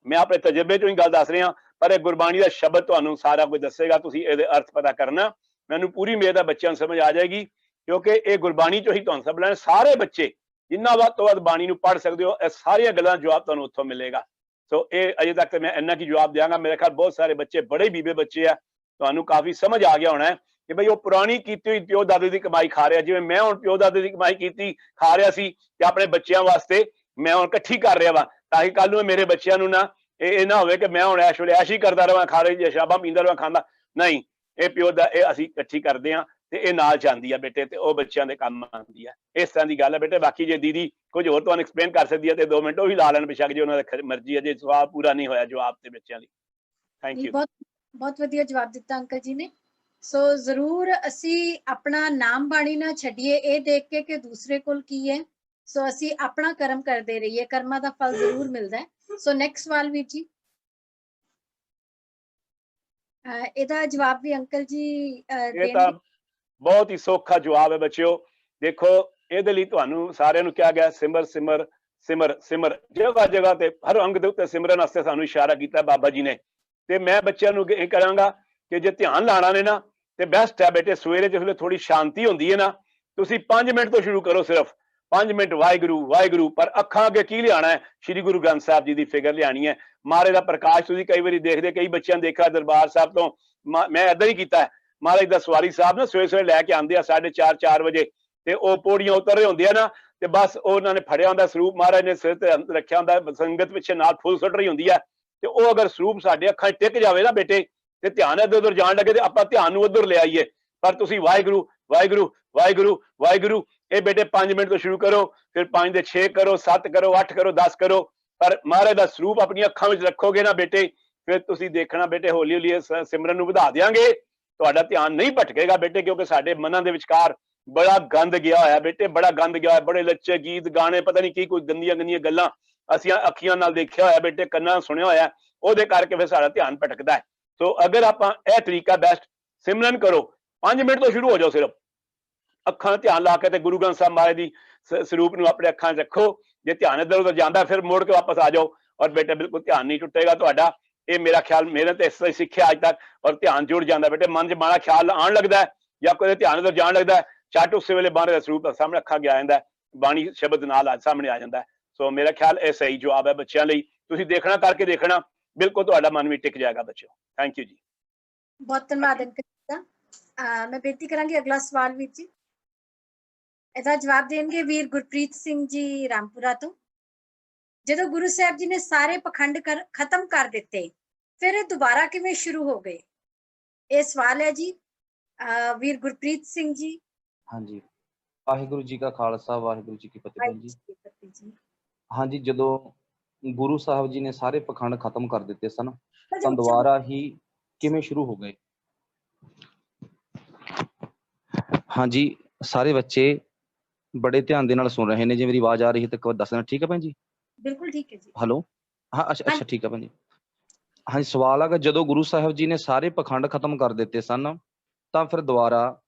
ਮੈਂ ਆਪਣੇ ਤਜਰਬੇ ਚੋਂ ਹੀ ਗੱਲ ਦੱਸ ਰਿਹਾ, ਪਰ ਇਹ ਗੁਰਬਾਣੀ ਦਾ ਸ਼ਬਦ ਤੁਹਾਨੂੰ ਸਾਰਾ ਕੁਝ ਦੱਸੇਗਾ। ਤੁਸੀਂ ਇਹਦੇ ਅਰਥ ਪਤਾ ਕਰਨਾ। ਮੈਨੂੰ ਪੂਰੀ ਉਮੀਦ ਹੈ ਬੱਚਿਆਂ ਨੂੰ ਸਮਝ ਆ ਜਾਏਗੀ, ਕਿਉਂਕਿ ਇਹ ਗੁਰਬਾਣੀ ਚੋਂ ਹੀ ਤੁਹਾਨੂੰ ਸਭ ਲੈਣ। ਸਾਰੇ ਬੱਚੇ ਜਿੰਨਾ ਵੱਧ ਤੋਂ ਵੱਧ ਬਾਣੀ ਨੂੰ ਪੜ੍ਹ ਸਕਦੇ ਹੋ, ਇਹ ਸਾਰੀਆਂ ਗੱਲਾਂ ਦਾ ਜਵਾਬ ਤੁਹਾਨੂੰ ਉੱਥੋਂ ਮਿਲੇਗਾ। ਸੋ ਇਹ ਅਜੇ ਤੱਕ ਮੈਂ ਇੰਨਾ ਕੀ ਜਵਾਬ ਦਿਆਂਗਾ। ਮੇਰੇ ਖਿਆਲ ਬਹੁਤ ਸਾਰੇ ਬੱਚੇ ਬੜੇ ਬੀਬੇ ਬੱਚੇ ਆ, ਤੁਹਾਨੂੰ ਕਾਫੀ ਸਮਝ ਆ ਗਿਆ ਹੋਣਾ ਹੈ ਕਿ ਬਈ ਉਹ ਪੁਰਾਣੀ ਕੀਤੀ ਹੋਈ ਪਿਓ ਦਾਦੇ ਦੀ ਕਮਾਈ ਖਾ ਰਿਹਾ। ਜਿਵੇਂ ਮੈਂ ਹੁਣ ਪਿਓ ਦਾਦੇ ਦੀ ਕਮਾਈ ਕੀਤੀ ਖਾ ਰਿਹਾ ਸੀ, ਤੇ ਆਪਣੇ ਬੱਚਿਆਂ ਵਾਸਤੇ ਮੈਂ ਹੁਣ ਇਕੱਠੀ ਕਰ ਰਿਹਾ ਵਾ, ਤਾਂ ਕਿ ਕੱਲ ਨੂੰ ਮੇਰੇ ਬੱਚਿਆਂ ਨੂੰ ਨਾ ਇਹ ਨਾ ਹੋਵੇ ਕਿ ਮੈਂ ਹੁਣ ਐਸ਼ ਵੇਲੇ ਐਸ਼ ਹੀ ਕਰਦਾ ਰਵਾਂ, ਖਾ ਰਹੀ ਸ਼ਰਾਬਾਂ ਪੀਂਦਾ ਰਵਾਂ, ਖਾਂਦਾ ਨਹੀਂ। ਇਹ ਪਿਓ ਦਾ ਇਹ ਅਸੀਂ ਇਕੱਠੀ ਕਰਦੇ ਹਾਂ, ਤੇ ਇਹ ਨਾਲ ਜਾਂਦੀ ਆ ਬੇਟੇ, ਤੇ ਉਹ ਬੱਚਿਆਂ ਦੇ ਕੰਮ ਆਉਂਦੀ ਹੈ। ਇਸ ਤਰ੍ਹਾਂ ਦੀ ਗੱਲ ਹੈ ਬੇਟੇ। ਬਾਕੀ ਜੇ ਦੀਦੀ ਕੁਝ ਹੋਰ ਤੁਹਾਨੂੰ ਐਕਸਪਲੇਨ ਕਰ ਸਕਦੀ ਹੈ ਤੇ 2 ਮਿੰਟ ਉਹ ਵੀ ਲਾ ਲੈਣ, ਬੇਸ਼ੱਕ ਜੇ ਉਹਨਾਂ ਦੀ ਮਰਜ਼ੀ ਹੈ। ਜੇ ਸਵਾਲ ਪੂਰਾ ਨਹੀਂ ਹੋਇਆ ਜਵਾਬ ਤੇ ਬੱਚਿਆਂ ਲਈ। Thank you. ਬਹੁਤ ਵਧੀਆ ਜਵਾਬ ਦਿੱਤਾ ਅੰਕਲ ਜੀ ਨੇ। ਸੋ ਜ਼ਰੂਰ ਅਸੀਂ ਆਪਣਾ ਨਾਮ ਬਾਣੀ ਨਾ ਛੱਡੀਏ ਇਹ ਦੇਖ ਕੇ ਕਿ ਦੂਸਰੇ ਕੋਲ ਕੀ ਹੈ। ਸੋ ਅਸੀਂ ਆਪਣਾ ਕਰਮ ਕਰਦੇ ਰਹੀਏ, ਕਰਮਾਂ ਦਾ ਫਲ ਜ਼ਰੂਰ ਮਿਲਦਾ ਹੈ। ਸੋ ਨੈਕਸਟ ਸਵਾਲ ਵੀਰ ਜੀ, ਇਹਦਾ ਜਵਾਬ ਵੀ ਅੰਕਲ ਜੀ ਇਹ ਤਾਂ ਬਹੁਤ ਹੀ ਸੌਖਾ ਜਵਾਬ ਹੈ ਬੱਚਿਓ। ਦੇਖੋ, ਇਹਦੇ ਲਈ ਤੁਹਾਨੂੰ ਸਾਰਿਆਂ ਨੂੰ ਕਿਹਾ ਗਿਆ ਸਿਮਰ ਸਿਮਰ ਸਿਮਰ ਸਿਮਰ। ਜਗ੍ਹਾ ਜਗ੍ਹਾ ਤੇ ਹਰ ਅੰਗ ਦੇ ਉੱਤੇ ਸਿਮਰਨ ਵਾਸਤੇ ਸਾਨੂੰ ਇਸ਼ਾਰਾ ਕੀਤਾ ਬਾਬਾ ਜੀ ਨੇ। ਤੇ ਮੈਂ ਬੱਚਿਆਂ ਨੂੰ ਇਹ ਕਰਾਂਗਾ ਕਿ ਜੇ ਧਿਆਨ ਲਾਣਾ ਨੇ ਨਾ, ਤੇ ਬੈਸਟ ਹੈ ਬੇਟੇ ਸਵੇਰੇ ਜਿਸ ਵੇਲੇ ਥੋੜੀ ਸ਼ਾਂਤੀ ਹੁੰਦੀ ਹੈ ਨਾ, ਤੁਸੀਂ 5 ਮਿੰਟ ਤੋਂ ਸ਼ੁਰੂ ਕਰੋ। ਸਿਰਫ 5 ਮਿੰਟ ਵਾਹਿਗੁਰੂ ਵਾਹਿਗੁਰੂ, ਪਰ ਅੱਖਾਂ ਅੱਗੇ ਕੀ ਲਿਆਣਾ ਹੈ? ਸ਼੍ਰੀ ਗੁਰੂ ਗ੍ਰੰਥ ਸਾਹਿਬ ਜੀ ਦੀ ਫਿਗਰ ਲਿਆਣੀ ਹੈ। ਮਹਾਰਾਜ ਦਾ ਪ੍ਰਕਾਸ਼ ਤੁਸੀਂ ਕਈ ਵਾਰੀ ਦੇਖਦੇ, ਕਈ ਬੱਚਿਆਂ ਨੂੰ ਦੇਖਿਆ ਦਰਬਾਰ ਸਾਹਿਬ ਤੋਂ, ਮੈਂ ਏਦਾਂ ਹੀ ਕੀਤਾ ਹੈ। ਮਹਾਰਾਜ ਦਾ ਸਵਾਰੀ ਸਾਹਿਬ ਨਾ ਸਵੇਰੇ ਸਵੇਰੇ ਲੈ ਕੇ ਆਉਂਦੇ ਆ 4:30 4 ਵਜੇ, ਤੇ ਉਹ ਪੌੜੀਆਂ ਉਤਰ ਰਹੇ ਹੁੰਦੇ ਆ ਨਾ, ਤੇ ਬਸ ਉਹਨਾਂ ਨੇ ਫੜਿਆ ਹੁੰਦਾ ਸਰੂਪ, ਮਹਾਰਾਜ ਨੇ ਸਿਰ ਤੇ ਰੱਖਿਆ ਹੁੰਦਾ, ਸੰਗਤ ਪਿੱਛੇ ਨਾਲ ਫੁੱਲ ਸੁੱਟ ਰਹੀ ਹੁੰਦੀ ਹੈ। ਤੇ ਉਹ ਅਗਰ ਸਰੂਪ ਸਾਡੇ ਅੱਖਾਂ 'ਚ ਟਿਕ ਜਾਵੇ ਨਾ ਬੇਟੇ, ਤੇ ਧਿਆਨ ਇੱਧਰ ਉੱਧਰ ਜਾਣ ਲੱਗੇ ਤੇ ਆਪਾਂ ਧਿਆਨ ਨੂੰ ਉੱਧਰ ਲੈ ਆਈਏ। ਪਰ ਤੁਸੀਂ ਵਾਹਿਗੁਰੂ ਵਾਹਿਗੁਰੂ ਵਾਹਿਗੁਰੂ ਵਾਹਿਗੁਰੂ ਇਹ ਬੇਟੇ 5 ਮਿੰਟ ਤੋਂ ਸ਼ੁਰੂ ਕਰੋ, ਫਿਰ 5 ਦੇ 6 ਕਰੋ, 7 ਕਰੋ, 8 ਕਰੋ, 10 ਕਰੋ। ਪਰ ਮਹਾਰਾਜ ਦਾ ਸਰੂਪ ਆਪਣੀਆਂ ਅੱਖਾਂ ਵਿੱਚ ਰੱਖੋਗੇ ਨਾ ਬੇਟੇ, ਫਿਰ ਤੁਸੀਂ ਦੇਖਣਾ ਬੇਟੇ ਹੌਲੀ ਹੌਲੀ ਇਸ ਸਿਮਰਨ ਨੂੰ ਵਧਾ ਦਿਆਂਗੇ। ਤੁਹਾਡਾ ਧਿਆਨ ਨਹੀਂ ਭਟਕੇਗਾ ਬੇਟੇ, ਕਿਉਂਕਿ ਸਾਡੇ ਮਨਾਂ ਦੇ ਵਿਚਕਾਰ ਬੜਾ ਗੰਦ ਗਿਆ ਹੋਇਆ ਬੇਟੇ, ਬੜਾ ਗੰਦ ਗਿਆ ਹੋਇਆ। ਬੜੇ ਲੱਚੇ ਗੀਤ ਗਾਣੇ, ਪਤਾ ਨਹੀਂ ਕੀ ਕੋਈ ਗੰਦੀਆਂ ਗੰਦੀਆਂ ਗੱਲਾਂ ਅਸੀਂ ਅੱਖੀਆਂ ਨਾਲ ਦੇਖਿਆ ਹੋਇਆ ਬੇਟੇ, ਕੰਨਾਂ ਨਾਲ ਸੁਣਿਆ ਹੋਇਆ, ਉਹਦੇ ਕਰਕੇ ਫਿਰ ਸਾਡਾ ਧਿਆਨ ਭਟਕਦਾ ਹੈ। ਸੋ ਅਗਰ ਆਪਾਂ ਇਹ ਤਰੀਕਾ ਬੈਸਟ, ਸਿਮਰਨ ਕਰੋ, 5 ਮਿੰਟ ਤੋਂ ਸ਼ੁਰੂ ਹੋ ਜਾਓ। ਸਿਰਫ ਅੱਖਾਂ ਦਾ ਧਿਆਨ ਲਾ ਕੇ ਤੇ ਗੁਰੂ ਗ੍ਰੰਥ ਸਾਹਿਬ ਮਹਾਰਾਜ ਦੀ ਸਰੂਪ ਨੂੰ ਆਪਣੇ ਅੱਖਾਂ 'ਚ ਰੱਖੋ। ਜੇ ਧਿਆਨ ਇੱਧਰ ਉੱਧਰ ਜਾਂਦਾ ਫਿਰ ਮੋੜ ਕੇ ਵਾਪਸ ਆ ਜਾਓ, ਔਰ ਬੇਟੇ ਬਿਲਕੁਲ ਧਿਆਨ ਨਹੀਂ ਟੁੱਟੇਗਾ ਤੁਹਾਡਾ। ਇਹ ਮੇਰਾ ਖਿਆਲ, ਮੇਰੇ ਤੇ ਇਸ ਤਰ੍ਹਾਂ ਸਿੱਖਿਆ ਅੱਜ ਤੱਕ, ਔਰ ਧਿਆਨ ਜੁੜ ਜਾਂਦਾ ਬੇਟੇ। ਮਨ 'ਚ ਮਾੜਾ ਖਿਆਲ ਆਉਣ ਲੱਗਦਾ ਜਾਂ ਕੋਈ ਧਿਆਨ ਇੱਧਰ ਜਾਣ ਲੱਗਦਾ, ਝੱਟ ਉਸੇ ਵੇਲੇ ਮਹਾਰਾਜ ਦਾ ਸਰੂਪ ਸਾਹਮਣੇ ਅੱਖਾਂ ਅੱਗੇ ਆ ਜਾਂਦਾ, ਬਾਣੀ ਸ਼ਬਦ ਨਾਲ ਸਾਹਮਣੇ ਆ ਜਾਂਦਾ। ਸੋ ਮੇਰਾ ਖਿਆਲ ਇਹ ਸਹੀ ਜਵਾਬ ਹੈ ਬੱਚਿਆਂ ਲਈ। ਤੁਸੀਂ ਦੇਖਣਾ, ਕਰਕੇ ਦੇਖਣਾ, ਬਿਲਕੁਲ ਤੁਹਾਡਾ ਮਨ ਵੀ ਟਿਕ ਜਾਏਗਾ ਬੱਚਿਓ। ਥੈਂਕ ਯੂ ਜੀ। ਬਹੁਤ ਧੰਨਵਾਦ ਅੰਕਲ ਜੀ ਦਾ। ਮੈਂ ਬੇਨਤੀ ਕਰਾਂਗੀ ਅਗਲਾ ਸਵਾਲ ਵੀਰ ਜੀ। ਇਹਦਾ ਜਵਾਬ ਦੇਣਗੇ ਵੀਰ ਗੁਰਪ੍ਰੀਤ ਸਿੰਘ ਜੀ ਰਾਮਪੁਰਾ ਤੋਂ। ਜਦੋਂ ਗੁਰੂ ਸਾਹਿਬ ਜੀ ਨੇ ਸਾਰੇ ਪਖੰਡ ਖਤਮ ਕਰ ਦਿੱਤੇ, ਫਿਰ ਇਹ ਦੁਬਾਰਾ ਕਿਵੇਂ ਸ਼ੁਰੂ ਹੋ ਗਏ? ਇਹ ਸਵਾਲ ਹੈ ਜੀ ਵੀਰ ਗੁਰਪ੍ਰੀਤ ਸਿੰਘ ਜੀ। ਹਾਂਜੀ, ਵਾਹਿਗੁਰੂ ਜੀ ਕਾ ਖਾਲਸਾ, ਵਾਹਿਗੁਰੂ ਜੀ ਕੀ ਫਤਿਹ ਜੀ। ਹਾਂਜੀ, ਜਦੋਂ ਗੁਰੂ ਸਾਹਿਬ ਜੀ ਨੇ ਸਾਰੇ ਪਖੰਡ ਖਤਮ ਕਰ ਦਿੱਤੇ ਸਨ, ਤਾਂ ਦੁਬਾਰਾ ਹੀ ਕਿਵੇਂ ਸ਼ੁਰੂ ਹੋ ਗਏ? ਹਾਂਜੀ, ਸਾਰੇ ਬੱਚੇ ਬੜੇ ਧਿਆਨ ਦੇ ਨਾਲ ਸੁਣ ਰਹੇ ਨੇ। ਜੇ ਮੇਰੀ ਆਵਾਜ਼ ਆ ਰਹੀ ਹੈ ਤਾਂ ਇੱਕ ਵਾਰ ਦੱਸ ਦੇਣਾ। ਠੀਕ ਹੈ ਭੈਣ ਜੀ? ਬਿਲਕੁਲ ਠੀਕ ਹੈ ਜੀ। ਹੈਲੋ, ਹਾਂ, ਅੱਛਾ ਠੀਕ ਹੈ ਭੈਣ ਜੀ। ਹਾਂਜੀ, ਸਵਾਲ ਹੈਗਾ, ਜਦੋਂ ਗੁਰੂ ਸਾਹਿਬ ਜੀ ਨੇ ਸਾਰੇ ਪਖੰਡ ਖਤਮ ਕਰ ਦਿੱਤੇ ਸਨ, ਤਾਂ ਫਿਰ ਦੁਬਾਰਾ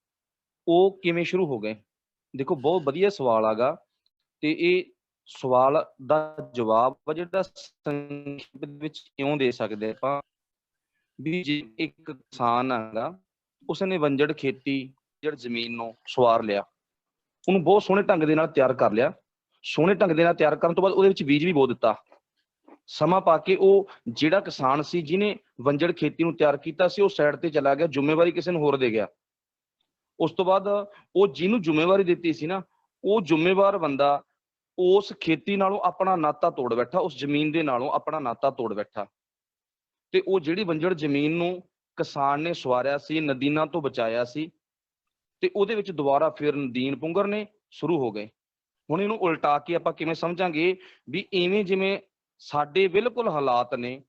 ਉਹ ਕਿਵੇਂ ਸ਼ੁਰੂ ਹੋ ਗਏ? ਦੇਖੋ, ਬਹੁਤ ਵਧੀਆ ਸਵਾਲ ਹੈਗਾ, ਤੇ ਇਹ ਸਵਾਲ ਦਾ ਜਵਾਬ ਜਿਹੜਾ ਸੰਖੇਪ ਵਿੱਚ ਕਿਉਂ ਦੇ ਸਕਦੇ ਆਪਾਂ ਵੀ, ਜੇ ਇੱਕ ਕਿਸਾਨ ਹੈਗਾ, ਉਸਨੇ ਵੰਜੜ ਖੇਤੀ ਜਿਹੜੀ ਜ਼ਮੀਨ ਨੂੰ ਸਵਾਰ ਲਿਆ, ਉਹਨੂੰ ਬਹੁਤ ਸੋਹਣੇ ਢੰਗ ਦੇ ਨਾਲ ਤਿਆਰ ਕਰ ਲਿਆ। ਸੋਹਣੇ ਢੰਗ ਦੇ ਨਾਲ ਤਿਆਰ ਕਰਨ ਤੋਂ ਬਾਅਦ ਉਹਦੇ ਵਿੱਚ ਬੀਜ ਵੀ ਬੋ ਦਿੱਤਾ। ਸਮਾਂ ਪਾ ਕੇ ਉਹ ਜਿਹੜਾ ਕਿਸਾਨ ਸੀ ਜਿਹਨੇ ਵੰਜੜ ਖੇਤੀ ਨੂੰ ਤਿਆਰ ਕੀਤਾ ਸੀ, ਉਹ ਸਾਈਡ ਤੇ ਚਲਾ ਗਿਆ, ਜ਼ਿੰਮੇਵਾਰੀ ਕਿਸੇ ਨੂੰ ਹੋਰ ਦੇ ਗਿਆ। ਉਸ ਤੋਂ ਬਾਅਦ ਉਹ ਜਿਹਨੂੰ ਜ਼ਿੰਮੇਵਾਰੀ ਦਿੱਤੀ ਸੀ ਨਾ, ਉਹ ਜ਼ਿੰਮੇਵਾਰ ਬੰਦਾ ਉਸ ਖੇਤੀ ਨਾਲੋਂ ਆਪਣਾ ਨਾਤਾ ਤੋੜ ਬੈਠਾ, ਉਸ ਜ਼ਮੀਨ ਦੇ ਨਾਲੋਂ ਆਪਣਾ ਨਾਤਾ ਤੋੜ ਬੈਠਾ। ਤੇ ਉਹ ਜਿਹੜੀ ਵੰਜੜ ਜ਼ਮੀਨ ਨੂੰ ਕਿਸਾਨ ਨੇ ਸਵਾਰਿਆ ਸੀ, ਨਦੀਨਾਂ ਤੋਂ ਬਚਾਇਆ ਸੀ, ਤੇ ਉਹਦੇ ਵਿੱਚ ਦੁਬਾਰਾ ਫਿਰ ਦੀਨ ਪੁੰਗਰ ਨੇ ਸ਼ੁਰੂ ਹੋ ਗਏ। ਹੁਣ ਇਹਨੂੰ ਉਲਟਾ ਕੇ ਆਪਾਂ ਕਿਵੇਂ ਸਮਝਾਂਗੇ ਵੀ ਇਵੇਂ ਜਿਵੇਂ ਸਾਡੇ ਬਿਲਕੁਲ ਹਾਲਾਤ ਨੇ,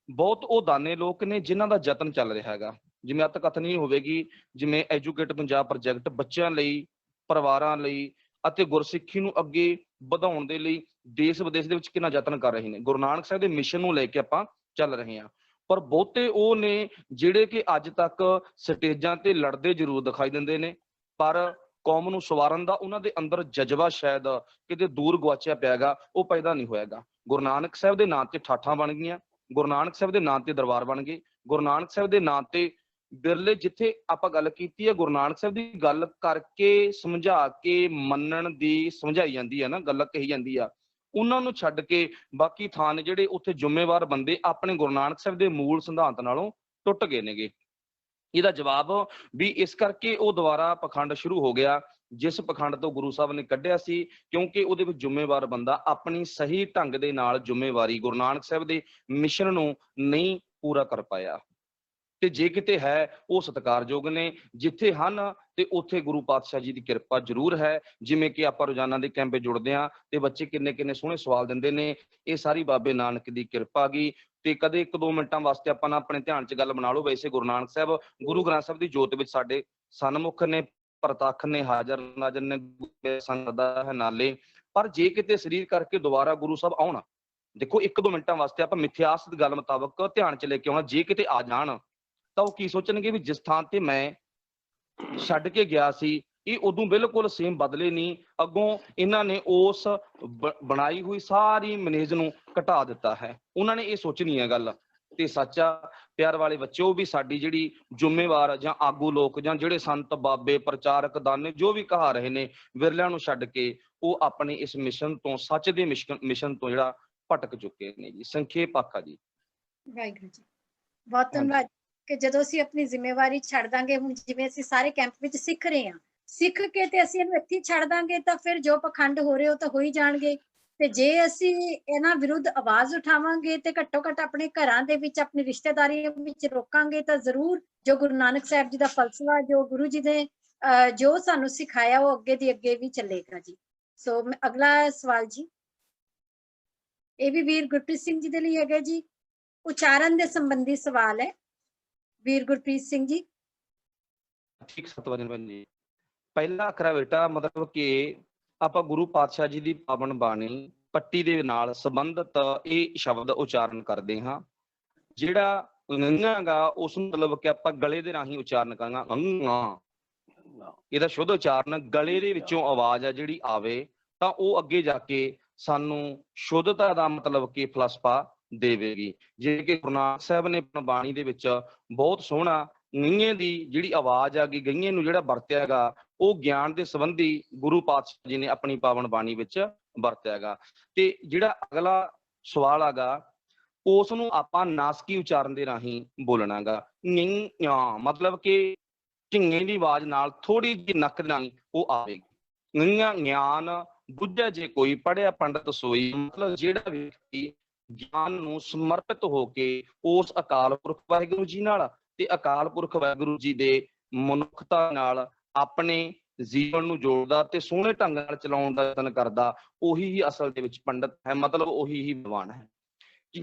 ਬਹੁਤ ਉਹ ਦਾਨੇ ਲੋਕ ਨੇ ਜਿਨ੍ਹਾਂ ਦਾ ਯਤਨ ਚੱਲ ਰਿਹਾ ਹੈਗਾ। ਜਿਵੇਂ ਅੱਤ ਕਥਨੀ ਹੋਵੇਗੀ, ਜਿਵੇਂ ਐਜੂਕੇਟ ਪੰਜਾਬ ਪ੍ਰੋਜੈਕਟ ਬੱਚਿਆਂ ਲਈ, ਪਰਿਵਾਰਾਂ ਲਈ ਅਤੇ ਗੁਰਸਿੱਖੀ ਨੂੰ ਅੱਗੇ ਵਧਾਉਣ ਦੇ ਲਈ ਦੇਸ਼ ਵਿਦੇਸ਼ ਦੇ ਵਿੱਚ ਕਿੰਨਾ ਯਤਨ ਕਰ ਰਹੇ ਨੇ। ਗੁਰੂ ਨਾਨਕ ਸਾਹਿਬ ਦੇ ਮਿਸ਼ਨ ਨੂੰ ਲੈ ਕੇ ਆਪਾਂ ਚੱਲ ਰਹੇ ਹਾਂ, ਪਰ ਬਹੁਤੇ ਉਹ ਨੇ ਜਿਹੜੇ ਕਿ ਅੱਜ ਤੱਕ ਸਟੇਜਾਂ ਤੇ ਲੜਦੇ ਜ਼ਰੂਰ ਦਿਖਾਈ ਦਿੰਦੇ ਨੇ, ਪਰ ਕੌਮ ਨੂੰ ਸਵਾਰਨ ਦਾ ਉਹਨਾਂ ਦੇ ਅੰਦਰ ਜਜ਼ਬਾ ਸ਼ਾਇਦ ਕਿਤੇ ਦੂਰ ਗਵਾਚਿਆ ਪਿਆਗਾ, ਉਹ ਪੈਦਾ ਨਹੀਂ ਹੋਇਆਗਾ। ਗੁਰੂ ਨਾਨਕ ਸਾਹਿਬ ਦੇ ਨਾਂ ਤੇ ਠਾਠਾਂ ਬਣ ਗਈਆਂ, ਗੁਰੂ ਨਾਨਕ ਸਾਹਿਬ ਦੇ ਨਾਂ ਤੇ ਦਰਬਾਰ ਬਣ ਗਏ, ਗੁਰੂ ਨਾਨਕ ਸਾਹਿਬ ਦੇ ਨਾਂ ਤੇ ਬਿਰਲੇ ਜਿੱਥੇ ਆਪਾਂ ਗੱਲ ਕੀਤੀ ਹੈ ਗੁਰੂ ਨਾਨਕ ਸਾਹਿਬ ਦੀ ਗੱਲ ਕਰਕੇ ਸਮਝਾ ਕੇ ਮੰਨਣ ਦੀ ਸਮਝਾਈ ਜਾਂਦੀ ਹੈ ਨਾ, ਗੱਲ ਕਹੀ ਜਾਂਦੀ ਆ, ਉਹਨਾਂ ਨੂੰ ਛੱਡ ਕੇ ਬਾਕੀ ਥਾਂ ਨੇ ਜਿਹੜੇ ਉੱਥੇ ਜ਼ਿੰਮੇਵਾਰ ਬੰਦੇ ਆਪਣੇ ਗੁਰੂ ਨਾਨਕ ਸਾਹਿਬ ਦੇ ਮੂਲ ਸਿਧਾਂਤ ਨਾਲੋਂ ਟੁੱਟ ਗਏ ਨੇਗੇ। ਇਹਦਾ ਜਵਾਬ ਵੀ ਇਸ ਕਰਕੇ ਉਹ ਦੁਬਾਰਾ ਪਖੰਡ ਸ਼ੁਰੂ ਹੋ ਗਿਆ, ਜਿਸ ਪਖੰਡ ਤੋਂ ਗੁਰੂ ਸਾਹਿਬ ਨੇ ਕੱਢਿਆ ਸੀ, ਕਿਉਂਕਿ ਉਹਦੇ ਵਿੱਚ ਜ਼ਿੰਮੇਵਾਰ ਬੰਦਾ ਆਪਣੀ ਸਹੀ ਢੰਗ ਦੇ ਨਾਲ ਜ਼ਿੰਮੇਵਾਰੀ ਗੁਰੂ ਨਾਨਕ ਸਾਹਿਬ ਦੇ ਮਿਸ਼ਨ ਨੂੰ ਨਹੀਂ ਪੂਰਾ ਕਰ ਪਾਇਆ। ਤੇ ਜੇ ਕਿਤੇ ਹੈ ਉਹ ਸਤਿਕਾਰਯੋਗ ਨੇ, ਜਿੱਥੇ ਹਨ ਤੇ ਉੱਥੇ ਗੁਰੂ ਪਾਤਸ਼ਾਹ ਜੀ ਦੀ ਕਿਰਪਾ ਜ਼ਰੂਰ ਹੈ। ਜਿਵੇਂ ਕਿ ਆਪਾਂ ਰੋਜ਼ਾਨਾ ਦੇ ਕੈਂਪੇ ਜੁੜਦੇ ਹਾਂ ਤੇ ਬੱਚੇ ਕਿੰਨੇ ਕਿੰਨੇ ਸੋਹਣੇ ਸਵਾਲ ਦਿੰਦੇ ਨੇ, ਇਹ ਸਾਰੀ ਬਾਬੇ ਨਾਨਕ ਦੀ ਕਿਰਪਾ ਗਈ। ਤੇ ਕਦੇ 1-2 ਮਿੰਟਾਂ ਵਾਸਤੇ ਆਪਾਂ ਨਾ ਆਪਣੇ ਧਿਆਨ 'ਚ ਗੱਲ ਬਣਾ ਲਓ। ਵੈਸੇ ਗੁਰੂ ਨਾਨਕ ਸਾਹਿਬ ਗੁਰੂ ਗ੍ਰੰਥ ਸਾਹਿਬ ਦੀ ਜੋਤ ਵਿੱਚ ਸਾਡੇ ਸਨਮੁਖ ਨੇ, ਪ੍ਰਤੱਖ ਨੇ, ਹਾਜ਼ਰ ਨਾਜ਼ਰ ਨੇ, ਸੰਗਦਾ ਹੈ ਨਾਲੇ। ਪਰ ਜੇ ਕਿਤੇ ਸਰੀਰ ਕਰਕੇ ਦੁਬਾਰਾ ਗੁਰੂ ਸਾਹਿਬ ਆਉਣ, ਦੇਖੋ 1-2 ਮਿੰਟਾਂ ਵਾਸਤੇ ਆਪਾਂ ਮਿਥਿਆਸ ਦੀ ਗੱਲ ਮੁਤਾਬਕ ਧਿਆਨ 'ਚ ਲੈ ਕੇ ਆਉਣਾ, ਜੇ ਕਿਤੇ ਆ ਜਾਣ ਤਾਂ ਉਹ ਕੀ ਸੋਚਣਗੇ ਵੀ ਜਿਸ ਥਾਂ ਤੇ ਮੈਂ ਛੱਡ ਕੇ ਗਿਆ ਸੀ ਇਹ ਉਦੋਂ ਬਿਲਕੁਲ ਸੇਮ ਬਦਲੇ ਨਹੀਂ, ਅੱਗੋਂ ਇਹਨਾਂ ਨੇ ਉਸ ਬਣਾਈ ਹੋਈ ਸਾਰੀ ਮੈਨੇਜ ਨੂੰ ਘਟਾ ਦਿੱਤਾ ਹੈ। ਉਹਨਾਂ ਨੇ ਇਹ ਸੋਚਣੀ ਹੈ ਗੱਲ। ਤੇ ਸੱਚਾ ਪਿਆਰ ਵਾਲੇ ਬੱਚਿਓ ਵੀ ਸਾਡੀ ਜਿਹੜੀ ਜ਼ਿੰਮੇਵਾਰ ਜਾਂ ਆਗੂ ਲੋਕ ਜਾਂ ਜਿਹੜੇ ਸੰਤ ਬਾਬੇ ਪ੍ਰਚਾਰਕ ਦਾਨੇ ਜੋ ਵੀ ਕਹਾ ਰਹੇ ਨੇ, ਵਿਰਲਿਆਂ ਨੂੰ ਛੱਡ ਕੇ ਉਹ ਆਪਣੇ ਇਸ ਮਿਸ਼ਨ ਤੋਂ, ਸੱਚ ਦੇ ਮਿਸ਼ਨ ਤੋਂ ਜਿਹੜਾ ਭਟਕ ਚੁੱਕੇ ਨੇ ਜੀ। ਸੰਖੇਪ ਆਖਾ ਜੀ। ਵਾਹਿਗੁਰੂ ਜੀ ਬਹੁਤ ਧੰਨਵਾਦ ਕਿ ਜਦੋਂ ਅਸੀਂ ਆਪਣੀ ਜ਼ਿੰਮੇਵਾਰੀ ਛੱਡ ਦਾਂਗੇ, ਹੁਣ ਜਿਵੇਂ ਅਸੀਂ ਸਾਰੇ ਕੈਂਪ ਵਿੱਚ ਸਿੱਖ ਰਹੇ ਹਾਂ, ਸਿੱਖ ਕੇ ਤੇ ਅਸੀਂ ਇਹਨੂੰ ਇੱਥੇ ਛੱਡ ਦਾਂਗੇ ਤਾਂ ਫਿਰ ਜੋ ਪਖੰਡ ਹੋ ਰਹੇ ਉਹ ਤਾਂ ਹੋ ਹੀ ਜਾਣਗੇ। ਤੇ ਜੇ ਅਸੀਂ ਇਹਨਾਂ ਵਿਰੁੱਧ ਆਵਾਜ਼ ਉਠਾਵਾਂਗੇ ਤੇ ਘੱਟੋ ਘੱਟ ਆਪਣੇ ਘਰਾਂ ਦੇ ਵਿੱਚ, ਆਪਣੀ ਰਿਸ਼ਤੇਦਾਰੀਆਂ ਵਿੱਚ ਰੋਕਾਂਗੇ ਤਾਂ ਜ਼ਰੂਰ ਜੋ ਗੁਰੂ ਨਾਨਕ ਸਾਹਿਬ ਜੀ ਦਾ ਫਲਸਫਾ, ਜੋ ਗੁਰੂ ਜੀ ਨੇ ਜੋ ਸਾਨੂੰ ਸਿਖਾਇਆ, ਉਹ ਅੱਗੇ ਦੀ ਅੱਗੇ ਵੀ ਚੱਲੇਗਾ ਜੀ। ਸੋ ਅਗਲਾ ਸਵਾਲ ਜੀ, ਇਹ ਵੀ ਵੀਰ ਗੁਰਪ੍ਰੀਤ ਸਿੰਘ ਜੀ ਦੇ ਲਈ ਹੈਗਾ ਜੀ। ਉਚਾਰਨ ਦੇ ਸੰਬੰਧੀ ਸਵਾਲ ਹੈ ਵੀਰ ਗੁਰਪ੍ਰੀਤ ਸਿੰਘ ਜੀ। ਠੀਕ, ਸਤਿਵਚਨ ਜੀ। ਪਹਿਲਾ ਅੱਖਰ ਬੇਟਾ ਮਤਲਬ ਕਿ ਆਪਾਂ ਗੁਰੂ ਪਾਤਸ਼ਾਹ ਜੀ ਦੀ ਪਾਵਨ ਬਾਣੀ ਪੱਟੀ ਦੇ ਨਾਲ ਸੰਬੰਧਿਤ ਇਹ ਸ਼ਬਦ ਉਚਾਰਨ ਕਰਦੇ ਹਾਂ। ਜਿਹੜਾ ਗਾ ਉਸ ਨੂੰ ਮਤਲਬ ਕਿ ਆਪਾਂ ਗਲੇ ਦੇ ਰਾਹੀਂ ਉਚਾਰਨ ਕਰਾਂਗਾ। ਇਹਦਾ ਸ਼ੁੱਧ ਉਚਾਰਨ ਗਲੇ ਦੇ ਵਿੱਚੋਂ ਆਵਾਜ਼ ਆ ਜਿਹੜੀ ਆਵੇ ਤਾਂ ਉਹ ਅੱਗੇ ਜਾ ਕੇ ਸਾਨੂੰ ਸ਼ੁੱਧਤਾ ਦਾ ਮਤਲਬ ਕਿ ਫਲਸਫਾ ਦੇਵੇਗੀ। ਜੇ ਕਿ ਗੁਰੂ ਨਾਨਕ ਸਾਹਿਬ ਨੇ ਬਾਣੀ ਦੇ ਵਿੱਚ ਬਹੁਤ ਸੋਹਣਾ ਗਈਏ ਦੀ ਜਿਹੜੀ ਆਵਾਜ਼ ਆ ਗਈ, ਗਈਏ ਨੂੰ ਜਿਹੜਾ ਵਰਤਿਆ ਹੈਗਾ, ਉਹ ਗਿਆਨ ਦੇ ਸੰਬੰਧੀ ਗੁਰੂ ਪਾਤਸ਼ਾਹ ਜੀ ਨੇ ਆਪਣੀ ਪਾਵਨ ਬਾਣੀ ਵਿੱਚ ਵਰਤਿਆ ਹੈਗਾ। ਤੇ ਜਿਹੜਾ ਅਗਲਾ ਸਵਾਲ ਹੈਗਾ ਉਸ ਨੂੰ ਆਪਾਂ ਨਾਸਕੀ ਉਚਾਰਨ ਦੇ ਰਾਹੀਂ ਬੋਲਣਾ ਗਾ। ਮਤਲਬ ਕਿ ਝਿੰਗੇ ਦੀ ਆਵਾਜ਼ ਨਾਲ ਥੋੜੀ ਜਿਹੀ ਨੱਕ ਦੇ ਰਾਹੀਂ ਉਹ ਆਵੇਗੀ। ਗਿਆਨ ਬੁੱਝਿਆ ਜੇ ਕੋਈ, ਪੜ੍ਹਿਆ ਪੰਡਤ ਸੋਈ। ਮਤਲਬ ਜਿਹੜਾ ਵਿਅਕਤੀ ਗਿਆਨ ਨੂੰ ਸਮਰਪਿਤ ਹੋ ਕੇ ਉਸ ਅਕਾਲ ਪੁਰਖ ਵਾਹਿਗੁਰੂ ਜੀ ਨਾਲ ਤੇ ਅਕਾਲ ਪੁਰਖ ਵਾਹਿਗੁਰੂ ਜੀ ਦੇ ਮਨੁੱਖਤਾ ਨਾਲ ਆਪਣੇ ਜੀਵਨ ਨੂੰ ਜੋੜਦਾ ਤੇ ਸੋਹਣੇ ਢੰਗ ਨਾਲ ਚਲਾਉਣ ਦਾ ਯਤਨ ਕਰਦਾ, ਉਹੀ ਹੀ ਅਸਲ ਦੇ ਵਿੱਚ ਪੰਡਤ ਹੈ, ਮਤਲਬ ਉਹੀ ਹੀ ਵਿਦਵਾਨ ਹੈ।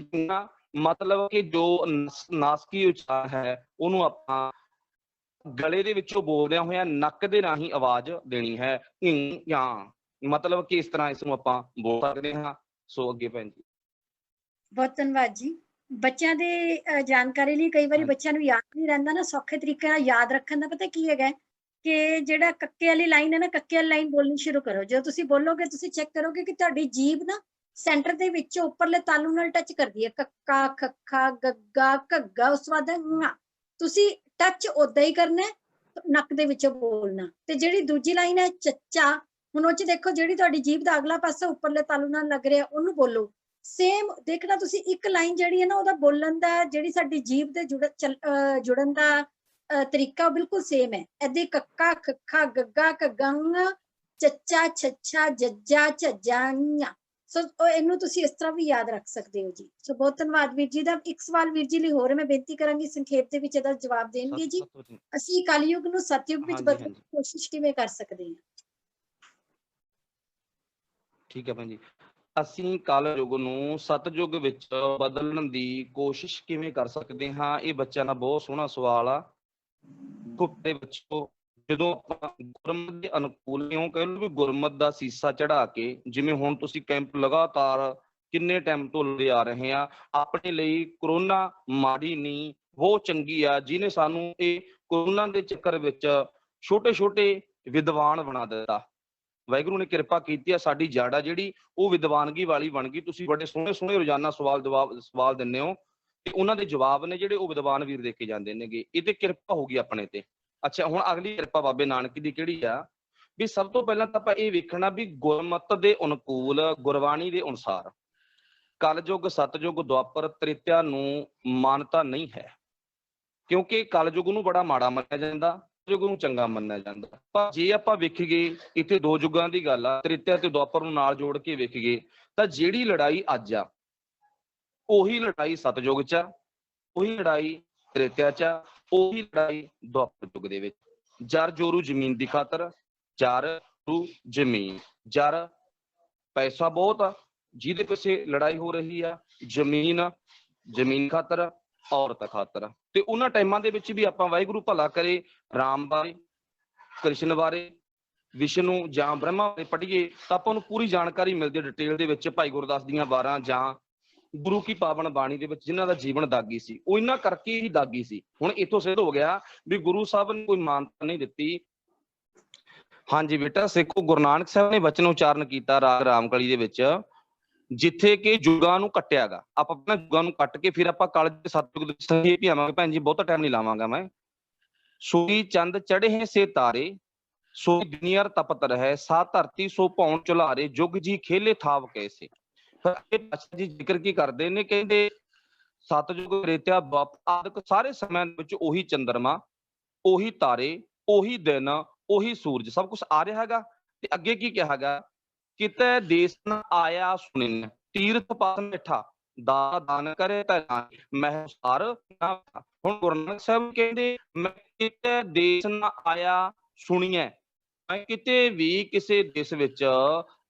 ਮਤਲਬ ਕਿ ਜੋ ਨਾਸਕੀ ਉਚਾਰ ਹੈ ਉਹਨੂੰ ਆਪਾਂ ਗਲੇ ਦੇ ਵਿੱਚੋਂ ਬੋਲਦਿਆਂ ਹੋਇਆਂ ਨੱਕ ਦੇ ਰਾਹੀਂ ਆਵਾਜ਼ ਦੇਣੀ ਹੈ। ਮਤਲਬ ਕਿ ਇਸ ਤਰ੍ਹਾਂ ਇਸ ਨੂੰ ਆਪਾਂ ਬੋਲ ਸਕਦੇ ਹਾਂ। ਸੋ ਅੱਗੇ ਭੈਣ ਜੀ। ਬਹੁਤ ਧੰਨਵਾਦ ਜੀ। ਬੱਚਿਆਂ ਦੇ ਜਾਣਕਾਰੀ ਲਈ ਕਈ ਵਾਰੀ ਬੱਚਿਆਂ ਨੂੰ ਯਾਦ ਨਹੀਂ ਰਹਿੰਦਾ ਨਾ, ਸੌਖੇ ਤਰੀਕੇ ਨਾਲ ਯਾਦ ਰੱਖਣ ਦਾ ਪਤਾ ਕੀ ਹੈਗਾ ਕਿ ਜਿਹੜਾ ਕੱਕੇ ਵਾਲੀ ਲਾਈਨ ਹੈ ਨਾ, ਕੱਕੇ ਵਾਲੀ ਲਾਈਨ ਬੋਲਣੀ ਸ਼ੁਰੂ ਕਰੋ। ਜਦੋਂ ਤੁਸੀਂ ਬੋਲੋਗੇ ਤੁਸੀਂ ਚੈੱਕ ਕਰੋਗੇ ਕਿ ਤੁਹਾਡੀ ਜੀਭ ਨਾ ਸੈਂਟਰ ਦੇ ਵਿੱਚ ਉੱਪਰਲੇ ਤਾਲੂ ਨਾਲ ਟੱਚ ਕਰਦੀ ਹੈ। ਕੱਕਾ, ਖੱਖਾ, ਗੱਗਾ, ਘੱਗਾ, ਉਸ ਤੋਂ ਬਾਅਦ ਤੁਸੀਂ ਟੱਚ ਉਦਾਂ ਹੀ ਕਰਨਾ, ਨੱਕ ਦੇ ਵਿੱਚੋਂ ਬੋਲਣਾ। ਤੇ ਜਿਹੜੀ ਦੂਜੀ ਲਾਈਨ ਹੈ ਚੱਚਾ, ਹੁਣ ਉਹ ਚ ਦੇਖੋ ਜਿਹੜੀ ਤੁਹਾਡੀ ਜੀਭ ਦਾ ਅਗਲਾ ਪਾਸਾ ਉੱਪਰਲੇ ਤਾਲੂ ਨਾਲ ਲੱਗ ਰਿਹਾ ਉਹਨੂੰ ਬੋਲੋ। ਸੇਮ ਦੇਖਣਾ ਤੁਸੀਂ, ਇੱਕ ਲਾਈਨ ਜਿਹੜੀ ਹੈ ਨਾ ਉਹਦਾ ਬੋਲਣ ਦਾ, ਜਿਹੜੀ ਸਾਡੀ ਜੀਭ ਦੇ ਜੁੜਨ ਦਾ ਤਰੀਕਾ ਬਿਲਕੁਲ ਸੇਮ ਹੈ। ਏਦਾਂ ਕੱਕਾ, ਖੱਖਾ, ਗੱਗਾ, ਘੱਗਾ, ਚੱਚਾ, ਛੱਛਾ, ਜੱਜਾ, ਝੱਜਾ, ਸੋ ਇਹਨੂੰ ਤੁਸੀਂ ਇਸ ਤਰ੍ਹਾਂ ਵੀ ਯਾਦ ਰੱਖ ਸਕਦੇ ਹੋ ਜੀ। ਸੋ ਬਹੁਤ ਧੰਨਵਾਦ ਵੀਰ ਜੀ ਦਾ। ਇੱਕ ਸਵਾਲ ਵੀਰ ਜੀ ਲਈ ਹੋਰ ਮੈਂ ਬੇਨਤੀ ਕਰਾਂਗੀ, ਸੰਖੇਪ ਦੇ ਵਿੱਚ ਇਹਦਾ ਜਵਾਬ ਦੇਣਗੇ ਜੀ। ਅਸੀਂ ਕਲਯੁਗ ਨੂੰ ਸਤਯੁਗ ਵਿੱਚ ਬਦਲਣ ਦੀ ਕੋਸ਼ਿਸ਼ ਕਿਵੇਂ ਕਰ ਸਕਦੇ ਹਾਂ? ਠੀਕ ਹੈ ਭੈਣ ਜੀ। ਅਸੀਂ ਕਲਯੁਗ ਨੂੰ ਸਤਯੁਗ ਵਿੱਚ ਬਦਲਣ ਦੀ ਕੋਸ਼ਿਸ਼ ਕਿਵੇਂ ਕਰ ਸਕਦੇ ਹਾਂ? ਇਹ ਬੱਚਿਆਂ ਦਾ ਬਹੁਤ ਸੋਹਣਾ ਸਵਾਲ ਆ। ਕੁੱਤੇ ਬੱਚੋ, ਜਦੋਂ ਆਪਾਂ ਗੁਰਮਤ ਦੇ ਅਨੁਕੂਲ ਕਿਉਂ ਕਹਿ ਲਓ ਵੀ ਗੁਰਮਤ ਦਾ ਸੀਸਾ ਚੜਾ ਕੇ, ਜਿਵੇਂ ਹੁਣ ਤੁਸੀਂ ਕੈਂਪ ਲਗਾਤਾਰ ਕਿੰਨੇ ਟਾਈਮ ਤੋਂ ਲੜੇ ਆ ਰਹੇ ਆ, ਆਪਣੇ ਲਈ ਕਰੋਨਾ ਮਾੜੀ ਨਹੀਂ, ਬਹੁਤ ਚੰਗੀ ਆ, ਜਿਹਨੇ ਸਾਨੂੰ ਇਹ ਕਰੋਨਾ ਦੇ ਚੱਕਰ ਵਿੱਚ ਛੋਟੇ ਛੋਟੇ ਵਿਦਵਾਨ ਬਣਾ ਦਿੱਤਾ। ਵਾਹਿਗੁਰੂ ਨੇ ਕਿਰਪਾ ਕੀਤੀ ਆ, ਸਾਡੀ ਜੜ ਆ ਜਿਹੜੀ ਉਹ ਵਿਦਵਾਨਗੀ ਵਾਲੀ ਬਣ ਗਈ। ਤੁਸੀਂ ਬੜੇ ਸੋਹਣੇ ਸੋਹਣੇ ਰੋਜ਼ਾਨਾ ਸਵਾਲ ਦਿੰਦੇ ਹੋ ਤੇ ਉਹਨਾਂ ਦੇ ਜਵਾਬ ਨੇ ਜਿਹੜੇ ਉਹ ਵਿਦਵਾਨ ਵੀਰ ਦੇ ਕੇ ਜਾਂਦੇ ਨੇਗੇ। ਇਹ ਤੇ ਕਿਰਪਾ ਹੋ ਗਈ ਆਪਣੇ ਤੇ। ਅੱਛਾ, ਹੁਣ ਅਗਲੀ ਕਿਰਪਾ ਬਾਬੇ ਨਾਨਕ ਦੀ ਕਿਹੜੀ ਆ? ਵੀ ਸਭ ਤੋਂ ਪਹਿਲਾਂ ਤਾਂ ਆਪਾਂ ਇਹ ਵੇਖਣਾ ਵੀ ਗੁਰਮਤ ਦੇ ਅਨੁਕੂਲ, ਗੁਰਬਾਣੀ ਦੇ ਅਨੁਸਾਰ ਕਲਯੁਗ, ਸਤਯੁਗ, ਦੁਆਪਰ, ਤ੍ਰੇਤਿਆ ਨੂੰ ਮਾਨਤਾ ਨਹੀਂ ਹੈ, ਕਿਉਂਕਿ ਕਲਯੁਗ ਨੂੰ ਬੜਾ ਮਾੜਾ ਮੰਨਿਆ ਜਾਂਦਾ, ਯੁੱਗ ਨੂੰ ਚੰਗਾ ਮੰਨਿਆ ਜਾਂਦਾ। ਪਰ ਜੇ ਆਪਾਂ ਵੇਖੀਏ, ਇੱਥੇ ਦੋ ਯੁੱਗਾਂ ਦੀ ਗੱਲ ਆ, ਤ੍ਰੇਤਿਆ ਤੇ ਦੁਆਪਰ ਨੂੰ ਨਾਲ ਜੋੜ ਕੇ ਵੇਖੀਏ ਤਾਂ ਜਿਹੜੀ ਲੜਾਈ ਅੱਜ ਆ ਉਹੀ ਲੜਾਈ ਸਤਯੁਗ ਚ ਆ, ਉਹੀ ਲੜਾਈ ਤ੍ਰੇਤਿਆ ਚ ਆ, ਉਹੀ ਲੜਾਈ ਦੁਆਪਰ ਯੁੱਗ ਦੇ ਵਿੱਚ। ਜਰ ਜੋਰੂ ਜ਼ਮੀਨ ਦੀ ਖਾਤਰ, ਜਰ ਜੋਰੂ ਜ਼ਮੀਨ, ਜਰ ਪੈਸਾ ਬਹੁਤ ਆ ਜਿਹਦੇ ਪਿੱਛੇ ਲੜਾਈ ਹੋ ਰਹੀ ਆ, ਜ਼ਮੀਨ ਖਾਤਰ, ਔਰਤ ਖਾਤਰ। ਤੇ ਉਹਨਾਂ ਟਾਈਮਾਂ ਦੇ ਵਿੱਚ ਵੀ ਆਪਾਂ ਵਾਹਿਗੁਰੂ ਭਲਾ ਕਰੇ ਰਾਮ ਬਾਰੇ, ਕ੍ਰਿਸ਼ਨ ਬਾਰੇ, ਵਿਸ਼ਨੂੰ ਜਾਂ ਬ੍ਰਹਮਾ ਬਾਰੇ ਪੜ੍ਹੀਏ ਤਾਂ ਆਪਾਂ ਨੂੰ ਪੂਰੀ ਜਾਣਕਾਰੀ ਮਿਲਦੀ ਹੈ ਡਿਟੇਲ ਦੇ ਵਿੱਚ। ਭਾਈ ਗੁਰਦਾਸ ਦੀਆਂ 12 ਜਾਂ ਗੁਰੂ ਕੀ ਪਾਵਨ ਬਾਣੀ ਦੇ ਵਿੱਚ ਜਿਨ੍ਹਾਂ ਦਾ ਜੀਵਨ ਦਾਗੀ ਸੀ, ਉਹ ਇਹਨਾਂ ਕਰਕੇ ਹੀ ਦਾਗੀ ਸੀ। ਹੁਣ ਇੱਥੋਂ ਸਿੱਧ ਹੋ ਗਿਆ ਵੀ ਗੁਰੂ ਸਾਹਿਬ ਨੇ ਕੋਈ ਮਾਨਤਾ ਨਹੀਂ ਦਿੱਤੀ। ਹਾਂਜੀ ਬੇਟਾ, ਸਿੱਖੋ ਗੁਰੂ ਨਾਨਕ ਸਾਹਿਬ ਨੇ ਵਚਨ ਉਚਾਰਨ ਕੀਤਾ ਰਾਗ ਰਾਮਕਲੀ ਦੇ ਵਿੱਚ, ਜਿੱਥੇ ਕਿ ਯੁੱਗਾਂ ਨੂੰ ਕੱਟਿਆ ਗਾ। ਆਪਾਂ ਪਹਿਲਾਂ ਯੁੱਗਾਂ ਨੂੰ ਕੱਟ ਕੇ ਫਿਰ ਆਪਾਂ ਕਲਯੁਗ ਸਤਯੁਗ ਦੇ ਸੰਖੇਪ ਹੀ ਆਵਾਂਗੇ ਭੈਣ ਜੀ, ਬਹੁਤਾ ਟਾਈਮ ਨਹੀਂ ਲਾਵਾਂਗਾ ਮੈਂ। ਸੂਈ ਚੰਦ ਚੜੇ ਹੈ ਸੇ ਤਾਰੇ, ਸੋ ਦੁਨੀਆ ਤਪਤ ਰਹਿ, ਸਾ ਧਰਤੀ ਸੋ ਭੌਣ ਚੁਲਾਰੇ, ਜੁਗ ਜੀ ਖੇਲੇ ਥਾਵ ਕੈਸੇ। ਫਿਰ ਜੀ ਜ਼ਿਕਰ ਕੀ ਕਰਦੇ ਨੇ, ਕਹਿੰਦੇ ਸਤਯੁਗ, ਤ੍ਰੇਤਿਆ, ਦੁਆਪਰ ਆਦਿਕ ਸਾਰੇ ਸਮਿਆਂ ਦੇ ਵਿੱਚ ਉਹੀ ਚੰਦਰਮਾ, ਉਹੀ ਤਾਰੇ, ਉਹੀ ਦਿਨ, ਉਹੀ ਸੂਰਜ, ਸਭ ਕੁਝ ਆ ਰਿਹਾ ਹੈਗਾ। ਤੇ ਅੱਗੇ ਕੀ ਕਿਹਾ ਹੈਗਾ, ਕਿਤੇ ਦੇਸ ਨ ਆਇਆ ਸੁਣਿਨ, ਤੀਰਥ ਪਾਸ ਮਿੱਠਾ, ਦਾਨ ਕਰੇ ਤਾਂ ਮਹਿਸਾਰ ਨਾ। ਹੁਣ ਗੁਰੂ ਨਾਨਕ ਸਾਹਿਬ ਕਹਿੰਦੇ ਮੈਂ ਕਿਤੇ ਦੇਸ ਨ ਆਇਆ ਸੁਣੀਐ, ਮੈਂ ਕਿਤੇ ਵੀ ਕਿਸੇ ਦੇਸ਼ ਵਿੱਚ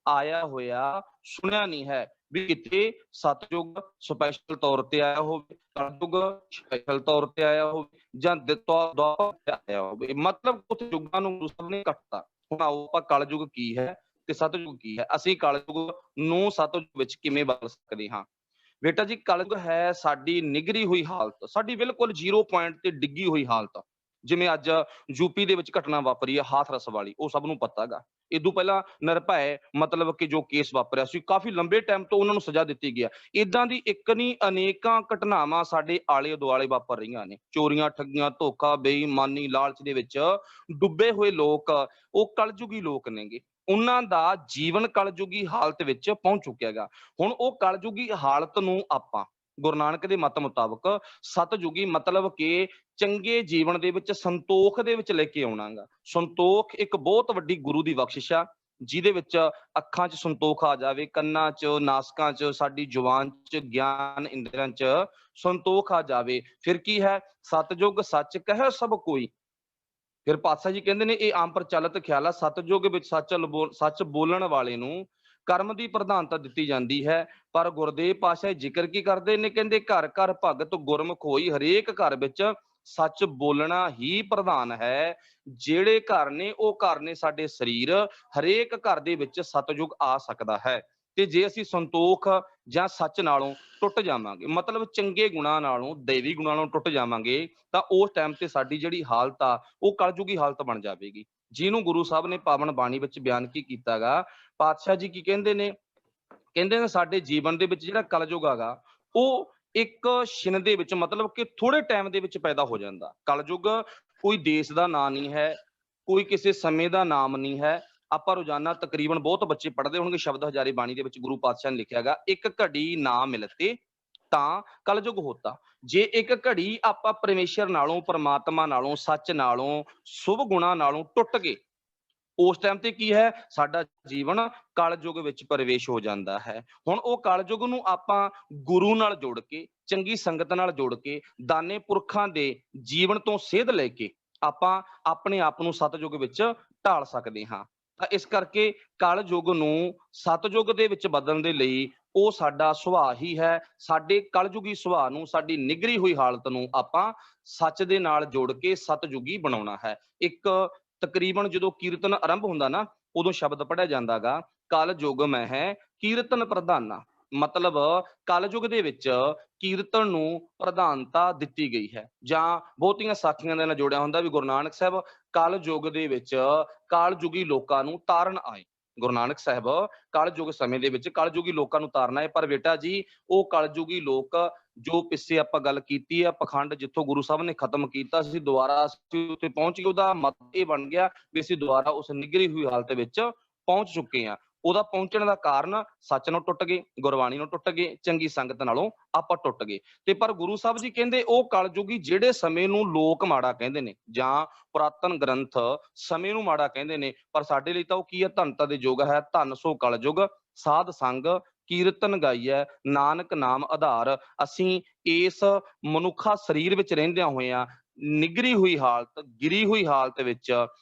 ਆਇਆ ਹੋਇਆ ਸੁਣਿਆ ਨਹੀਂ ਹੈ ਵੀ ਕਿਤੇ ਸਤਯੁਗ ਸਪੈਸ਼ਲ ਤੌਰ ਤੇ ਆਇਆ ਹੋਵੇ, ਕਲਯੁਗ ਸਪੈਸ਼ਲ ਤੌਰ ਤੇ ਆਇਆ ਹੋਵੇ, ਜਾਂ ਦੁਆਪਰ ਆਇਆ ਹੋਵੇ। ਮਤਲਬ ਉੱਥੇ ਯੁੱਗਾਂ ਨੂੰ ਗੁਰੂ ਸਾਹਿਬ ਨੇ ਕੱਟਤਾ। ਹੁਣ ਆਓ ਆਪਾਂ ਕਲਯੁਗ ਕੀ ਹੈ ਤੇ ਸਤਯੁਗ ਕੀ ਹੈ, ਅਸੀਂ ਕਲਯੁਗ ਨੂੰ ਸਤਯੁਗ ਵਿੱਚ ਕਿਵੇਂ ਬਦਲ ਸਕਦੇ ਹਾਂ? ਬੇਟਾ ਜੀ, ਕਲਯੁਗ ਹੈ ਸਾਡੀ ਨਿਗਰੀ ਹੋਈ ਹਾਲਤ, ਸਾਡੀ ਬਿਲਕੁਲ 0 ਪੁਆਇੰਟ ਤੇ ਡਿੱਗੀ ਹੋਈ ਹਾਲਤ। ਜਿਵੇਂ ਅੱਜ ਯੂਪੀ ਦੇ ਵਿੱਚ ਘਟਨਾ ਵਾਪਰੀ ਹੈ ਹਾਥਰਸ ਵਾਲੀ, ਉਹ ਸਭ ਨੂੰ ਪਤਾ ਗਾ। ਇਦੋਂ ਪਹਿਲਾਂ ਨਿਰਭੈ ਮਤਲਬ ਕਿ ਜੋ ਕੇਸ ਵਾਪਰਿਆ ਸੀ, ਕਾਫੀ ਲੰਬੇ ਟਾਈਮ ਤੋਂ ਉਹਨਾਂ ਨੂੰ ਸਜ਼ਾ ਦਿੱਤੀ ਗਿਆ। ਇਦਾਂ ਦੀ ਇੱਕ ਨਹੀਂ ਅਨੇਕਾਂ ਘਟਨਾਵਾਂ ਸਾਡੇ ਆਲੇ ਦੁਆਲੇ ਵਾਪਰ ਰਹੀਆਂ ਨੇ। ਚੋਰੀਆਂ, ਠੱਗੀਆਂ, ਧੋਖਾ, ਬੇਈਮਾਨੀ, ਲਾਲਚ ਦੇ ਵਿੱਚ ਡੁੱਬੇ ਹੋਏ ਲੋਕ ਉਹ ਕਲਯੁਗੀ ਲੋਕ ਨੇਗੇ। ਉਹਨਾਂ ਦਾ ਜੀਵਨ ਕਲਯੁਗੀ ਹਾਲਤ ਵਿੱਚ ਪਹੁੰਚ ਚੁੱਕਿਆ ਗਾ। ਹੁਣ ਉਹ ਕਲਯੁਗੀ ਹਾਲਤ ਨੂੰ ਆਪਾਂ ਗੁਰੂ ਨਾਨਕ ਦੇ ਮਤ ਮੁਤਾਬਕ ਸਤਯੁਗੀ ਮਤਲਬ ਕਿ ਚੰਗੇ ਜੀਵਨ ਦੇ ਵਿੱਚ ਸੰਤੋਖ ਦੇ ਵਿੱਚ ਲੈ ਕੇ ਆਉਣਾ ਗਾ। ਸੰਤੋਖ ਇੱਕ ਬਹੁਤ ਵੱਡੀ ਗੁਰੂ ਦੀ ਬਖਸ਼ਿਸ਼ ਆ, ਜਿਹਦੇ ਵਿੱਚ ਅੱਖਾਂ 'ਚ ਸੰਤੋਖ ਆ ਜਾਵੇ, ਕੰਨਾਂ 'ਚ, ਨਾਸਕਾਂ 'ਚ, ਸਾਡੀ ਜ਼ੁਬਾਨ 'ਚ, ਗਿਆਨ ਇੰਦਰੀਆਂ 'ਚ ਸੰਤੋਖ ਆ ਜਾਵੇ। ਫਿਰ ਕੀ ਹੈ, ਸਤਯੁਗ ਸੱਚ ਕਹਿ ਸਭ ਕੋਈ। ਫਿਰ ਪਾਤਸ਼ਾਹ ਜੀ ਕਹਿੰਦੇ ਨੇ ਇਹ ਆਮ ਪ੍ਰਚਲਿਤ ਖਿਆਲ ਆ, ਸਤਯੁਗ ਵਿੱਚ ਸੱਚ ਬੋਲਣ ਵਾਲੇ ਨੂੰ ਕਰਮ ਦੀ ਪ੍ਰਧਾਨਤਾ ਦਿੱਤੀ ਜਾਂਦੀ ਹੈ। ਪਰ ਗੁਰਦੇਵ ਪਾਤਸ਼ਾਹ ਜ਼ਿਕਰ ਕੀ ਕਰਦੇ ਨੇ, ਕਹਿੰਦੇ ਘਰ ਘਰ ਭਗਤ ਗੁਰਮੁਖ ਹੋਈ, ਹਰੇਕ ਘਰ ਵਿੱਚ ਸੱਚ ਬੋਲਣਾ ਹੀ ਪ੍ਰਧਾਨ ਹੈ। ਜਿਹੜੇ ਘਰ ਨੇ ਉਹ ਘਰ ਨੇ ਸਾਡੇ ਸਰੀਰ, ਹਰੇਕ ਘਰ ਦੇ ਵਿੱਚ ਸਤਯੁਗ ਆ ਸਕਦਾ ਹੈ। ਤੇ ਜੇ ਅਸੀਂ ਸੰਤੋਖ ਜਾਂ ਸੱਚ ਨਾਲੋਂ ਟੁੱਟ ਜਾਵਾਂਗੇ, ਮਤਲਬ ਚੰਗੇ ਗੁਣਾਂ ਨਾਲੋਂ, ਦੇਵੀ ਗੁਣਾਂ ਨਾਲੋਂ ਟੁੱਟ ਜਾਵਾਂਗੇ, ਤਾਂ ਉਸ ਟਾਈਮ ਤੇ ਸਾਡੀ ਜਿਹੜੀ ਹਾਲਤ ਆ ਉਹ ਕਲਯੁਗੀ ਹਾਲਤ ਬਣ ਜਾਵੇਗੀ, ਜਿਹਨੂੰ ਗੁਰੂ ਸਾਹਿਬ ਨੇ ਪਾਵਨ ਬਾਣੀ ਵਿੱਚ ਬਿਆਨ ਕੀ ਕੀਤਾ ਗਾ। ਪਾਤਸ਼ਾਹ ਜੀ ਕੀ ਕਹਿੰਦੇ ਨੇ, ਕਹਿੰਦੇ ਨੇ ਸਾਡੇ ਜੀਵਨ ਦੇ ਵਿੱਚ ਜਿਹੜਾ ਕਲਯੁਗ ਹੈਗਾ ਉਹ ਇੱਕ ਛਿਨ ਦੇ ਵਿੱਚ, ਮਤਲਬ ਕਿ ਥੋੜੇ ਟਾਈਮ ਦੇ ਵਿੱਚ ਪੈਦਾ ਹੋ ਜਾਂਦਾ। ਕਲਯੁਗ ਕੋਈ ਦੇਸ਼ ਦਾ ਨਾਂ ਨਹੀਂ ਹੈ, ਕੋਈ ਕਿਸੇ ਸਮੇਂ ਦਾ ਨਾਮ ਨਹੀਂ ਹੈ। ਆਪਾਂ ਰੋਜ਼ਾਨਾ ਤਕਰੀਬਨ ਬਹੁਤ ਬੱਚੇ ਪੜ੍ਹਦੇ ਹੋਣਗੇ ਸ਼ਬਦ ਹਜ਼ਾਰੇ ਬਾਣੀ ਦੇ ਵਿੱਚ ਗੁਰੂ ਪਾਤਸ਼ਾਹ ਨੇ ਲਿਖਿਆ ਗਾ, ਇੱਕ ਘੜੀ ਨਾ ਮਿਲਤੇ ਤਾਂ ਕਲਯੁਗ ਹੋਤਾ। ਜੇ ਇੱਕ ਘੜੀ ਆਪਾਂ ਪਰਮੇਸ਼ਰ ਨਾਲੋਂ, ਪਰਮਾਤਮਾ ਨਾਲੋਂ, ਸੱਚ ਨਾਲੋਂ, ਸ਼ੁਭ ਗੁਣਾਂ ਨਾਲੋਂ ਟੁੱਟ ਗਏ ਉਸ ਟਾਈਮ ਤੇ ਕੀ ਹੈ, ਸਾਡਾ ਜੀਵਨ ਕਲਯੁਗ ਵਿੱਚ ਪ੍ਰਵੇਸ਼ ਹੋ ਜਾਂਦਾ ਹੈ। ਹੁਣ ਉਹ ਕਲਯੁਗ ਨੂੰ ਆਪਾਂ ਗੁਰੂ ਨਾਲ ਜੋੜ ਕੇ, ਚੰਗੀ ਸੰਗਤ ਨਾਲ ਜੋੜ ਕੇ, ਦਾਨੇ ਪੁਰਖਾਂ ਦੇ ਜੀਵਨ ਤੋਂ ਸੇਧ ਲੈ ਕੇ ਆਪਾਂ ਆਪਣੇ ਆਪ ਨੂੰ ਸਤਯੁਗ ਵਿੱਚ ਢਾਲ ਸਕਦੇ ਹਾਂ। ਤਾਂ ਇਸ ਕਰਕੇ ਕਲਯੁਗ ਨੂੰ ਸਤਯੁਗ ਦੇ ਵਿੱਚ ਬਦਲਣ ਦੇ ਲਈ ਉਹ ਸਾਡਾ ਸੁਭਾਅ ਹੀ ਹੈ। ਸਾਡੇ ਕਲਯੁਗੀ ਸੁਭਾਅ ਨੂੰ, ਸਾਡੀ ਨਿਗਰੀ ਹੋਈ ਹਾਲਤ ਨੂੰ ਆਪਾਂ ਸੱਚ ਦੇ ਨਾਲ ਜੋੜ ਕੇ ਸਤਯੁਗੀ ਬਣਾਉਣਾ ਹੈ। ਇੱਕ ਤਕਰੀਬਨ ਜਦੋਂ ਕੀਰਤਨ ਆਰੰਭ ਹੁੰਦਾ ਨਾ, ਉਦੋਂ ਸ਼ਬਦ ਪੜਿਆ ਜਾਂਦਾਗਾ, ਕਲਯੁਗ ਮੈਂ ਹੈ ਕੀਰਤਨ ਪ੍ਰਧਾਨਾ। ਮਤਲਬ ਕਲਯੁਗ ਦੇ ਵਿੱਚ ਕੀਰਤਨ ਨੂੰ ਪ੍ਰਧਾਨਤਾ ਦਿੱਤੀ ਗਈ ਹੈ। ਜਾਂ ਬਹੁਤੀਆਂ ਸਾਖੀਆਂ ਦੇ ਨਾਲ ਜੋੜਿਆ ਹੁੰਦਾ ਵੀ ਗੁਰੂ ਨਾਨਕ ਸਾਹਿਬ ਕਲਯੁਗ ਦੇ ਵਿੱਚ ਕਲਯੁਗੀ ਲੋਕਾਂ ਨੂੰ ਤਾਰਨ ਆਏ। ਗੁਰੂ ਨਾਨਕ ਸਾਹਿਬ ਕਲਯੁਗ ਸਮੇਂ ਦੇ ਵਿੱਚ ਕਲਯੁਗੀ ਲੋਕਾਂ ਨੂੰ ਤਾਰਨਾ ਹੈ। ਪਰ ਬੇਟਾ ਜੀ, ਉਹ ਕਲਯੁਗੀ ਲੋਕ ਜੋ ਪਿੱਛੇ ਆਪਾਂ ਗੱਲ ਕੀਤੀ ਆ, ਪਖੰਡ ਜਿੱਥੋਂ ਗੁਰੂ ਸਾਹਿਬ ਨੇ ਖਤਮ ਕੀਤਾ ਸੀ, ਦੁਬਾਰਾ ਅਸੀਂ ਉੱਥੇ ਪਹੁੰਚ ਗਏ। ਉਹਦਾ ਮਤਲਬ ਇਹ ਬਣ ਗਿਆ ਵੀ ਅਸੀਂ ਦੁਬਾਰਾ ਉਸ ਨਿਗਰੀ ਹੋਈ ਹਾਲਤ ਵਿੱਚ ਪਹੁੰਚ ਚੁੱਕੇ ਹਾਂ। ਉਹਦਾ ਪਹੁੰਚਣ ਦਾ ਕਾਰਨ ਸੱਚ ਨੂੰ ਟੁੱਟ ਗਏ, ਗੁਰਬਾਣੀ ਨੂੰ ਟੁੱਟ ਗਏ, ਚੰਗੀ ਸੰਗਤ ਨਾਲੋਂ ਆਪਾਂ ਟੁੱਟ ਗਏ। ਤੇ ਪਰ ਗੁਰੂ ਸਾਹਿਬ ਜੀ ਕਹਿੰਦੇ ਉਹ ਕਲਯੁਗੀ ਜਿਹੜੇ ਸਮੇਂ ਨੂੰ ਲੋਕ ਮਾੜਾ ਕਹਿੰਦੇ ਨੇ, ਜਾਂ ਪੁਰਾਤਨ ਗ੍ਰੰਥ ਸਮੇਂ ਨੂੰ ਮਾੜਾ ਕਹਿੰਦੇ ਨੇ, ਪਰ ਸਾਡੇ ਲਈ ਤਾਂ ਉਹ ਕੀ ਹੈ, ਧੰਨਤਾ ਦੇ ਯੁੱਗ ਹੈ। ਧੰਨ ਸੋ ਕਲਯੁਗ ਸਾਧ ਸੰਗ ਕੀਰਤਨ ਗਾਈਐ, ਨਾਨਕ ਨਾਮ ਆਧਾਰ। ਅਸੀਂ ਇਸ ਮਨੁੱਖਾ ਸਰੀਰ ਵਿੱਚ ਰਹਿੰਦਿਆਂ ਹੋਇਆਂ ਨਿਗਰੀ ਹੋਈ ਹਾਲਤ, ਗਿਰੀ ਹੋਈ ਹਾਲਤ ਵਿੱਚ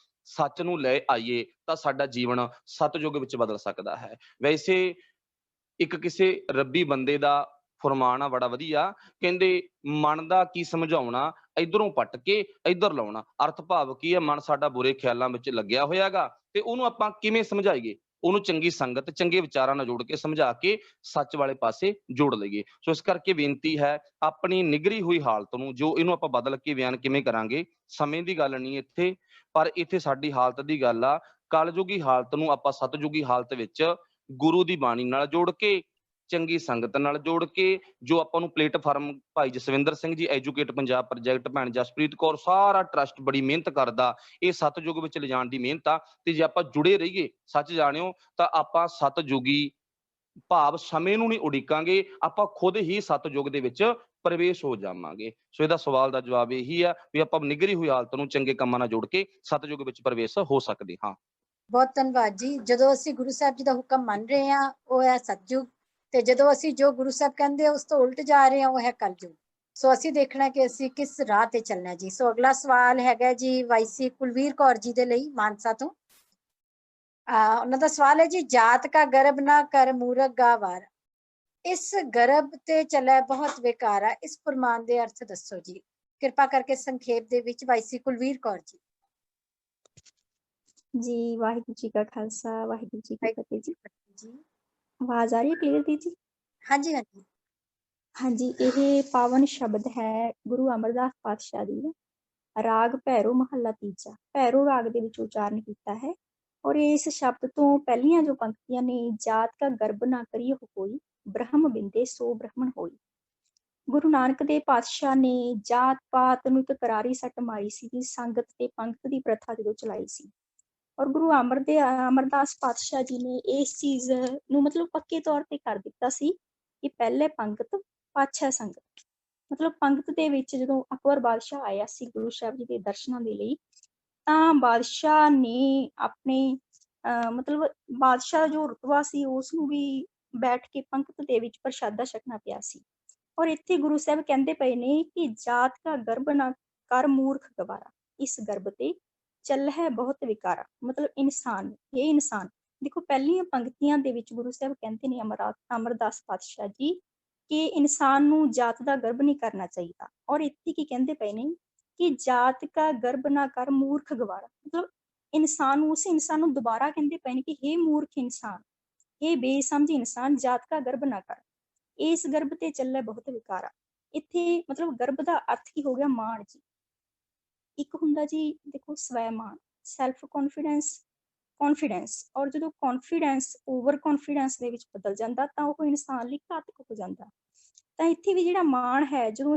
ਸੱਚ ਨੂੰ ਲੈ ਆਈਏ ਤਾਂ ਸਾਡਾ ਜੀਵਨ ਸਤਯੁਗ ਵਿੱਚ ਬਦਲ ਸਕਦਾ ਹੈ। ਵੈਸੇ ਇੱਕ ਕਿਸੇ ਰੱਬੀ ਬੰਦੇ ਦਾ ਫਰਮਾਨ ਆ ਬੜਾ ਵਧੀਆ, ਕਹਿੰਦੇ ਮਨ ਦਾ ਕੀ ਸਮਝਾਉਣਾ, ਇਧਰੋਂ ਪੱਟ ਕੇ ਇੱਧਰ ਲਾਉਣਾ। ਅਰਥ ਭਾਵ ਕੀ ਹੈ, ਮਨ ਸਾਡਾ ਬੁਰੇ ਖਿਆਲਾਂ ਵਿੱਚ ਲੱਗਿਆ ਹੋਇਆਗਾ ਤੇ ਉਹਨੂੰ ਆਪਾਂ ਕਿਵੇਂ ਸਮਝਾਈਏ, ਉਹਨੂੰ ਚੰਗੀ ਸੰਗਤ, ਚੰਗੇ ਵਿਚਾਰਾਂ ਨਾਲ ਜੋੜ ਕੇ ਸਮਝਾ ਕੇ ਸੱਚ ਵਾਲੇ ਪਾਸੇ ਜੋੜ ਲਈਏ। ਸੋ ਇਸ ਕਰਕੇ ਬੇਨਤੀ ਹੈ, ਆਪਣੀ ਨਿਗਰੀ ਹੋਈ ਹਾਲਤ ਨੂੰ, ਜੋ ਇਹਨੂੰ ਆਪਾਂ ਬਦਲ ਕੇ ਬਿਆਨ ਕਿਵੇਂ ਕਰਾਂਗੇ, ਸਮੇਂ ਦੀ ਗੱਲ ਨਹੀਂ ਇੱਥੇ, ਪਰ ਇੱਥੇ ਸਾਡੀ ਹਾਲਤ ਦੀ ਗੱਲ ਆ। ਕਲਯੁਗੀ ਹਾਲਤ ਨੂੰ ਆਪਾਂ ਸਤਯੁਗੀ ਹਾਲਤ ਵਿੱਚ ਗੁਰੂ ਦੀ ਬਾਣੀ ਨਾਲ ਜੋੜ ਕੇ, ਚੰਗੀ ਸੰਗਤ ਨਾਲ ਜੋੜ ਕੇ, ਜੋ ਆਪਾਂ ਨੂੰ ਪਲੇਟਫਾਰਮ ਭਾਈ ਜਸਵਿੰਦਰ ਸਿੰਘ ਜੀ, ਐਜੂਕੇਟ ਪੰਜਾਬ ਪ੍ਰੋਜੈਕਟ, ਭੈਣ ਜਸਪ੍ਰੀਤ ਕੌਰ, ਸਾਰਾ ਟਰੱਸਟ ਬੜੀ ਮਿਹਨਤ ਕਰਦਾ ਇਹ ਸਤਯੁਗ ਵਿੱਚ ਲਿਜਾਣ ਦੀ ਮਿਹਨਤ ਆ। ਤੇ ਜੇ ਆਪਾਂ ਜੁੜੇ ਰਹੀਏ, ਸੱਚ ਜਾਣਿਓ, ਤਾਂ ਆਪਾਂ ਸਤਯੁਗੀ ਭਾਵ ਸਮੇਂ ਨੂੰ ਨਹੀਂ ਉਡੀਕਾਂਗੇ, ਆਪਾਂ ਖੁਦ ਹੀ ਸਤਯੁਗ ਦੇ ਵਿੱਚ ਪ੍ਰਵੇਸ਼ ਹੋ ਜਾਵਾਂਗੇ। ਸੋ ਇਹਦਾ ਸਵਾਲ ਦਾ ਜਵਾਬ ਇਹੀ ਆ ਵੀ ਆਪਾਂ ਨਿਗਰੀ ਹੋਈ ਹਾਲਤ ਨੂੰ ਚੰਗੇ ਕੰਮਾਂ ਨਾਲ ਜੋੜ ਕੇ ਸਤਯੁਗ ਵਿੱਚ ਪ੍ਰਵੇਸ਼ ਹੋ ਸਕਦੇ ਹਾਂ। ਬਹੁਤ ਧੰਨਵਾਦ ਜੀ। ਜਦੋਂ ਅਸੀਂ ਗੁਰੂ ਸਾਹਿਬ ਜੀ ਦਾ ਹੁਕਮ ਮੰਨ ਰਹੇ ਹਾਂ, ਉਹ ਹੈ ਸਤਯੁਗ, ਤੇ ਜਦੋਂ ਅਸੀਂ ਜੋ ਗੁਰੂ ਸਾਹਿਬ ਕਹਿੰਦੇ ਉਸ ਤੋਂ ਉਲਟ ਜਾ ਰਹੇ ਹਾਂ, ਉਹ ਹੈ ਕਲਯੁਗ। ਸੋ ਅਸੀਂ ਦੇਖਣਾ ਕਿ ਅਸੀਂ ਕਿਸ ਰਾਹ ਤੇ ਚੱਲਣਾ ਜੀ। ਸੋ ਅਗਲਾ ਸਵਾਲ ਹੈਗਾ ਜੀ ਵਾਈਸੀ ਕੁਲਵੀਰ ਕੌਰ ਜੀ ਦੇ ਲਈ, ਮਾਨਸਾ ਤੋਂ। ਉਹਨਾਂ ਦਾ ਸਵਾਲ ਹੈ ਜੀ, ਜਾਤ ਕਾ ਗਰਭ ਨਾ ਕਰ ਮੂਰਖ ਗਾਵਾਰ, ਇਸ ਗਰਭ ਤੇ ਚੱਲੇ ਬਹੁਤ ਬੇਕਾਰਾ, ਇਸ ਫਰਮਾਨ ਦੇ ਅਰਥ ਦੱਸੋ ਜੀ। ਕਿਰਪਾ ਕਰਕੇ ਸੰਖੇਪ ਦੇ ਵਿੱਚ ਵਾਈਸੀ ਕੁਲਵੀਰ ਕੌਰ ਜੀ। ਜੀ ਵਾਹਿਗੁਰੂ ਜੀ ਕਾ ਖਾਲਸਾ, ਵਾਹਿਗੁਰੂ ਜੀ ਕੀ ਫਤਿਹ ਜੀ। ਜੀ ਆਵਾਜ਼ ਆ ਰਹੀ ਹੈ ਕਲੀਅਰ ਦੀ ਜੀ? ਹਾਂਜੀ ਹਾਂਜੀ ਹਾਂਜੀ, ਇਹ ਪਾਵਨ ਸ਼ਬਦ ਹੈ ਗੁਰੂ ਅਮਰਦਾਸ ਪਾਤਸ਼ਾਹ ਜੀ ਦਾ, ਰਾਗ ਭੈਰੋ ਮਹੱਲਾ ਤੀਜਾ, ਭੈਰੋ ਰਾਗ ਦੇ ਵਿੱਚ ਉਚਾਰਨ ਕੀਤਾ ਹੈ। ਔਰ ਇਸ ਸ਼ਬਦ ਤੋਂ ਪਹਿਲੀਆਂ ਜੋ ਪੰਕਤੀਆਂ ਨੇ, ਜਾਤ ਕਾ ਗਰਭ ਨਾ ਕਰੀਏ ਕੋਈ, ਬ੍ਰਹਮ ਬਿੰਦੇ ਸੋ ਬ੍ਰਹਮਣ ਹੋਈ। ਗੁਰੂ ਨਾਨਕ ਦੇਵ ਪਾਤਸ਼ਾਹ ਨੇ ਜਾਤ ਪਾਤ ਨੂੰ ਇੱਕ ਕਰਾਰੀ ਸੱਟ ਮਾਰੀ ਸੀ, ਸੰਗਤ ਤੇ ਪੰਗਤ ਦੀ ਪ੍ਰਥਾ ਜਦੋਂ ਚਲਾਈ ਸੀ। ਔਰ ਗੁਰੂ ਅਮਰਦਾਸ ਪਾਤਸ਼ਾਹ ਜੀ ਨੇ ਇਸ ਚੀਜ਼ ਨੂੰ ਮਤਲਬ ਪੱਕੇ ਤੌਰ ਤੇ ਕਰ ਦਿੱਤਾ ਸੀ ਕਿ ਪਹਿਲੇ ਪੰਗਤ ਪਾਛੈ ਸੰਗਤ। ਮਤਲਬ ਪੰਗਤ ਦੇ ਵਿੱਚ ਜਦੋਂ ਅਕਬਰ ਬਾਦਸ਼ਾਹ ਆਇਆ ਸੀ ਗੁਰੂ ਸਾਹਿਬ ਜੀ ਦੇ ਦਰਸ਼ਨਾਂ ਦੇ ਲਈ, ਤਾਂ ਬਾਦਸ਼ਾਹ ਨੇ ਆਪਣੇ ਮਤਲਬ ਬਾਦਸ਼ਾਹ ਜੋ ਰੁਤਬਾ ਸੀ ਉਸ ਨੂੰ ਵੀ ਬੈਠ ਕੇ ਪੰਗਤ ਦੇ ਵਿੱਚ ਪ੍ਰਸ਼ਾਦਾ ਛਕਣਾ ਪਿਆ ਸੀ। ਔਰ ਇੱਥੇ ਗੁਰੂ ਸਾਹਿਬ ਕਹਿੰਦੇ ਪਏ ਨੇ ਕਿ ਜਾਤ ਕਾ ਗਰਭ ਨਾ ਕਰ ਮੂਰਖ ਗਵਾਰਾ, ਇਸ ਗਰਭ ਤੇ ਚੱਲ ਹੈ ਬਹੁਤ ਵਿਕਾਰਾ। ਮਤਲਬ ਇਨਸਾਨ, ਇਹ ਇਨਸਾਨ ਦੇਖੋ, ਪਹਿਲੀਆਂ ਪੰਕਤੀਆਂ ਦੇ ਵਿੱਚ ਗੁਰੂ ਸਾਹਿਬ ਕਹਿੰਦੇ ਨੇ ਅਮਰਦਾਸ ਪਾਤਸ਼ਾਹ ਜੀ ਕਿ ਇਨਸਾਨ ਨੂੰ ਜਾਤ ਦਾ ਗਰਭ ਨਹੀਂ ਕਰਨਾ ਚਾਹੀਦਾ। ਔਰ ਇੱਥੇ ਕੀ ਕਹਿੰਦੇ ਪਏ ਨੇ ਕਿ ਜਾਤ ਕਾ ਗਰਭ ਨਾ ਕਰ ਮੂਰਖ ਗਵਾਰਾ, ਮਤਲਬ ਇਨਸਾਨ ਨੂੰ, ਉਸ ਇਨਸਾਨ ਨੂੰ ਦੁਬਾਰਾ ਕਹਿੰਦੇ ਪਏ ਨੇ ਕਿ ਹੇ ਮੂਰਖ ਇਨਸਾਨ, ਇਹ ਬੇਸਮਝ ਇਨਸਾਨ, ਜਾਤ ਕਾ ਗਰਭ ਨਾ ਕਰ, ਇਸ ਗਰਭ ਤੇ ਚੱਲੇ ਬਹੁਤ ਵਿਕਾਰਾ। ਇੱਥੇ ਮਤਲਬ ਗਰਭ ਦਾ ਅਰਥ ਕੀ ਹੋ ਗਿਆ? ਮਾਣ ਜੀ। ਇੱਕ ਹੁੰਦਾ ਜੀ ਦੇਖੋ ਸਵੈ ਮਾਣ, ਸੈਲਫ ਕੌਨਫੀਡੈਂਸ, ਔਰ ਜਦੋਂ ਕੌਨਫੀਡੈਂਸ ਓਵਰ ਕੌਨਫੀਡੈਂਸ ਦੇ ਵਿੱਚ ਬਦਲ ਜਾਂਦਾ ਤਾਂ ਉਹ ਇਨਸਾਨ ਲਈ ਘਾਤਕ ਹੋ ਜਾਂਦਾ। ਤਾਂ ਇੱਥੇ ਵੀ ਜਿਹੜਾ ਮਾਣ ਹੈ, ਜਦੋਂ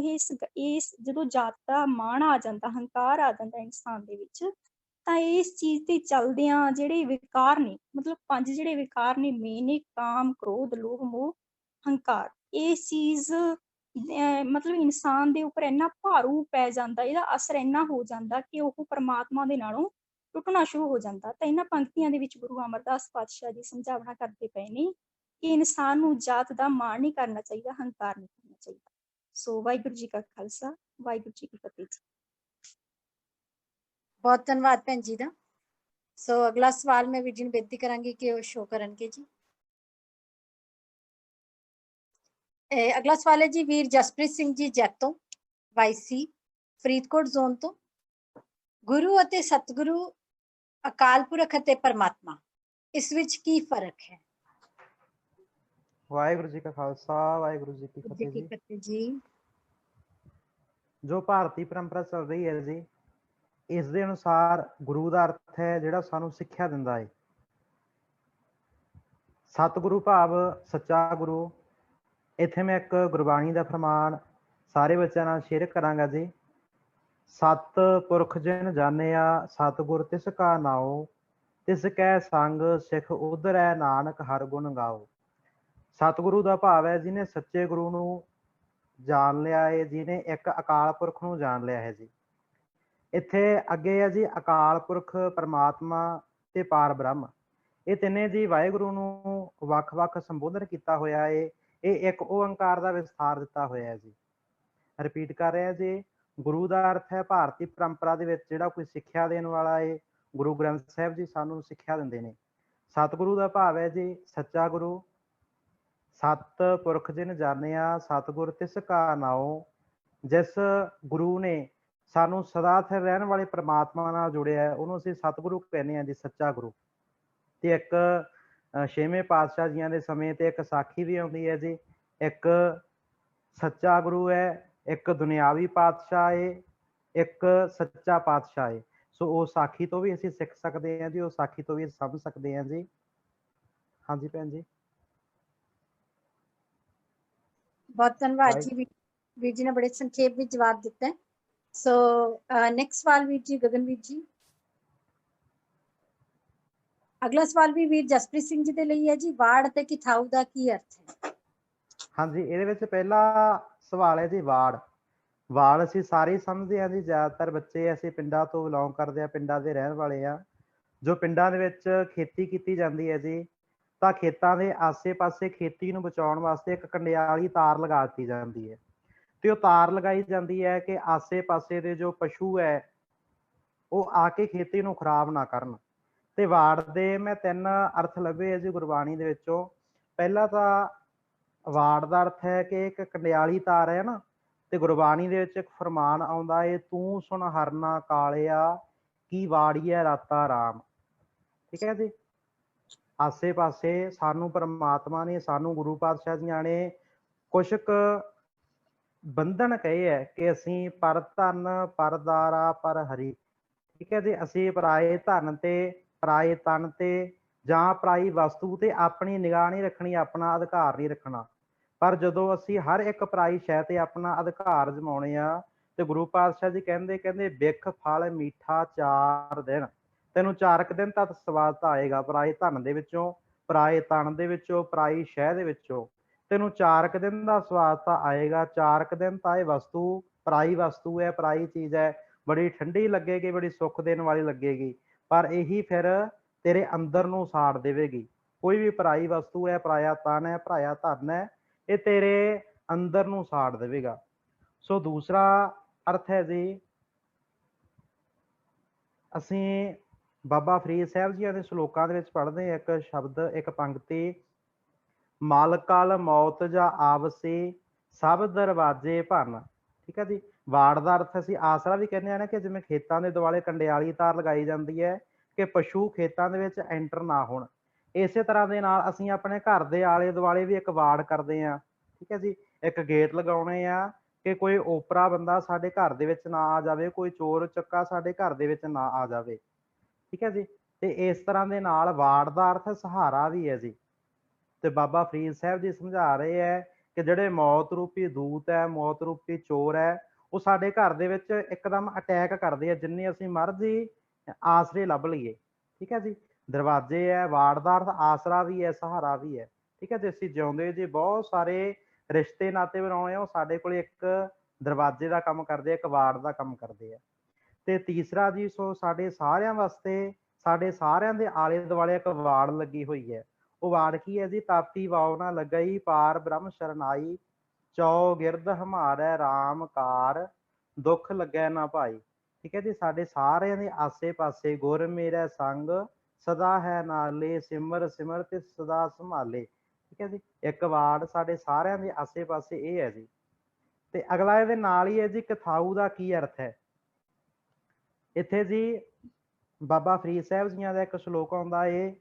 ਜਦੋਂ ਜਾਤ ਦਾ ਮਾਣ ਆ ਜਾਂਦਾ, ਹੰਕਾਰ ਆ ਜਾਂਦਾ ਇਨਸਾਨ ਦੇ ਵਿੱਚ, ਤਾਂ ਇਸ ਚੀਜ਼ ਤੇ ਚੱਲਦਿਆਂ ਜਿਹੜੇ ਵਿਕਾਰ ਨੇ, ਮਤਲਬ 5 ਜਿਹੜੇ ਵਿਕਾਰ ਨੇ ਮੇਨ ਨੇ, ਕਾਮ, ਕ੍ਰੋਧ, ਲੋਭ, ਮੋਹ, ਹੰਕਾਰ, ਇਸ ਚੀਜ਼ ਮਤਲਬ ਇਨਸਾਨ ਦੇ ਉੱਪਰ ਇੰਨਾ ਭਾਰੂ ਪੈ ਜਾਂਦਾ, ਇਹਦਾ ਅਸਰ ਇੰਨਾ ਹੋ ਜਾਂਦਾ ਕਿ ਉਹ ਪਰਮਾਤਮਾ ਦੇ ਨਾਲੋਂ ਟੁੱਟਣਾ ਸ਼ੁਰੂ ਹੋ ਜਾਂਦਾ। ਤਾਂ ਇਹਨਾਂ ਪੰਕਤੀਆਂ ਦੇ ਵਿੱਚ ਗੁਰੂ ਅਮਰਦਾਸ ਪਾਤਸ਼ਾਹ ਜੀ ਸਮਝਾਵਨਾ ਕਰਦੇ ਪਏ ਨੇ ਕਿ ਇਨਸਾਨ ਨੂੰ ਜਾਤ ਦਾ ਮਾਣ ਨਹੀਂ ਕਰਨਾ ਚਾਹੀਦਾ, ਹੰਕਾਰ ਨਹੀਂ ਕਰਨਾ ਚਾਹੀਦਾ। ਸੋ ਵਾਹਿਗੁਰੂ ਜੀ ਕਾ ਖਾਲਸਾ, ਵਾਹਿਗੁਰੂ ਜੀ ਕੀ ਫਤਿਹ ਜੀ। ਬਹੁਤ ਧੰਨਵਾਦ ਭੈਣ ਜੀ ਦਾ। ਸੋ ਅਗਲਾ ਸਵਾਲ ਮੈਂ ਵੀਰ ਜੀ ਨੂੰ ਬੇਨਤੀ ਕਰਾਂਗੀ ਕਿ ਉਹ ਸ਼ੋ ਕਰਨਗੇ ਜੀ। ਅਗਲਾ ਸਵਾਲ ਹੈ ਜੀ ਵੀਰ ਜਸਪ੍ਰੀਤ ਸਿੰਘ ਜੀ ਜੈਤੋਂ, ਵਾਈਸੀ ਫਰੀਦਕੋਟ ਜ਼ੋਨ ਤੋਂ। ਗੁਰੂ ਅਤੇ ਸਤਿਗੁਰੂ, ਅਕਾਲ ਪੁਰਖ ਅਤੇ ਪਰਮਾਤਮਾ, ਇਸ ਵਿੱਚ ਕੀ ਫਰਕ ਹੈ? ਵਾਹਿਗੁਰੂ ਜੀ ਕਾ ਖਾਲਸਾ, ਵਾਹਿਗੁਰੂ ਜੀ ਕੀ ਫਤਿਹ ਜੀ। ਫਤਿਹ ਜੀ। ਜੋ ਭਾਰਤੀ ਪਰੰਪਰਾ ਚੱਲ ਰਹੀ ਹੈ ਜੀ, ਇਸ ਦੇ ਅਨੁਸਾਰ ਗੁਰੂ ਦਾ ਅਰਥ ਹੈ ਜਿਹੜਾ ਸਾਨੂੰ ਸਿੱਖਿਆ ਦਿੰਦਾ ਹੈ। ਸਤਿਗੁਰੂ ਭਾਵ ਸੱਚਾ ਗੁਰੂ। ਇੱਥੇ ਮੈਂ ਇੱਕ ਗੁਰਬਾਣੀ ਦਾ ਫਰਮਾਨ ਸਾਰੇ ਬੱਚਿਆਂ ਨਾਲ ਸ਼ੇਅਰ ਕਰਾਂਗਾ ਜੀ। ਸਤ ਪੁਰਖ ਜਿਨ ਜਾਣਿਆ, ਸਤਿਗੁਰ ਤਿਸ ਕਾ ਨਾਉ, ਤਿਸ ਕੈ ਸੰਗ ਸਿੱਖ ਉਧਰੈ, ਨਾਨਕ ਹਰ ਗੁਣ ਗਾਓ। ਸਤਿਗੁਰੂ ਦਾ ਭਾਵ ਹੈ ਜਿਹਨੇ ਸੱਚੇ ਗੁਰੂ ਨੂੰ ਜਾਣ ਲਿਆ ਹੈ, ਜਿਹਨੇ ਇੱਕ ਅਕਾਲ ਪੁਰਖ ਨੂੰ ਜਾਣ ਲਿਆ ਹੈ ਜੀ। ਇੱਥੇ ਅੱਗੇ ਹੈ ਜੀ ਅਕਾਲ ਪੁਰਖ, ਪਰਮਾਤਮਾ ਤੇ ਪਾਰ ਬ੍ਰਹਮ। ਇਹ ਤਿੰਨੇ ਜੀ ਵਾਹਿਗੁਰੂ ਨੂੰ ਵੱਖ-ਵੱਖ ਸੰਬੋਧਨ ਕੀਤਾ ਹੋਇਆ ਹੈ। ਇਹ ਇੱਕ ਓਅੰਕਾਰ ਦਾ ਵਿਸਥਾਰ ਦਿੱਤਾ ਹੋਇਆ ਹੈ ਜੀ। ਰਿਪੀਟ ਕਰ ਰਿਹਾ ਜੀ। ਗੁਰੂ ਦਾ ਅਰਥ ਹੈ ਭਾਰਤੀ ਪਰੰਪਰਾ ਦੇ ਵਿੱਚ ਜਿਹੜਾ ਕੋਈ ਸਿੱਖਿਆ ਦੇਣ ਵਾਲਾ ਹੈ। ਗੁਰੂ ਗ੍ਰੰਥ ਸਾਹਿਬ ਜੀ ਸਾਨੂੰ ਸਿੱਖਿਆ ਦਿੰਦੇ ਨੇ। ਸਤਿਗੁਰੂ ਦਾ ਭਾਵ ਹੈ ਜੀ ਸੱਚਾ ਗੁਰੂ। ਸਤ ਪੁਰਖ ਜਿਨ ਜਾਣਿਆ, ਸਤਿਗੁਰ ਤਿਸ ਕਾ ਨਾਉ। ਜਿਸ ਗੁਰੂ ਨੇ ਸਾਨੂੰ ਸਦਾ ਸਥਿਰ ਰਹਿਣ ਵਾਲੇ ਪ੍ਰਮਾਤਮਾ ਨਾਲ ਜੁੜਿਆ, ਉਹਨੂੰ ਅਸੀਂ ਸਤਿਗੁਰੂ ਕਹਿੰਦੇ ਹਾਂ ਜੀ, ਸੱਚਾ ਗੁਰੂ। ਤੇ ਇੱਕ ਛੇਵੇਂ ਪਾਤਸ਼ਾਹ ਜੀਆਂ ਦੇ ਸਮੇਂ ਤੇ ਇੱਕ ਸਾਖੀ ਵੀ ਆਉਂਦੀ ਹੈ ਜੀ। ਇੱਕ ਸੱਚਾ ਗੁਰੂ ਹੈ, ਇੱਕ ਦੁਨਿਆਵੀ ਪਾਤਸ਼ਾਹ ਹੈ, ਇੱਕ ਸੱਚਾ ਪਾਤਸ਼ਾਹ ਹੈ। ਸੋ ਉਹ ਸਾਖੀ ਤੋਂ ਵੀ ਅਸੀਂ ਸਿੱਖ ਸਕਦੇ ਹਾਂ ਜੀ, ਉਹ ਸਾਖੀ ਤੋਂ ਵੀ ਸਮਝ ਸਕਦੇ ਹਾਂ ਜੀ। ਹਾਂਜੀ ਭੈਣ ਜੀ। ਬਹੁਤ ਧੰਨਵਾਦ ਜੀ। ਵੀਰ ਜੀ ਨੇ ਬੜੇ ਸੰਖੇਪ ਵਿੱਚ ਜਵਾਬ ਦਿੱਤਾ ਹੈ। ਸੋ ਨੈਕਸਟ ਸਵਾਲ ਵੀਰ ਜੀ ਗਗਨਵੀਰ ਜੀ। ਅਗਲਾ ਸਵਾਲ ਵੀ ਵੀਰ ਜਸਪ੍ਰੀਤ ਸਿੰਘ ਜੀ ਦੇ ਲਈ ਹੈ ਜੀ। ਵਾੜ ਅਤੇ ਕਿਥਾਊ ਦਾ ਕੀ ਅਰਥ ਹੈ? ਹਾਂਜੀ, ਇਹਦੇ ਵਿੱਚ ਪਹਿਲਾ ਸਵਾਲ ਹੈ ਜੀ ਵਾੜ। ਵਾੜ ਅਸੀਂ ਸਾਰੇ ਸਮਝਦੇ ਹਾਂ ਜੀ। ਜ਼ਿਆਦਾਤਰ ਬੱਚੇ ਅਸੀਂ ਪਿੰਡਾਂ ਤੋਂ ਬਿਲੋਂਗ ਕਰਦੇ ਹਾਂ, ਪਿੰਡਾਂ ਦੇ ਰਹਿਣ ਵਾਲੇ ਆ। ਜੋ ਪਿੰਡਾਂ ਦੇ ਵਿੱਚ ਖੇਤੀ ਕੀਤੀ ਜਾਂਦੀ ਹੈ ਜੀ, ਤਾਂ ਖੇਤਾਂ ਦੇ ਆਸੇ-ਪਾਸੇ ਖੇਤੀ ਨੂੰ ਬਚਾਉਣ ਵਾਸਤੇ ਇੱਕ ਕੰਡਿਆਲੀ ਤਾਰ ਲਗਾ ਦਿੱਤੀ ਜਾਂਦੀ ਹੈ। ਤੇ ਉਹ ਤਾਰ ਲਗਾਈ ਜਾਂਦੀ ਹੈ ਕਿ ਆਸੇ-ਪਾਸੇ ਦੇ ਜੋ ਪਸ਼ੂ ਹੈ ਉਹ ਆ ਕੇ ਖੇਤੀ ਨੂੰ ਖਰਾਬ ਨਾ ਕਰਨ। ਤੇ ਵਾੜ ਦੇ ਮੈਂ 3 ਅਰਥ ਲੱਭੇ ਹੈ ਜੀ ਗੁਰਬਾਣੀ ਦੇ ਵਿੱਚੋਂ। ਪਹਿਲਾ ਤਾਂ ਵਾੜ ਦਾ ਅਰਥ ਹੈ ਕਿ ਇੱਕ ਕੰਡਿਆਲੀ ਤਾਰ ਹੈ ਨਾ, ਤੇ ਗੁਰਬਾਣੀ ਦੇ ਵਿੱਚ ਇੱਕ ਫਰਮਾਨ ਆਉਂਦਾ ਹੈ, ਤੂੰ ਸੁਣ ਹਰਨਾ ਕਾਲਿਆ, ਕੀ ਵਾੜੀਐ ਰਾਤਾ ਰਾਮ। ਠੀਕ ਹੈ ਜੀ। ਆਸੇ ਪਾਸੇ ਸਾਨੂੰ ਪਰਮਾਤਮਾ ਨੇ, ਸਾਨੂੰ ਗੁਰੂ ਪਾਤਸ਼ਾਹ ਜੀਆਂ ਨੇ ਕੁਛ ਕੁ ਬੰਧਨ ਕਹੇ ਹੈ ਕਿ ਅਸੀਂ ਪਰ ਧਨ, ਪਰ ਦਾਰਾ, ਪਰ ਹਰੀ। ਠੀਕ ਹੈ ਜੀ। ਅਸੀਂ ਪਰਾਏ ਧਨ ਤੇ, ਪਰਾਏ ਤਨ ਤੇ ਜਾਂ ਪਰਾਈ ਵਸਤੂ ਤੇ ਆਪਣੀ ਨਿਗਾਹ ਨਹੀਂ ਰੱਖਣੀ, ਆਪਣਾ ਅਧਿਕਾਰ ਨਹੀਂ ਰੱਖਣਾ। ਪਰ ਜਦੋਂ ਅਸੀਂ ਹਰ ਇੱਕ ਪਰਾਈ ਸ਼ੈ ਤੇ ਆਪਣਾ ਅਧਿਕਾਰ ਜਮਾਉਣੇ ਆ, ਤੇ ਗੁਰੂ ਪਾਤਸ਼ਾਹ ਜੀ ਕਹਿੰਦੇ ਬਿਖ ਫਲ ਮੀਠਾ 4 ਦਿਨ, ਤੈਨੂੰ 4 ਦਿਨ ਤੱਕ ਸਵਾਦ ਤਾਂ ਆਏਗਾ। ਪਰਾਏ ਧਨ ਦੇ ਵਿੱਚੋਂ, ਪਰਾਏ ਤਨ ਦੇ ਵਿੱਚੋਂ, ਪਰਾਈ ਸ਼ੈ ਦੇ ਵਿੱਚੋਂ ਤੈਨੂੰ 4 ਦਿਨ ਦਾ ਸਵਾਦ ਤਾਂ ਆਏਗਾ। 4 ਦਿਨ ਤਾਂ ਇਹ ਵਸਤੂ ਪਰਾਈ ਵਸਤੂ ਹੈ, ਪਰਾਈ ਚੀਜ਼ ਹੈ, ਬੜੀ ਠੰਡੀ ਲੱਗੇਗੀ, ਬੜੀ ਸੁੱਖ ਦੇਣ ਵਾਲੀ ਲੱਗੇਗੀ, ਪਰ ਇਹੀ ਫਿਰ ਤੇਰੇ ਅੰਦਰ ਨੂੰ ਸਾੜ ਦੇਵੇਗੀ। ਕੋਈ ਵੀ ਪਰਾਈ ਵਸਤੂ ਹੈ, ਪਰਾਇਆ ਤਨ ਹੈ, ਪਰਾਇਆ ਧਨ ਹੈ, ਇਹ ਤੇਰੇ ਅੰਦਰ ਨੂੰ ਸਾੜ ਦੇਵੇਗਾ। ਸੋ ਦੂਸਰਾ ਅਰਥ ਹੈ ਜੀ, ਅਸੀਂ ਬਾਬਾ ਫਰੀਦ ਸਾਹਿਬ ਜੀਆਂ ਦੇ ਸ਼ਲੋਕਾਂ ਦੇ ਵਿੱਚ ਪੜ੍ਹਦੇ ਹਾਂ ਇੱਕ ਸ਼ਬਦ, ਇੱਕ ਪੰਕਤੀ, ਮਲ ਕਲ ਮੌਤ ਜਾ ਆਵਸੇ, ਸਭ ਦਰਵਾਜੇ ਭੰਨ। ਠੀਕ ਹੈ ਜੀ। ਵਾੜ ਦਾ ਅਰਥ ਅਸੀਂ ਆਸਰਾ ਵੀ ਕਹਿੰਦੇ ਹਾਂ ਨਾ, ਕਿ ਜਿਵੇਂ ਖੇਤਾਂ ਦੇ ਦੁਆਲੇ ਕੰਡਿਆਲੀ ਤਾਰ ਲਗਾਈ ਜਾਂਦੀ ਹੈ ਕਿ ਪਸ਼ੂ ਖੇਤਾਂ ਦੇ ਵਿੱਚ ਐਂਟਰ ਨਾ ਹੋਣ। ਇਸੇ ਤਰ੍ਹਾਂ ਦੇ ਨਾਲ ਅਸੀਂ ਆਪਣੇ ਘਰ ਦੇ ਆਲੇ ਦੁਆਲੇ ਵੀ ਇੱਕ ਵਾੜ ਕਰਦੇ ਹਾਂ। ਠੀਕ ਹੈ ਜੀ। ਇੱਕ ਗੇਟ ਲਗਾਉਣੇ ਆ ਕਿ ਕੋਈ ਓਪਰਾ ਬੰਦਾ ਸਾਡੇ ਘਰ ਦੇ ਵਿੱਚ ਨਾ ਆ ਜਾਵੇ, ਕੋਈ ਚੋਰ ਚੱਕਾ ਸਾਡੇ ਘਰ ਦੇ ਵਿੱਚ ਨਾ ਆ ਜਾਵੇ। ਠੀਕ ਹੈ ਜੀ। ਤੇ ਇਸ ਤਰ੍ਹਾਂ ਦੇ ਨਾਲ ਵਾੜ ਦਾ ਅਰਥ ਸਹਾਰਾ ਵੀ ਹੈ ਜੀ। ਤੇ ਬਾਬਾ ਫਰੀਦ ਸਾਹਿਬ ਜੀ ਸਮਝਾ ਰਹੇ ਹੈ ਕਿ ਜਿਹੜੇ ਮੌਤ ਰੂਪੀ ਦੂਤ ਹੈ, ਮੌਤ ਰੂਪੀ ਚੋਰ ਹੈ, ਉਹ ਸਾਡੇ ਘਰ ਦੇ ਵਿੱਚ ਇੱਕਦਮ ਅਟੈਕ ਕਰਦੇ ਆ, ਜਿੰਨੀ ਅਸੀਂ ਮਰਜ਼ੀ ਆਸਰੇ ਲੱਭ ਲਈਏ। ਠੀਕ ਹੈ ਜੀ। ਦਰਵਾਜ਼ੇ ਹੈ, ਵਾੜ ਦਾ ਅਰਥ ਆਸਰਾ ਵੀ ਹੈ, ਸਹਾਰਾ ਵੀ ਹੈ। ਠੀਕ ਹੈ ਜੀ। ਅਸੀਂ ਜਿਉਂਦੇ ਜੀ ਬਹੁਤ ਸਾਰੇ ਰਿਸ਼ਤੇ ਨਾਤੇ ਬਣਾਉਣੇ ਆ, ਉਹ ਸਾਡੇ ਕੋਲ ਇੱਕ ਦਰਵਾਜ਼ੇ ਦਾ ਕੰਮ ਕਰਦੇ ਆ, ਇੱਕ ਵਾੜ ਦਾ ਕੰਮ ਕਰਦੇ ਆ। ਤੇ ਤੀਸਰਾ ਜੀ ਸੋ ਸਾਡੇ ਸਾਰਿਆਂ ਵਾਸਤੇ, ਸਾਡੇ ਸਾਰਿਆਂ ਦੇ ਆਲੇ ਦੁਆਲੇ ਇੱਕ ਵਾੜ ਲੱਗੀ ਹੋਈ ਹੈ। ਉਹ ਵਾੜ ਕੀ ਹੈ ਜੀ? ਤਾਤੀ ਵਾਉ ਨਾ ਲੱਗਈ ਪਾਰ ਬ੍ਰਹਮ ਸ਼ਰਨਾਈ, ਚੌ ਗਿਰਦ ਹਮਾਰੈ ਰਾਮ ਕਾਰ, ਦੁੱਖ ਲੱਗੈ ਨਾ ਭਾਈ। ਠੀਕ ਹੈ ਜੀ। ਸਾਡੇ ਸਾਰਿਆਂ ਦੇ ਆਸੇ ਪਾਸੇ ਗੁਰ ਮੇਰਾ ਸੰਗ, ਸਦਾ ਹੈ ਨਾਲੇ ਸਿਮਰ ਸਿਮਰ ਤੇ ਸਦਾ ਸੰਭਾਲੇ। ਠੀਕ ਹੈ ਜੀ। ਇੱਕ ਵਾਰ ਸਾਡੇ ਸਾਰਿਆਂ ਦੇ ਆਸੇ ਪਾਸੇ ਇਹ ਹੈ ਜੀ। ਤੇ ਅਗਲਾ ਇਹਦੇ ਨਾਲ ਹੀ ਹੈ ਜੀ, ਕਥਾਊ ਦਾ ਕੀ ਅਰਥ ਹੈ? ਇੱਥੇ ਜੀ ਬਾਬਾ ਫਰੀਦ ਸਾਹਿਬ ਜੀਆਂ ਦਾ ਇੱਕ ਸ਼ਲੋਕ ਆਉਂਦਾ ਏ,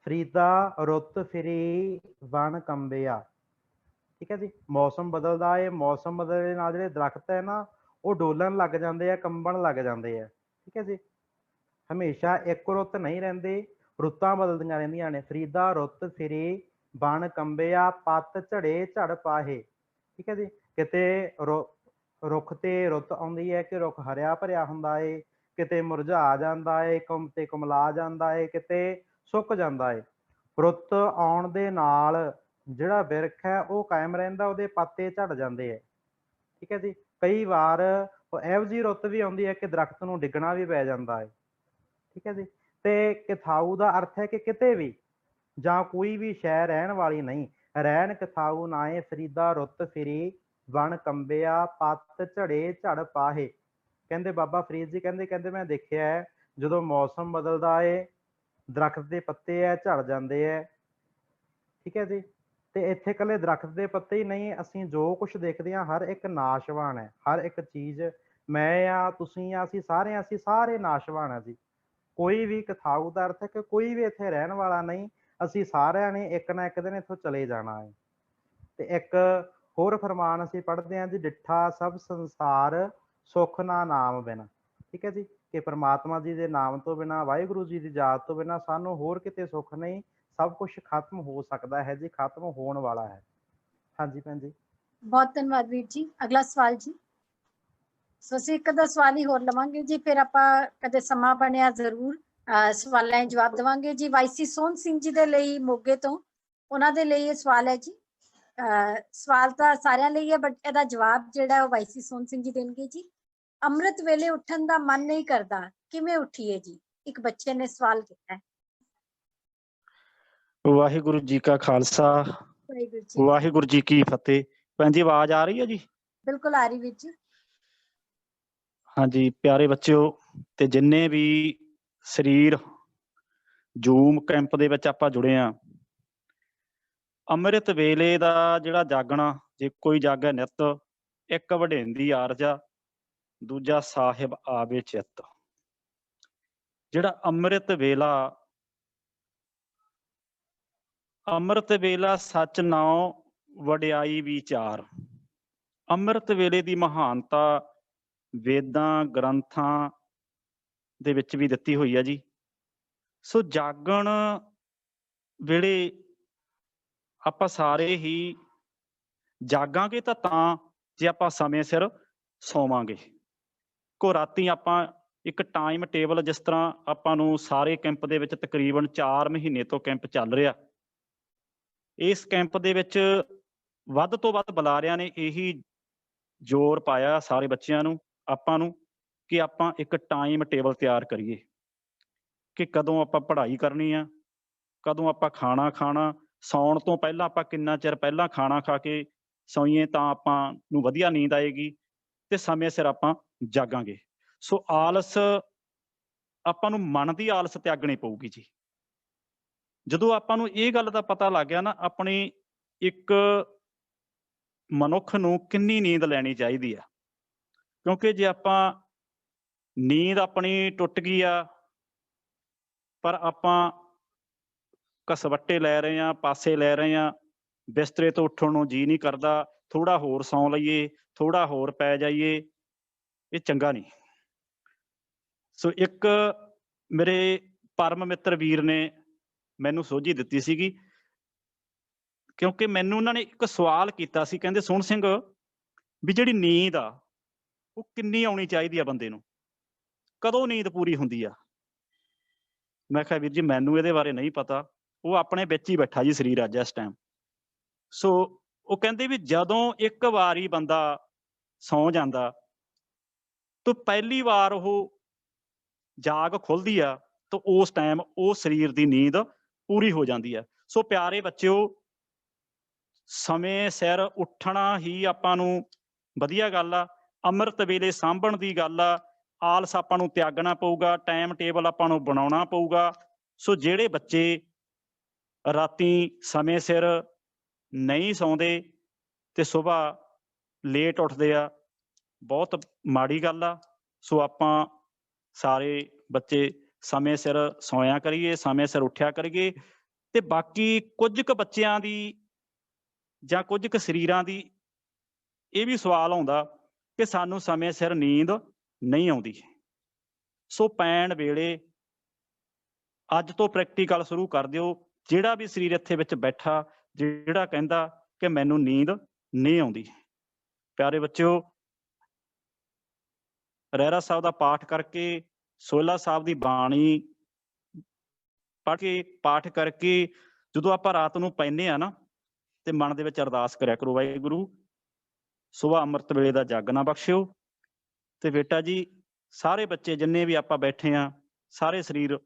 ਫਰੀਦਾ ਰੁੱਤ ਫਿਰੀ ਵਣ ਕੰਬਿਆ। ਠੀਕ ਹੈ ਜੀ। ਮੌਸਮ ਬਦਲਦਾ ਏ, ਮੌਸਮ ਬਦਲਣ ਦੇ ਨਾਲ ਜਿਹੜੇ ਦਰਖਤ ਹੈ ਨਾ ਉਹ ਡੋਲਣ ਲੱਗ ਜਾਂਦੇ ਆ, ਕੰਬਣ ਲੱਗ ਜਾਂਦੇ ਆ। ਠੀਕ ਹੈ ਜੀ। ਹਮੇਸ਼ਾ ਇੱਕ ਰੁੱਤ ਨਹੀਂ ਰਹਿੰਦੇ, ਰੁੱਤਾਂ ਬਦਲਦੀਆਂ ਰਹਿੰਦੀਆਂ ਨੇ। ਫਰੀਦਾ ਰੁੱਤ ਫਿਰੀ ਬਣ ਕੰਬਿਆ, ਪੱਤ ਝੜੇ ਝੜ ਪਾਹੇ। ਠੀਕ ਹੈ ਜੀ। ਕਿਤੇ ਰੁੱਖ ਤੇ ਰੁੱਤ ਆਉਂਦੀ ਹੈ ਕਿ ਰੁੱਖ ਹਰਿਆ ਭਰਿਆ ਹੁੰਦਾ ਏ, ਕਿਤੇ ਮੁਰਝਾ ਜਾਂਦਾ ਏ, ਤੇ ਕੁਮਲਾ ਜਾਂਦਾ ਏ, ਕਿਤੇ ਸੁੱਕ ਜਾਂਦਾ ਏ। ਰੁੱਤ ਆਉਣ ਦੇ ਨਾਲ ਜਿਹੜਾ ਬਿਰਖ ਹੈ ਉਹ ਕਾਇਮ ਰਹਿੰਦਾ, ਉਹਦੇ ਪੱਤੇ ਝੜ ਜਾਂਦੇ ਹੈ। ਠੀਕ ਹੈ ਜੀ। ਕਈ ਵਾਰ ਇਹੋ ਜਿਹੀ ਰੁੱਤ ਵੀ ਆਉਂਦੀ ਹੈ ਕਿ ਦਰਖਤ ਨੂੰ ਡਿੱਗਣਾ ਵੀ ਪੈ ਜਾਂਦਾ ਹੈ। ਠੀਕ ਹੈ ਜੀ। ਤੇ ਕਥਾਊ ਦਾ ਅਰਥ ਹੈ ਕਿ ਕਿਤੇ ਵੀ ਜਾਂ ਕੋਈ ਵੀ ਸ਼ੈ ਰਹਿਣ ਵਾਲੀ ਨਹੀਂ। ਰਹਿਣ ਕਥਾਊ ਨਾਏ ਫਰੀਦਾ ਰੁੱਤ ਫਿਰੀ ਵਣ ਕੰਬਿਆ, ਪੱਤ ਝੜੇ ਝੜ ਪਾਹੇ। ਕਹਿੰਦੇ ਬਾਬਾ ਫਰੀਦ ਜੀ ਕਹਿੰਦੇ ਮੈਂ ਦੇਖਿਆ ਹੈ ਜਦੋਂ ਮੌਸਮ ਬਦਲਦਾ ਏ, ਦਰਖਤ ਦੇ ਪੱਤੇ ਹੈ ਝੜ ਜਾਂਦੇ ਹੈ। ਠੀਕ ਹੈ ਜੀ। ਤੇ ਇੱਥੇ ਇਕੱਲੇ ਦਰਖਤ ਦੇ ਪੱਤੇ ਹੀ ਨਹੀਂ, ਅਸੀਂ ਜੋ ਕੁਝ ਦੇਖਦੇ ਹਾਂ ਹਰ ਇੱਕ ਨਾਸ਼ਵਾਨ ਹੈ। ਹਰ ਇੱਕ ਚੀਜ਼, ਮੈਂ ਆ, ਤੁਸੀਂ ਆ, ਅਸੀਂ ਸਾਰੇ ਨਾਸ਼ਵਾਨ ਆ ਜੀ। ਕੋਈ ਵੀ ਕਥਾਊ ਦਾ ਅਰਥ ਹੈ ਕਿ ਕੋਈ ਵੀ ਇੱਥੇ ਰਹਿਣ ਵਾਲਾ ਨਹੀਂ, ਅਸੀਂ ਸਾਰਿਆਂ ਨੇ ਇੱਕ ਨਾ ਇੱਕ ਦਿਨ ਇੱਥੋਂ ਚਲੇ ਜਾਣਾ ਹੈ। ਤੇ ਇੱਕ ਹੋਰ ਫਰਮਾਨ ਅਸੀਂ ਪੜ੍ਹਦੇ ਹਾਂ ਜੀ, ਡਿੱਠਾ ਸਭ ਸੰਸਾਰ ਸੁੱਖ ਨਾ ਨਾਮ ਬਿਨ। ਠੀਕ ਹੈ ਜੀ। ਕਿ ਪ੍ਰਮਾਤਮਾ ਜੀ ਦੇ ਨਾਮ ਤੋਂ ਬਿਨਾਂ, ਵਾਹਿਗੁਰੂ ਜੀ ਦੀ ਯਾਦ ਤੋਂ ਬਿਨਾਂ ਸਾਨੂੰ ਹੋਰ ਕਿਤੇ ਸੁੱਖ ਨਹੀਂ। ਸਭ ਕੁਝ ਖਤਮ ਹੋ ਸਕਦਾ ਹੈ ਜੀ, ਖਤਮ ਹੋਣ ਵਾਲਾ ਹੈ। ਹਾਂਜੀ ਭੈਣ ਜੀ। ਬਹੁਤ ਧੰਨਵਾਦ ਵੀਰ ਜੀ। ਅਗਲਾ ਸਵਾਲ ਜੀ। ਸੋ ਅਸੀਂ ਇੱਕ ਦਾ ਸਵਾਲ ਹੀ ਹੋਰ ਲਵਾਂਗੇ ਜੀ, ਫਿਰ ਆਪਾਂ ਕਦੇ ਸਮਾਂ ਬਣਿਆ ਜ਼ਰੂਰ ਸਵਾਲਾਂ ਦੇ ਜਵਾਬ ਦੇਵਾਂਗੇ ਜੀ। ਵਾਈਸੀ ਸੋਹਣ ਸਿੰਘ ਜੀ ਦੇ ਲਈ ਮੋਗੇ ਤੋਂ, ਉਹਨਾਂ ਦੇ ਲਈ ਇਹ ਸਵਾਲ ਹੈ ਜੀ। ਸਵਾਲ ਤਾਂ ਸਾਰਿਆਂ ਲਈ ਹੈ ਬਟ ਇਹਦਾ ਜਵਾਬ ਜਿਹੜਾ ਉਹ ਵਾਈਸੀ ਸੋਹਣ ਸਿੰਘ ਜੀ ਦੇਣਗੇ ਜੀ। ਅੰਮ੍ਰਿਤ ਵੇਲੇ ਉੱਠਣ ਦਾ ਮਨ ਨਹੀਂ ਕਰਦਾ, ਕਿਵੇਂ ਉੱਠੀਏ ਜੀ? ਇੱਕ ਬੱਚੇ ਨੇ ਸਵਾਲ ਕੀਤਾ ਹੈ। ਵਾਹਿਗੁਰੂ ਜੀ ਕਾ ਖਾਲਸਾ, ਵਾਹਿਗੁਰੂ ਜੀ ਕੀ ਫਤਿਹ। ਭੈਣ ਜੀ ਆਵਾਜ਼ ਆ ਰਹੀ ਹੈ ਜੀ? ਬਿਲਕੁਲ ਆ ਰਹੀ ਵੀਰ ਜੀ। ਹਾਂਜੀ ਪਿਆਰੇ ਬੱਚਿਓ, ਤੇ ਜਿੰਨੇ ਵੀ ਸਰੀਰ ਜ਼ੂਮ ਕੈਂਪ ਦੇ ਵਿੱਚ ਆਪਾਂ ਜੁੜੇ ਆ, ਅੰਮ੍ਰਿਤ ਵੇਲੇ ਦਾ ਜਿਹੜਾ ਜਾਗਣਾ, ਜੇ ਕੋਈ ਜਾਗੇ ਨਿੱਤ, ਇੱਕ ਵਡੇਂਦੀ ਆਰਜਾ, ਦੂਜਾ ਸਾਹਿਬ ਆਵੇ ਚਿੱਤ। ਜਿਹੜਾ ਅੰਮ੍ਰਿਤ ਵੇਲਾ ਸੱਚ ਨਾਉ ਵਡਿਆਈ ਵਿਚਾਰ। ਅੰਮ੍ਰਿਤ ਵੇਲੇ ਦੀ ਮਹਾਨਤਾ ਵੇਦਾਂ ਗ੍ਰੰਥਾਂ ਦੇ ਵਿੱਚ ਵੀ ਦਿੱਤੀ ਹੋਈ ਹੈ ਜੀ। ਸੋ ਜਾਗਣ ਵੇਲੇ ਆਪਾਂ ਸਾਰੇ ਹੀ ਜਾਗਾਂਗੇ ਤਾਂ ਜੇ ਆਪਾਂ ਸਮੇਂ ਸਿਰ ਸੌਵਾਂਗੇ। ਕੋ ਰਾਤੀ ਆਪਾਂ ਇੱਕ ਟਾਈਮ ਟੇਬਲ, ਜਿਸ ਤਰ੍ਹਾਂ ਆਪਾਂ ਨੂੰ ਸਾਰੇ ਕੈਂਪ ਦੇ ਵਿੱਚ ਤਕਰੀਬਨ 4 ਮਹੀਨੇ ਤੋਂ ਕੈਂਪ ਚੱਲ ਰਿਹਾ, ਇਸ ਕੈਂਪ ਦੇ ਵਿੱਚ ਵੱਧ ਤੋਂ ਵੱਧ ਬੁਲਾਰਿਆਂ ਨੇ ਇਹੀ ਜ਼ੋਰ ਪਾਇਆ ਸਾਰੇ ਬੱਚਿਆਂ ਨੂੰ, ਆਪਾਂ ਨੂੰ, ਕਿ ਆਪਾਂ ਇੱਕ ਟਾਈਮ ਟੇਬਲ ਤਿਆਰ ਕਰੀਏ ਕਿ ਕਦੋਂ ਆਪਾਂ ਪੜ੍ਹਾਈ ਕਰਨੀ ਆ, ਕਦੋਂ ਆਪਾਂ ਖਾਣਾ ਖਾਣਾ, ਸੌਣ ਤੋਂ ਪਹਿਲਾਂ ਆਪਾਂ ਕਿੰਨਾ ਚਿਰ ਪਹਿਲਾਂ ਖਾਣਾ ਖਾ ਕੇ ਸੌਈਏ ਤਾਂ ਆਪਾਂ ਨੂੰ ਵਧੀਆ ਨੀਂਦ ਆਏਗੀ ਤੇ ਸਮੇਂ ਸਿਰ ਆਪਾਂ ਜਾਗਾਂਗੇ। ਸੋ ਆਲਸ, ਆਪਾਂ ਨੂੰ ਮਨ ਦੀ ਆਲਸ ਤਿਆਗਣੀ ਪਊਗੀ ਜੀ। ਜਦੋਂ ਆਪਾਂ ਨੂੰ ਇਹ ਗੱਲ ਦਾ ਪਤਾ ਲੱਗ ਗਿਆ ਨਾ, ਆਪਣੀ ਇੱਕ ਮਨੁੱਖ ਨੂੰ ਕਿੰਨੀ ਨੀਂਦ ਲੈਣੀ ਚਾਹੀਦੀ ਆ, ਕਿਉਂਕਿ ਜੇ ਆਪਾਂ ਨੀਂਦ ਆਪਣੀ ਟੁੱਟ ਗਈ ਆ ਪਰ ਆਪਾਂ ਕਸਵੱਟੇ ਲੈ ਰਹੇ ਹਾਂ, ਪਾਸੇ ਲੈ ਰਹੇ ਹਾਂ, ਬਿਸਤਰੇ ਤੋਂ ਉੱਠਣ ਨੂੰ ਜੀ ਨਹੀਂ ਕਰਦਾ, ਥੋੜਾ ਹੋਰ ਸੌਂ ਲਈਏ, ਥੋੜਾ ਹੋਰ ਪੈ ਜਾਈਏ, ਇਹ ਚੰਗਾ ਨਹੀਂ। ਸੋ ਇੱਕ ਮੇਰੇ ਪਰਮ ਮਿੱਤਰ ਵੀਰ ਨੇ ਮੈਨੂੰ ਸੋਝੀ ਦਿੱਤੀ ਸੀਗੀ, ਕਿਉਂਕਿ ਮੈਨੂੰ ਉਹਨਾਂ ਨੇ ਇੱਕ ਸਵਾਲ ਕੀਤਾ ਸੀ, ਕਹਿੰਦੇ ਸੋਹਣ ਸਿੰਘ ਵੀ ਜਿਹੜੀ ਨੀਂਦ ਆ ਉਹ ਕਿੰਨੀ ਆਉਣੀ ਚਾਹੀਦੀ ਆ ਬੰਦੇ ਨੂੰ, ਕਦੋਂ ਨੀਂਦ ਪੂਰੀ ਹੁੰਦੀ ਆ? ਮੈਂ ਕਿਹਾ ਵੀਰ ਜੀ ਮੈਨੂੰ ਇਹਦੇ ਬਾਰੇ ਨਹੀਂ ਪਤਾ, ਉਹ ਆਪਣੇ ਵਿੱਚ ਹੀ ਬੈਠਾ ਜੀ ਸਰੀਰ ਅੱਜ ਇਸ ਟਾਈਮ। ਸੋ ਉਹ ਕਹਿੰਦੇ ਵੀ ਜਦੋਂ ਇੱਕ ਵਾਰੀ ਬੰਦਾ ਸੌਂ ਜਾਂਦਾ ਤਾਂ ਪਹਿਲੀ ਵਾਰ ਉਹ ਜਾਗ ਖੁੱਲਦੀ ਆ ਤਾਂ ਉਸ ਟਾਈਮ ਉਹ ਸਰੀਰ ਦੀ ਨੀਂਦ ਪੂਰੀ ਹੋ ਜਾਂਦੀ ਹੈ। ਸੋ ਪਿਆਰੇ ਬੱਚਿਓ, ਸਮੇਂ ਸਿਰ ਉੱਠਣਾ ਹੀ ਆਪਾਂ ਨੂੰ ਵਧੀਆ ਗੱਲ ਆ। ਅੰਮ੍ਰਿਤ ਵੇਲੇ ਸਾਂਭਣ ਦੀ ਗੱਲ ਆ। ਆਲਸ ਆਪਾਂ ਨੂੰ ਤਿਆਗਣਾ ਪਊਗਾ, ਟਾਈਮ ਟੇਬਲ ਆਪਾਂ ਨੂੰ ਬਣਾਉਣਾ ਪਊਗਾ। ਸੋ ਜਿਹੜੇ ਬੱਚੇ ਰਾਤੀ ਸਮੇਂ ਸਿਰ ਨਹੀਂ ਸੌਂਦੇ ਤੇ ਸੁਬਾਹ ਲੇਟ ਉੱਠਦੇ ਆ, ਬਹੁਤ ਮਾੜੀ ਗੱਲ ਆ। ਸੋ ਆਪਾਂ ਸਾਰੇ ਬੱਚੇ ਸਮੇਂ ਸਿਰ ਸੌਂਇਆ ਕਰੀਏ, ਸਮੇਂ ਸਿਰ ਉੱਠਿਆ ਕਰੀਏ। ਤੇ ਬਾਕੀ ਕੁਝ ਕੁ ਬੱਚਿਆਂ ਦੀ ਜਾਂ ਕੁਝ ਕੁ ਸਰੀਰਾਂ ਦੀ ਇਹ ਵੀ ਸਵਾਲ ਆਉਂਦਾ ਕਿ ਸਾਨੂੰ ਸਮੇਂ ਸਿਰ ਨੀਂਦ ਨਹੀਂ ਆਉਂਦੀ। ਸੋ ਪੈਣ ਵੇਲੇ ਅੱਜ ਤੋਂ ਪ੍ਰੈਕਟੀਕਲ ਸ਼ੁਰੂ ਕਰ ਦਿਓ। ਜਿਹੜਾ ਵੀ ਸਰੀਰ ਇੱਥੇ ਵਿੱਚ ਬੈਠਾ ਜਿਹੜਾ ਕਹਿੰਦਾ ਕਿ ਮੈਨੂੰ ਨੀਂਦ ਨਹੀਂ ਆਉਂਦੀ, ਪਿਆਰੇ ਬੱਚਿਓ, ਰਹਿਰਾਸ ਸਾਹਿਬ ਦਾ ਪਾਠ ਕਰਕੇ, ਸੋਹਿਲਾ ਸਾਹਿਬ ਦੀ ਬਾਣੀ ਪੜ੍ਹ ਕੇ, ਪਾਠ ਕਰਕੇ ਜਦੋਂ ਆਪਾਂ ਰਾਤ ਨੂੰ ਪੈਂਦੇ ਆ ਨਾ, ਤੇ ਮਨ ਦੇ ਵਿੱਚ ਅਰਦਾਸ ਕਰਿਆ ਕਰੋ, ਵਾਹਿਗੁਰੂ ਸੁਬਾਹ ਅੰਮ੍ਰਿਤ ਵੇਲੇ ਦਾ ਜਗ ਨਾ ਬਖਸ਼ਿਓ। ਤੇ ਬੇਟਾ ਜੀ, ਸਾਰੇ ਬੱਚੇ ਜਿੰਨੇ ਵੀ ਆਪਾਂ ਬੈਠੇ ਆ, ਸਾਰੇ ਸਰੀਰ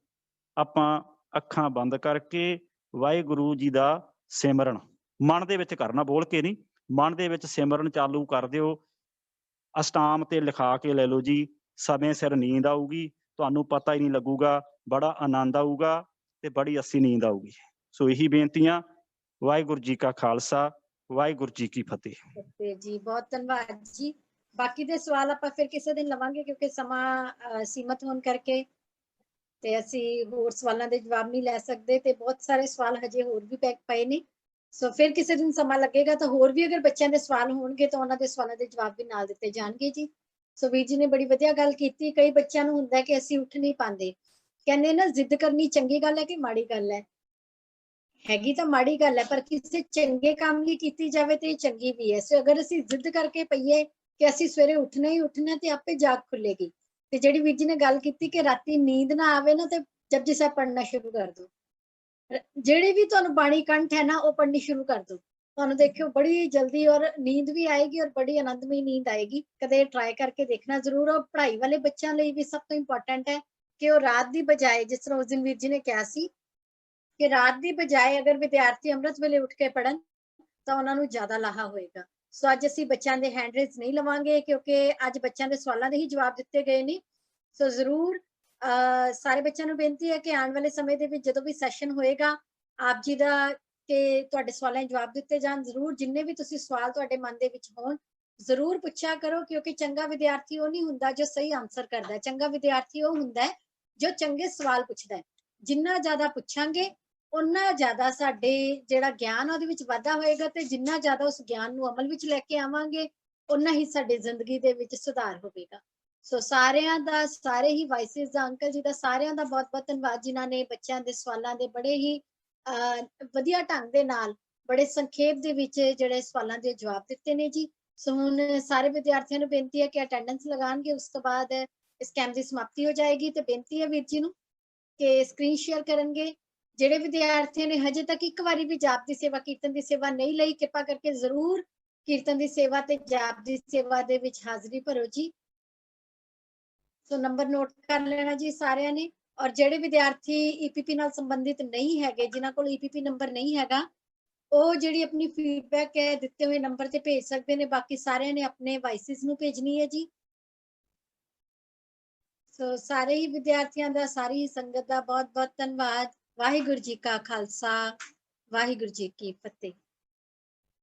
ਆਪਾਂ ਅੱਖਾਂ ਬੰਦ ਕਰਕੇ ਵਾਹਿਗੁਰੂ ਜੀ ਦਾ ਸਿਮਰਨ ਮਨ ਦੇ ਵਿੱਚ ਕਰਨਾ, ਬੋਲ ਕੇ ਨਹੀਂ, ਮਨ ਦੇ ਵਿੱਚ ਸਿਮਰਨ ਚਾਲੂ ਕਰ ਦਿਓ। ਅਸ਼ਟਾਮ ਤੇ ਲਿਖਾ ਕੇ ਲੈ ਲਓ ਜੀ। ਸਮੇਂ ਸਿਰ ਨੀਂਦ ਆਊਗੀ, ਤੁਹਾਨੂੰ ਪਤਾ ਹੀ ਨਹੀਂ ਲੱਗੂਗਾ, ਬੜਾ ਆਨੰਦ ਆਊਗਾ ਤੇ ਬੜੀ ਅੱਛੀ ਨੀਂਦ ਆਊਗੀ। ਸੋ ਇਹੀ ਬੇਨਤੀਆਂ। ਵਾਹਿਗੁਰੂ ਜੀ ਕਾ ਖਾਲਸਾ, ਵਾਹਿਗੁਰੂ ਜੀ ਕੀ ਫਤਿਹ। ਜੀ ਬਹੁਤ ਧੰਨਵਾਦ ਜੀ। ਬਾਕੀ ਦੇ ਸਵਾਲ ਆਪਾਂ ਫਿਰ ਕਿਸੇ ਦਿਨ ਲਵਾਂਗੇ, ਕਿਉਂਕਿ ਸਮਾਂ ਸੀਮਤ ਹੋਣ ਕਰਕੇ ਤੇ ਅਸੀਂ ਹੋਰ ਸਵਾਲਾਂ ਦੇ ਜਵਾਬ ਨਹੀਂ ਲੈ ਸਕਦੇ, ਤੇ ਬਹੁਤ ਸਾਰੇ ਸਵਾਲ ਹਜੇ ਹੋਰ ਵੀ ਪਏ ਨੇ। ਸੋ ਫਿਰ ਕਿਸੇ ਦਿਨ ਸਮਾਂ ਲੱਗੇਗਾ ਤਾਂ ਹੋਰ ਵੀ ਅਗਰ ਬੱਚਿਆਂ ਦੇ ਸਵਾਲ ਹੋਣਗੇ ਤਾਂ ਉਹਨਾਂ ਦੇ ਸਵਾਲਾਂ ਦੇ ਜਵਾਬ ਵੀ ਨਾਲ ਦਿੱਤੇ ਜਾਣਗੇ ਜੀ। ਸੋ ਵੀਰ ਜੀ ਨੇ ਬੜੀ ਵਧੀਆ ਗੱਲ ਕੀਤੀ। ਕਈ ਬੱਚਿਆਂ ਨੂੰ ਹੁੰਦਾ ਕਿ ਅਸੀਂ ਉੱਠ ਨਹੀਂ ਪਾਉਂਦੇ, ਕਹਿੰਦੇ ਨਾ ਜ਼ਿੱਦ ਕਰਨੀ ਚੰਗੀ ਗੱਲ ਹੈ ਕਿ ਮਾੜੀ ਗੱਲ ਹੈ? ਹੈਗੀ ਤਾਂ ਮਾੜੀ ਗੱਲ ਹੈ, ਪਰ ਕਿਸੇ ਚੰਗੇ ਕੰਮ ਲਈ ਕੀਤੀ ਜਾਵੇ ਤੇ ਇਹ ਚੰਗੀ ਵੀ ਹੈ। ਸੋ ਅਗਰ ਅਸੀਂ ਜ਼ਿੱਦ ਕਰਕੇ ਪਈਏ ਕਿ ਅਸੀਂ ਸਵੇਰੇ ਉੱਠਣਾ ਹੀ ਉੱਠਣਾ, ਤੇ ਆਪੇ ਜਾਗ ਖੁੱਲੇਗੀ। ਤੇ ਜਿਹੜੀ ਵੀਰ ਜੀ ਨੇ ਗੱਲ ਕੀਤੀ ਕਿ ਰਾਤੀ ਨੀਂਦ ਨਾ ਆਵੇ ਨਾ, ਤੇ ਜਪਜੀ ਸਾਹਿਬ ਪੜ੍ਹਨਾ ਸ਼ੁਰੂ ਕਰ ਦਿਓ। ਜਿਹੜੀ ਵੀ ਤੁਹਾਨੂੰ ਬਾਣੀ ਕੰਠ ਹੈ ਨਾ, ਉਹ ਪੜ੍ਹਨੀ ਸ਼ੁਰੂ ਕਰ ਦਿਓ। ਤੁਹਾਨੂੰ ਦੇਖਿਓ ਬੜੀ ਜਲਦੀ ਔਰ ਨੀਂਦ ਵੀ ਆਏਗੀ, ਔਰ ਬੜੀ ਆਨੰਦਮਈ ਨੀਂਦ ਆਏਗੀ। ਕਦੇ ਟਰਾਈ ਕਰਕੇ ਦੇਖਣਾ ਜ਼ਰੂਰ। ਔਰ ਪੜ੍ਹਾਈ ਵਾਲੇ ਬੱਚਿਆਂ ਲਈ ਵੀ ਸਭ ਤੋਂ ਇੰਪੋਰਟੈਂਟ ਹੈ ਕਿ ਉਹ ਰਾਤ ਦੀ ਬਜਾਏ, ਜਿਸ ਤਰ੍ਹਾਂ ਉਸ ਦਿਨ ਵੀਰ ਜੀ ਨੇ ਕਿਹਾ ਸੀ ਕਿ ਰਾਤ ਦੀ ਬਜਾਏ ਅਗਰ ਵਿਦਿਆਰਥੀ ਅੰਮ੍ਰਿਤ ਵੇਲੇ ਉੱਠ ਕੇ ਪੜ੍ਹਨ ਤਾਂ ਉਹਨਾਂ ਨੂੰ ਜ਼ਿਆਦਾ ਲਾਹਾ ਹੋਏਗਾ। ਸੋ ਅੱਜ ਅਸੀਂ ਬੱਚਿਆਂ ਦੇ ਹੈਂਡ ਰੇਜ਼ ਨਹੀਂ ਲਵਾਂਗੇ, ਕਿਉਂਕਿ ਅੱਜ ਬੱਚਿਆਂ ਦੇ ਸਵਾਲਾਂ ਦੇ ਹੀ ਜਵਾਬ ਦਿੱਤੇ ਗਏ ਨੇ। ਸੋ ਜ਼ਰੂਰ ਸਾਰੇ ਬੱਚਿਆਂ ਨੂੰ ਬੇਨਤੀ ਹੈ ਕਿ ਆਉਣ ਵਾਲੇ ਸਮੇਂ ਦੇ ਵਿੱਚ ਜਦੋਂ ਵੀ ਸੈਸ਼ਨ ਹੋਏਗਾ ਆਪ ਜੀ ਦਾ, ਕਿ ਤੁਹਾਡੇ ਸਵਾਲਾਂ ਦੇ ਜਵਾਬ ਦਿੱਤੇ ਜਾਣ। ਜ਼ਰੂਰ ਜਿੰਨੇ ਵੀ ਤੁਸੀਂ ਸਵਾਲ ਤੁਹਾਡੇ ਮਨ ਦੇ ਵਿੱਚ ਹੋਣ ਜ਼ਰੂਰ ਪੁੱਛਿਆ ਕਰੋ, ਕਿਉਂਕਿ ਚੰਗਾ ਵਿਦਿਆਰਥੀ ਉਹ ਨਹੀਂ ਹੁੰਦਾ ਜੋ ਸਹੀ ਆਨਸਰ ਕਰਦਾ ਹੈ। ਚੰਗਾ ਵਿਦਿਆਰਥੀ ਉਹ ਹੁੰਦਾ ਹੈ ਜੋ ਚੰਗੇ ਸਵਾਲ ਪੁੱਛਦਾ ਹੈ। ਜਿੰਨਾ ਜ਼ਿਆਦਾ ਪੁੱਛਾਂਗੇ ਉਨਾ ਜ਼ਿਆਦਾ ਸਾਡੇ ਜਿਹੜਾ ਗਿਆਨ ਉਹਦੇ ਵਿੱਚ ਵਾਧਾ ਹੋਏਗਾ, ਤੇ ਜਿੰਨਾ ਜ਼ਿਆਦਾ ਉਸ ਗਿਆਨ ਨੂੰ ਅਮਲ ਵਿੱਚ ਲੈ ਕੇ ਆਵਾਂਗੇ ਉਨਾ ਹੀ ਸਾਡੀ ਜ਼ਿੰਦਗੀ ਦੇ ਵਿੱਚ ਸੁਧਾਰ ਹੋਵੇਗਾ। ਸੋ ਸਾਰਿਆਂ ਦਾ, ਸਾਰੇ ਹੀ ਵਾਇਸਿਸ ਦਾ, ਅੰਕਲ ਜੀ ਦਾ, ਸਾਰਿਆਂ ਦਾ ਬਹੁਤ ਬਹੁਤ ਧੰਨਵਾਦ ਜਿਨ੍ਹਾਂ ਨੇ ਬੱਚਿਆਂ ਦੇ ਸਵਾਲਾਂ ਦੇ ਬੜੇ ਹੀ ਵਧੀਆ ਢੰਗ ਦੇ ਨਾਲ, ਬੜੇ ਸੰਖੇਪ ਦੇ ਵਿੱਚ ਜਿਹੜੇ ਸਵਾਲਾਂ ਦੇ ਜਵਾਬ ਦਿੱਤੇ ਨੇ ਜੀ। ਸੋ ਹੁਣ ਸਾਰੇ ਵਿਦਿਆਰਥੀਆਂ ਨੂੰ ਬੇਨਤੀ ਹੈ ਕਿ ਅਟੈਂਡੈਂਸ ਲਗਾਉਣਗੇ, ਉਸ ਤੋਂ ਬਾਅਦ ਇਸ ਕੈਂਪ ਦੀ ਸਮਾਪਤੀ ਹੋ ਜਾਏਗੀ। ਤੇ ਬੇਨਤੀ ਹੈ ਵੀਰ ਜੀ ਨੂੰ ਕਿ ਸਕਰੀਨ ਸ਼ੇਅਰ ਕਰਨਗੇ। ਜਿਹੜੇ ਵਿਦਿਆਰਥੀਆਂ ਨੇ ਹਜੇ ਤੱਕ ਇੱਕ ਵਾਰੀ ਵੀ ਜਾਪ ਦੀ ਸੇਵਾ, ਕੀਰਤਨ ਦੀ ਸੇਵਾ ਨਹੀਂ ਲਈ, ਕਿਰਪਾ ਕਰਕੇ ਜ਼ਰੂਰ ਕੀਰਤਨ ਦੀ ਸੇਵਾ ਤੇ ਜਾਪ ਦੀ ਸੇਵਾ ਦੇ ਵਿੱਚ ਹਾਜ਼ਰੀ ਭਰੋ ਜੀ। ਸੋ ਨੰਬਰ ਨੋਟ ਕਰ ਲੈਣਾ ਜੀ ਸਾਰਿਆਂ ਨੇ। ਔਰ ਜਿਹੜੇ ਵਿਦਿਆਰਥੀ EPP ਨਾਲ ਸੰਬੰਧਿਤ ਨਹੀਂ ਹੈਗੇ, ਜਿਨ੍ਹਾਂ ਕੋਲ EPP ਨੰਬਰ ਨਹੀਂ ਹੈਗਾ, ਉਹ ਜਿਹੜੀ ਆਪਣੀ ਫੀਡਬੈਕ ਹੈ ਦਿੱਤੇ ਹੋਏ ਨੰਬਰ ਤੇ ਭੇਜ ਸਕਦੇ ਨੇ। ਬਾਕੀ ਸਾਰਿਆਂ ਨੇ ਆਪਣੇ ਵਾਇਸਿਸ ਨੂੰ ਭੇਜਣੀ ਹੈ ਜੀ। ਸੋ ਸਾਰੇ ਹੀ ਵਿਦਿਆਰਥੀਆਂ ਦਾ, ਸਾਰੀ ਸੰਗਤ ਦਾ ਬਹੁਤ ਬਹੁਤ ਧੰਨਵਾਦ। ਵਾਹਿਗੁਰੂ ਜੀ ਕਾ ਖਾਲਸਾ, ਵਾਹਿਗੁਰੂ ਜੀ ਕੀ ਫਤਿਹ।